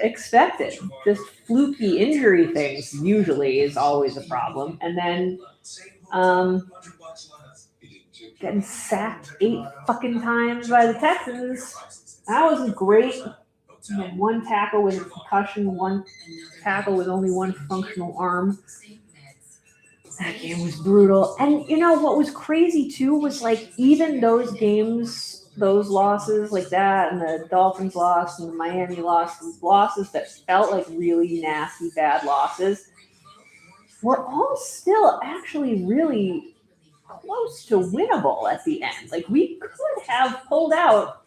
expected. Just fluky injury things usually is always a problem. And then getting sacked 8 fucking times by the Texans. That wasn't great. You had 1 tackle with a concussion, 1 tackle with only 1 functional arm. That game was brutal. And what was crazy too was even those games those losses like that, and the Dolphins loss and the Miami loss, losses that felt like really nasty, bad losses, were all still actually really close to winnable at the end. Like, we could have pulled out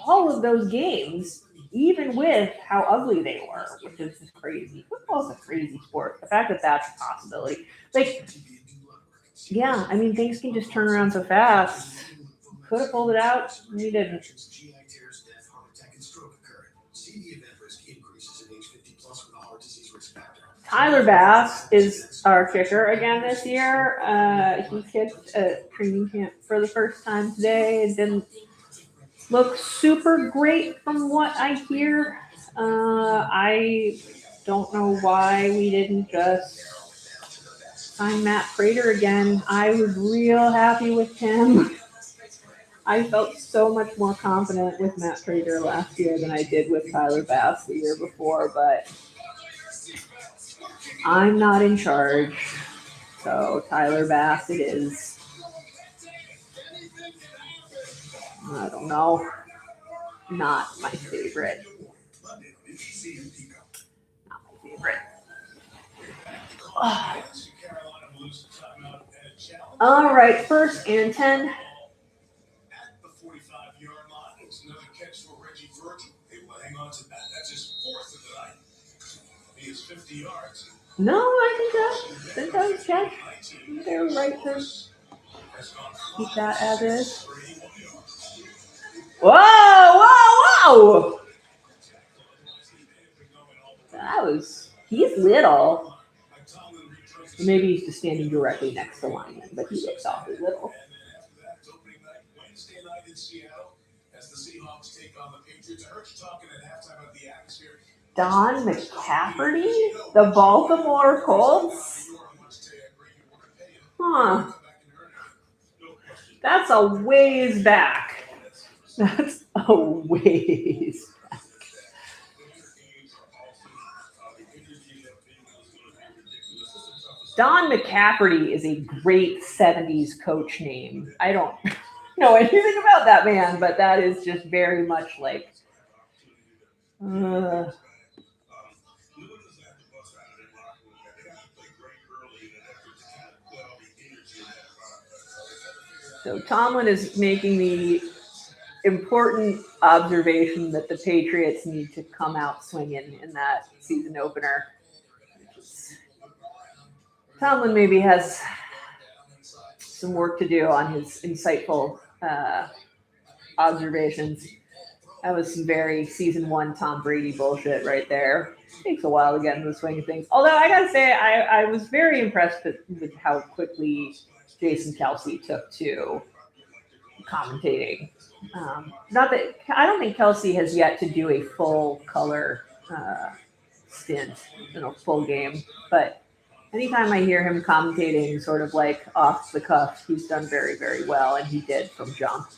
all of those games, even with how ugly they were, which is just crazy. Football's a crazy sport. The fact that that's a possibility. Like, yeah, I mean, things can just turn around so fast. Could have pulled it out. We didn't. Tyler Bass is our kicker again this year. He kicked at training camp for the first time today. It didn't look super great from what I hear. I don't know why we didn't just sign Matt Prater again. I was real happy with him. I felt so much more confident with Matt Prater last year than I did with Tyler Bass the year before, but I'm not in charge. So Tyler Bass it is. I don't know. Not my favorite. Not my favorite. Oh. All right, 1st and 10. No, I think that was catch. They were right to keep that as is. Whoa! He's little. Maybe he's just standing directly next to lineman, but he looks awfully little. Don McCafferty? The Baltimore Colts? Huh. That's a ways back. That's a ways back. Don McCafferty is a great 70s coach name. I don't know anything about that man, but that is just very much like... So Tomlin is making the important observation that the Patriots need to come out swinging in that season opener. Tomlin maybe has some work to do on his insightful observations. That was some very season 1 Tom Brady bullshit right there. It takes a while to get into the swing of things. Although I gotta say, I was very impressed with how quickly Jason Kelce took to commentating. Not that I don't think Kelce has yet to do a full color stint in a full game, but anytime I hear him commentating sort of like off the cuff, he's done very, very well, and he did from jump.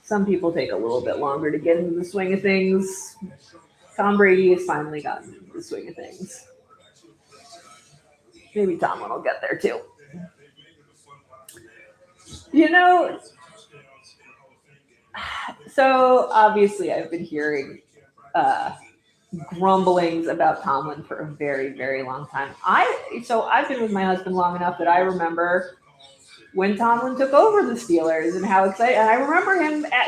Some people take a little bit longer to get into the swing of things. Tom Brady has finally gotten into the swing of things. Maybe Tomlin will get there too. You know, so obviously I've been hearing grumblings about Tomlin for a very, very long time. I've been with my husband long enough that I remember when Tomlin took over the Steelers and how excited. And I remember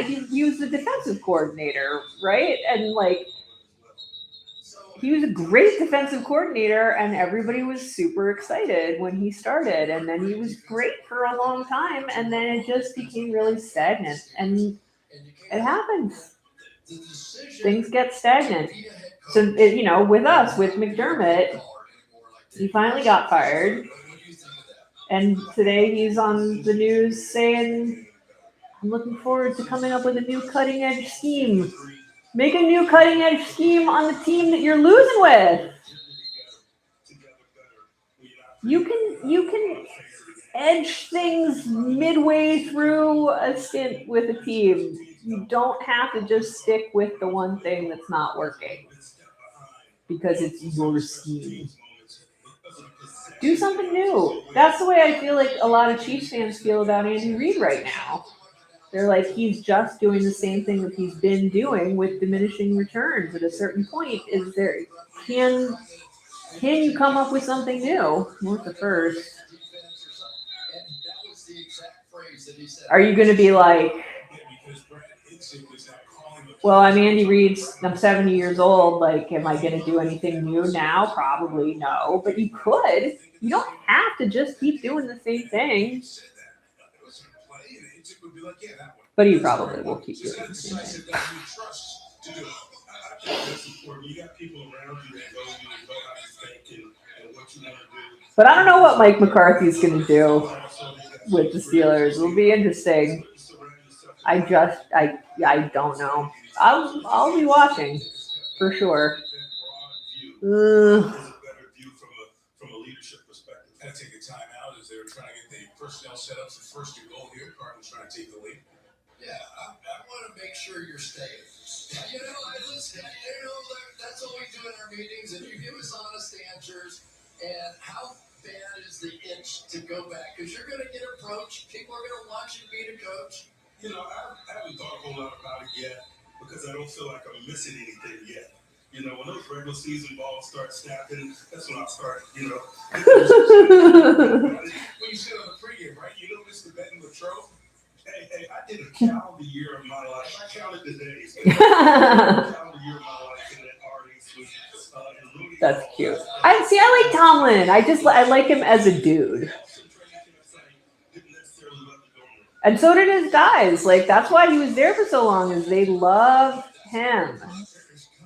he was the defensive coordinator, right? And like, he was a great defensive coordinator, and everybody was super excited when he started. And then he was great for a long time, and then it just became really stagnant. And it happens. Things get stagnant. So, with us, with McDermott, he finally got fired. And today he's on the news saying, I'm looking forward to coming up with a new cutting-edge scheme. Make a new cutting-edge scheme on the team that you're losing with. You can edge things midway through a stint with a team. You don't have to just stick with the one thing that's not working because it's your scheme. Do something new. That's the way I feel like a lot of Chiefs fans feel about Andy Reid right now. They're like, he's just doing the same thing that he's been doing with diminishing returns. At a certain point, is there can you come up with something new? What's the first? Are you going to be like, well, I'm Andy Reid, I'm 70 years old, like, am I going to do anything new now? Probably no, but you could. You don't have to just keep doing the same thing. But you probably will keep doing the same thing. But I don't know what Mike McCarthy's going to do with the Steelers. It'll be interesting. I don't know. I'll be watching for sure. From a leadership perspective. Had to take a time out as they were trying to get the personnel set up for first and goal here. Cardinals trying to take the lead. Yeah, I want to make sure you're staying. You know, that's what we do in our meetings, and you give us honest answers. And how bad is the itch to go back? Because you're going to get approached. People are going to want you to be the coach. You know, I haven't thought a whole lot about it yet because I don't feel like I'm missing anything yet. You know, when those regular season balls start snapping, that's when I'll start, you know. When you sit on the pregame, right? You don't miss the betting the trophy. Hey, I did a calendar year of my life. I counted the days. Calendar year of my life in that party suite. That's cute. I like Tomlin. I like him as a dude. And so did his guys. Like, that's why he was there for so long, is they love him.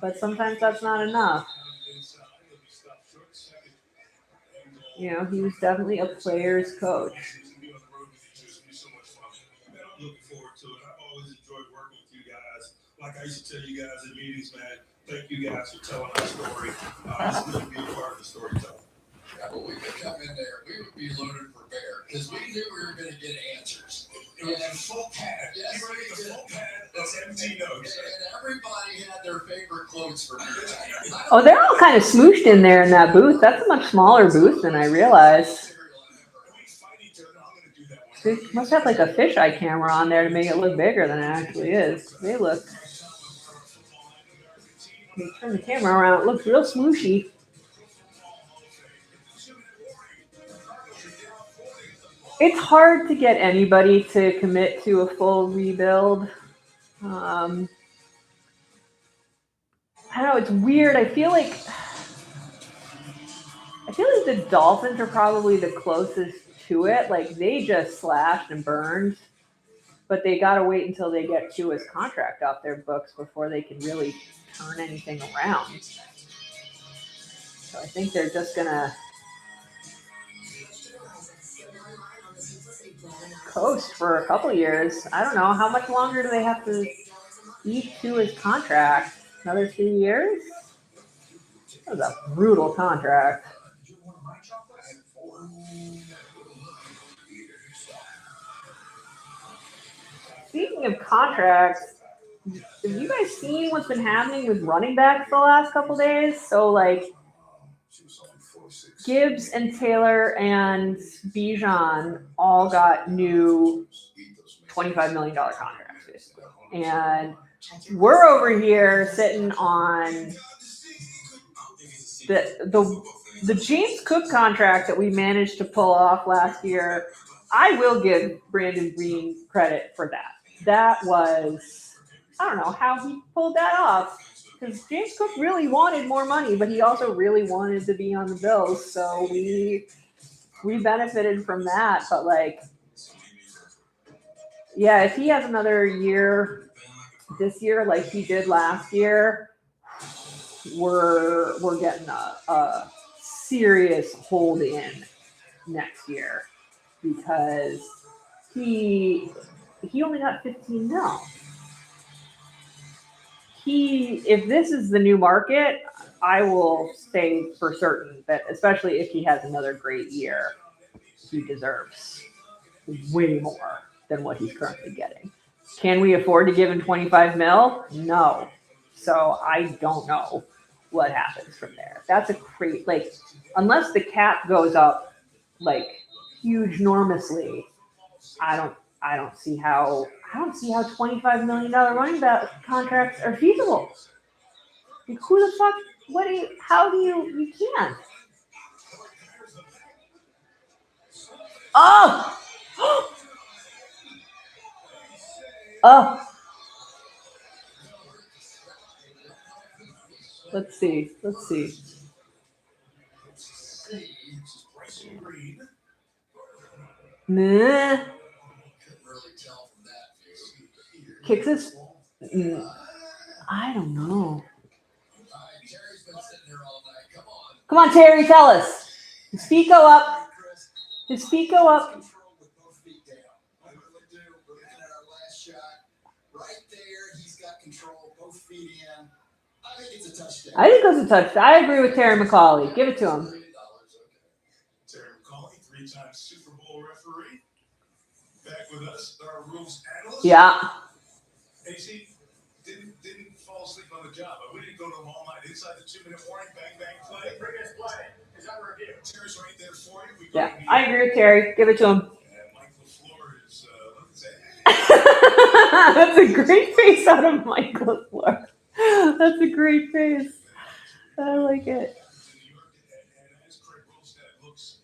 But sometimes that's not enough. You know, he was definitely a player's coach. I'm looking forward to it. I've always enjoyed working with you guys. Like I used to tell you guys in meetings, man, thank you guys for telling our story. It's good to be a part of the storytelling. Yeah, but we could come in there. We would be loaded for bear because we knew we were going to get answers. It was a full pad. Yes, you ready to full pad? That's empty notes. And everybody had their favorite quotes for me. Oh, they're all kind of smooshed in there in that booth. That's a much smaller booth than I realized. They must have like a fisheye camera on there to make it look bigger than it actually is. They look. You turn the camera around, it looks real smooshy. It's hard to get anybody to commit to a full rebuild. I don't know. It's weird. I feel like the Dolphins are probably the closest to it. Like, they just slashed and burned, but they got to wait until they get Tua's contract off their books before they can really turn anything around. So I think they're just gonna coast for a couple years. I don't know. How much longer do they have to eat Tua's contract? Another 2 years? That was a brutal contract. Speaking of contracts, have you guys seen what's been happening with running backs the last couple days? So, like, Gibbs and Taylor and Bijan all got new $25 million contracts, basically. And we're over here sitting on the James Cook contract that we managed to pull off last year. I will give Brandon Green credit for that. That was, I don't know how he pulled that off, because James Cook really wanted more money, but he also really wanted to be on the Bills. So we benefited from that. But, like, yeah, if he has another year this year like he did last year, we're getting a serious hold in next year, because he only got 15 mil. If this is the new market, I will say for certain that, especially if he has another great year, he deserves way more than what he's currently getting. Can we afford to give him 25 mil? No. So I don't know what happens from there. That's a great, like, unless the cap goes up like huge enormously, I don't see how I don't see how $25 million running back contracts are feasible. Like, who the fuck? What do you? How do you can't? Oh! Oh! Let's see. Nah. Kicks his. I don't know. Come on, Terry, tell us. His feet go up. His feet go up. I think it's a touchdown. I agree with Terry McCauley. Give it to him. Terry McCauley, 3-time Super Bowl referee. Back with us, our rules analyst. Yeah. Hey, see, didn't fall asleep on the job, but we didn't go to him all night. Inside the 2-minute warning, bang, bang, play. Previous play is under review. Terry's right there for you. Yeah, I agree with Terry. Give it to him. And Mike LaFleur is, let's say, That's a great face out of Mike LaFleur. That's a great face. I like it. and as Craig Wilstead looks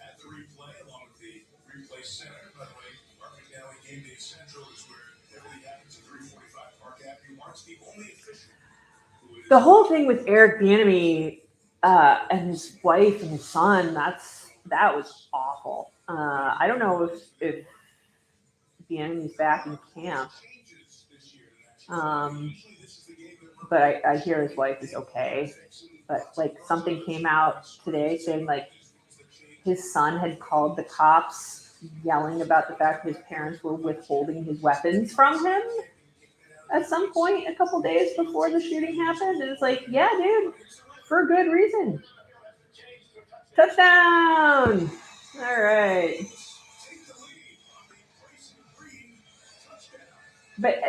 at the replay, along with the replay center, by the way, Mark McNally Game Day Central is where everything happens at 345 Park Avenue. Mark's the only official. The whole thing with Eric Bieniemy and his wife and his son, that was awful. I don't know if Bieniemy's back in camp. But I hear his wife is okay. But like something came out today saying like his son had called the cops yelling about the fact his parents were withholding his weapons from him at some point a couple days before the shooting happened. And it's like, yeah, dude, for good reason. Touchdown! All right. But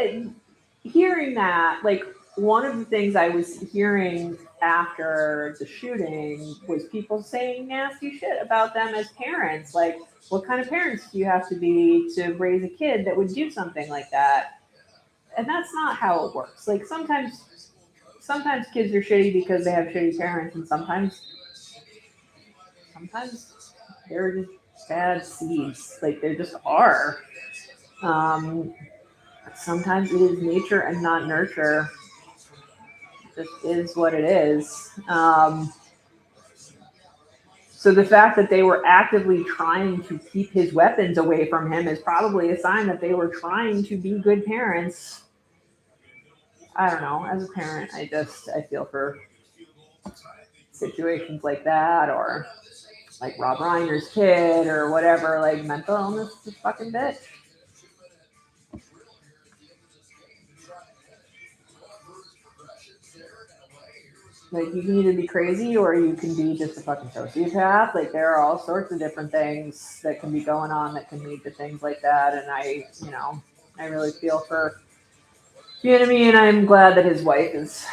hearing that, like, one of the things I was hearing after the shooting was people saying nasty shit about them as parents. Like, what kind of parents do you have to be to raise a kid that would do something like that? And that's not how it works. Like, sometimes kids are shitty because they have shitty parents, and sometimes they're just bad seeds. Like, they just are. Sometimes it is nature and not nurture. It just is what it is. So the fact that they were actively trying to keep his weapons away from him is probably a sign that they were trying to be good parents. I don't know. As a parent, I feel for situations like that, or like Rob Reiner's kid or whatever. Like, mental illness is a fucking bitch. Like, you can either be crazy or you can be just a fucking sociopath. Like, there are all sorts of different things that can be going on that can lead to things like that. And I really feel for Bieniemy, and I'm glad that his wife is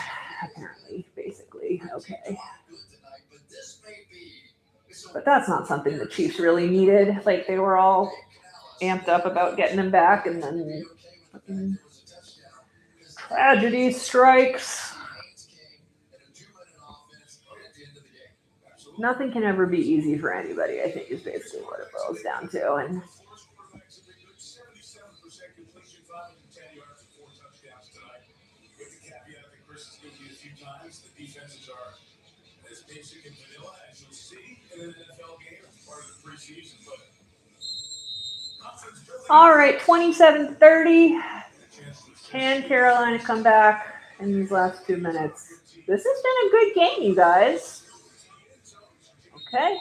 apparently basically okay. But that's not something the Chiefs really needed. Like, they were all amped up about getting him back, and then fucking tragedy strikes. Nothing can ever be easy for anybody, I think, is basically what it boils down to. And as basic and vanilla as you'll see in an NFL game as part of the preseason. all right, 27-30. Can Carolina come back in these last 2 minutes? This has been a good game, you guys. Okay.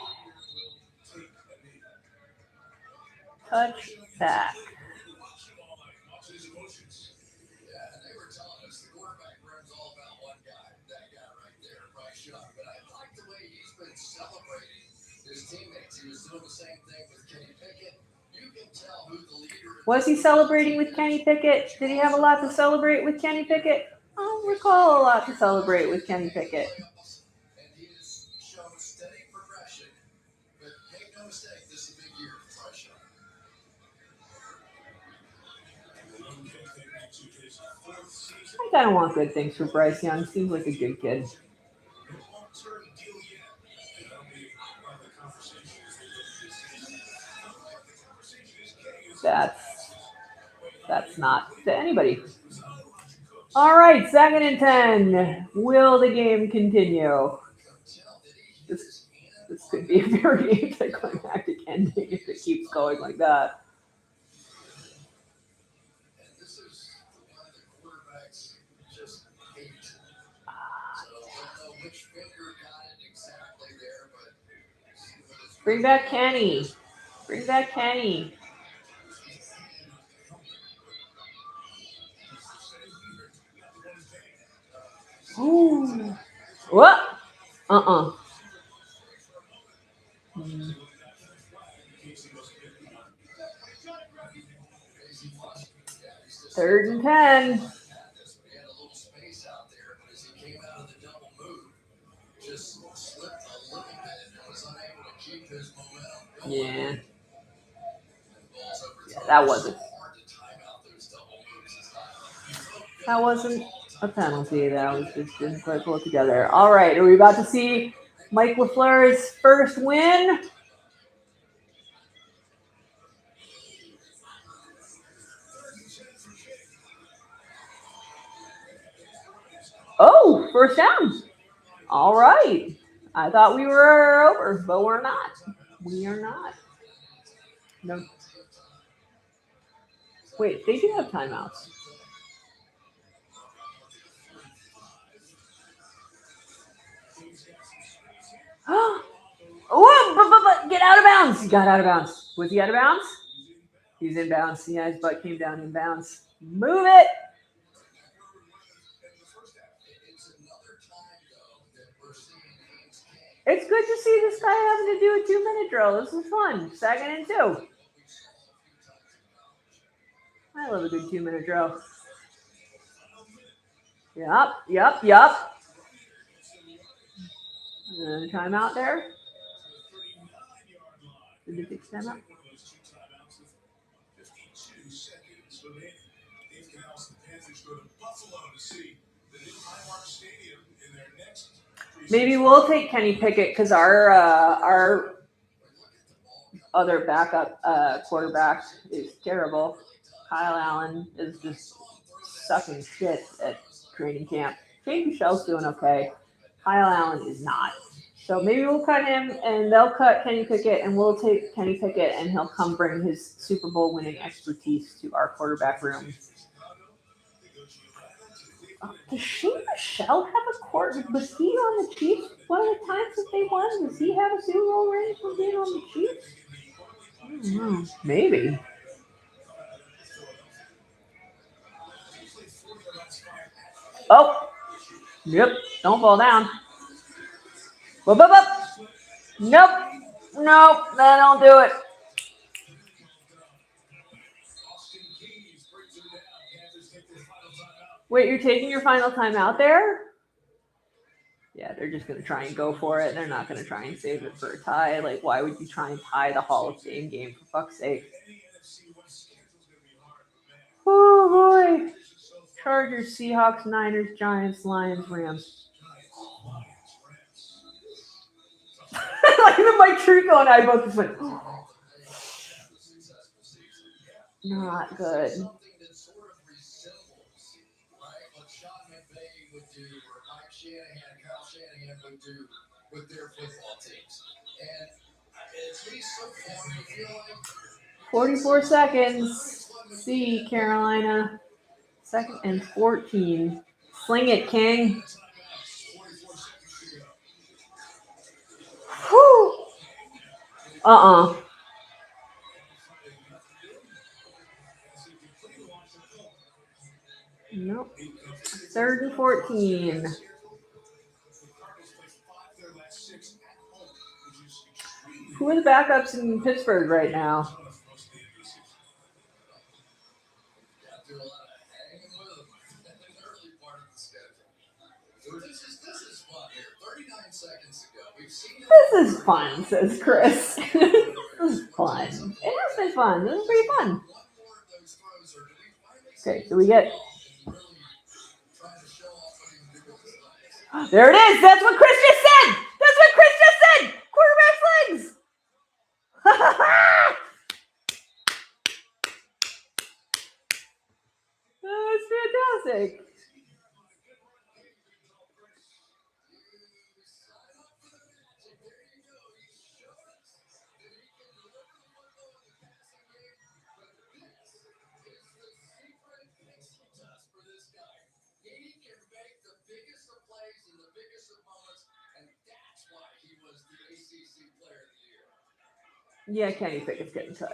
Touch back. Was he celebrating with Kenny Pickett? Did he have a lot to celebrate with Kenny Pickett? I don't recall a lot to celebrate with Kenny Pickett. I kind of want good things for Bryce Young. Seems like a good kid. That's not to anybody. All right, 2nd and 10. Will the game continue? This could be a very anticlimactic ending if it keeps going like that. Bring back Kenny. Bring back Kenny. Ooh. What? 3rd and 10. Yeah, that wasn't a penalty. That was just didn't quite pull it together. All right, are we about to see Mike LaFleur's first win? Oh, first down. All right. I thought we were over, but we're not. We are not. No. Wait, they do have timeouts. Oh, get out of bounds. He got out of bounds. Was he out of bounds? He's in bounds. Yeah, his butt came down in bounds. Move it. It's good to see this guy having to do a 2-minute drill. This is fun. 2nd and 2. I love a good 2-minute drill. Yep. Timeout there. Did they fix timeout? Maybe we'll take Kenny Pickett because our other backup quarterback is terrible. Kyle Allen is just sucking shit at training camp. Jake Michelle's doing okay. Kyle Allen is not. So maybe we'll cut him and they'll cut Kenny Pickett and we'll take Kenny Pickett and he'll come bring his Super Bowl winning expertise to our quarterback room. Does Shane Michelle have a quarterback? Was he on the Chiefs one of the times that they won? Does he have a Super Bowl ring from being on the Chiefs? I don't know. Maybe. Oh. Yep. Don't fall down. Up. Nope. That don't do it. Wait, you're taking your final time out there? Yeah, they're just going to try and go for it. They're not going to try and save it for a tie. Like, why would you try and tie the Hall of Fame game, for fuck's sake? Oh, boy. Chargers, Seahawks, Niners, Giants, Lions, Rams. Like even Mike Tirico and I both just went, oh. Not good. With their football teams. And it's me so far, I feel like 44 seconds. See, Carolina. 2nd and 14. Sling it, King. Whew. Nope. 3rd and 14. Who are the backups in Pittsburgh right now? This is fun, says Chris. This is fun. It has been fun. This is pretty fun. Okay, so we get. There it is. That's what Chris just said. That's what Chris just said. Quarterback flings. That's fantastic. Yeah, Kenny Pickett's getting cut.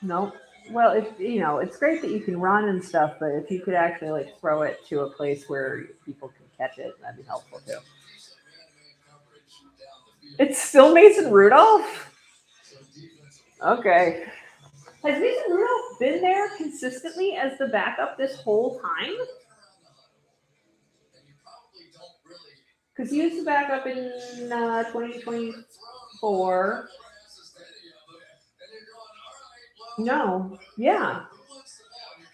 No. Well, it's great that you can run and stuff, but if you could actually like throw it to a place where people can catch it, that'd be helpful too. It's still Mason Rudolph? Okay. Has Mason Rudolph been there consistently as the backup this whole time? Because he was the backup in 2024. No. Yeah.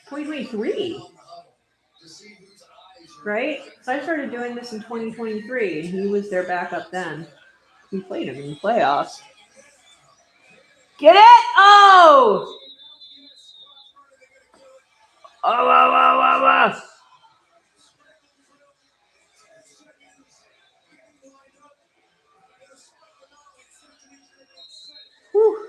2023. Right? So I started doing this in 2023, and he was their backup then. We played him in the playoffs. Get it? Oh! Oh. Whew.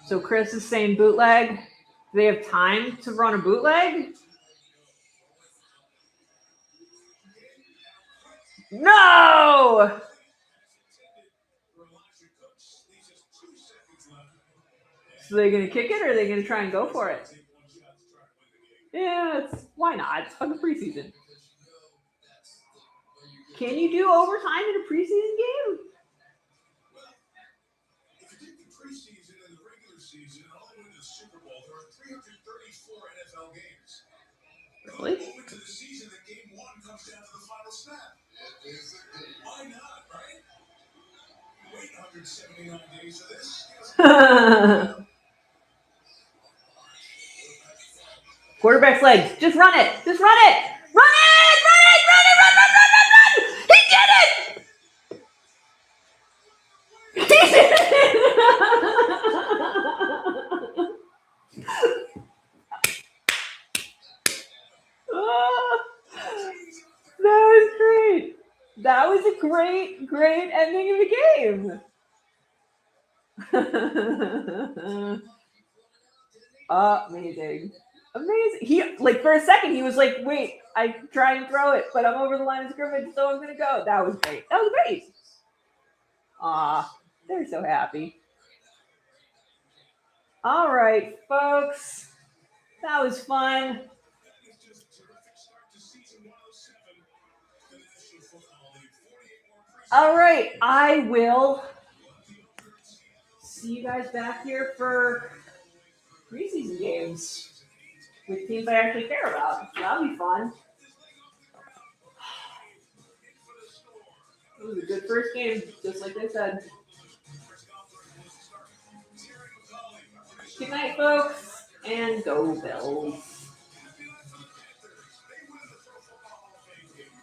So Chris is saying bootleg. Do they have time to run a bootleg? No! So they're going to kick it, or are they going to try and go for it? Yeah, why not? It's fun preseason. Can you do overtime in a preseason game? Really? Quarterback's legs. Just run it. Just run it. Run it! Run it! Run it! Run, run, run, run, run! He did it! He did it! That was great. That was a great, great ending of the game. Amazing. He, like, for a second, he was like, wait, I try and throw it, but I'm over the line of scrimmage, so I'm going to go. That was great. That was great. They're so happy. All right, folks. That was fun. All right, I will see you guys back here for preseason games with teams I actually care about. That'll be fun. It was a good first game, just like they said. Good night, folks, and go Bills.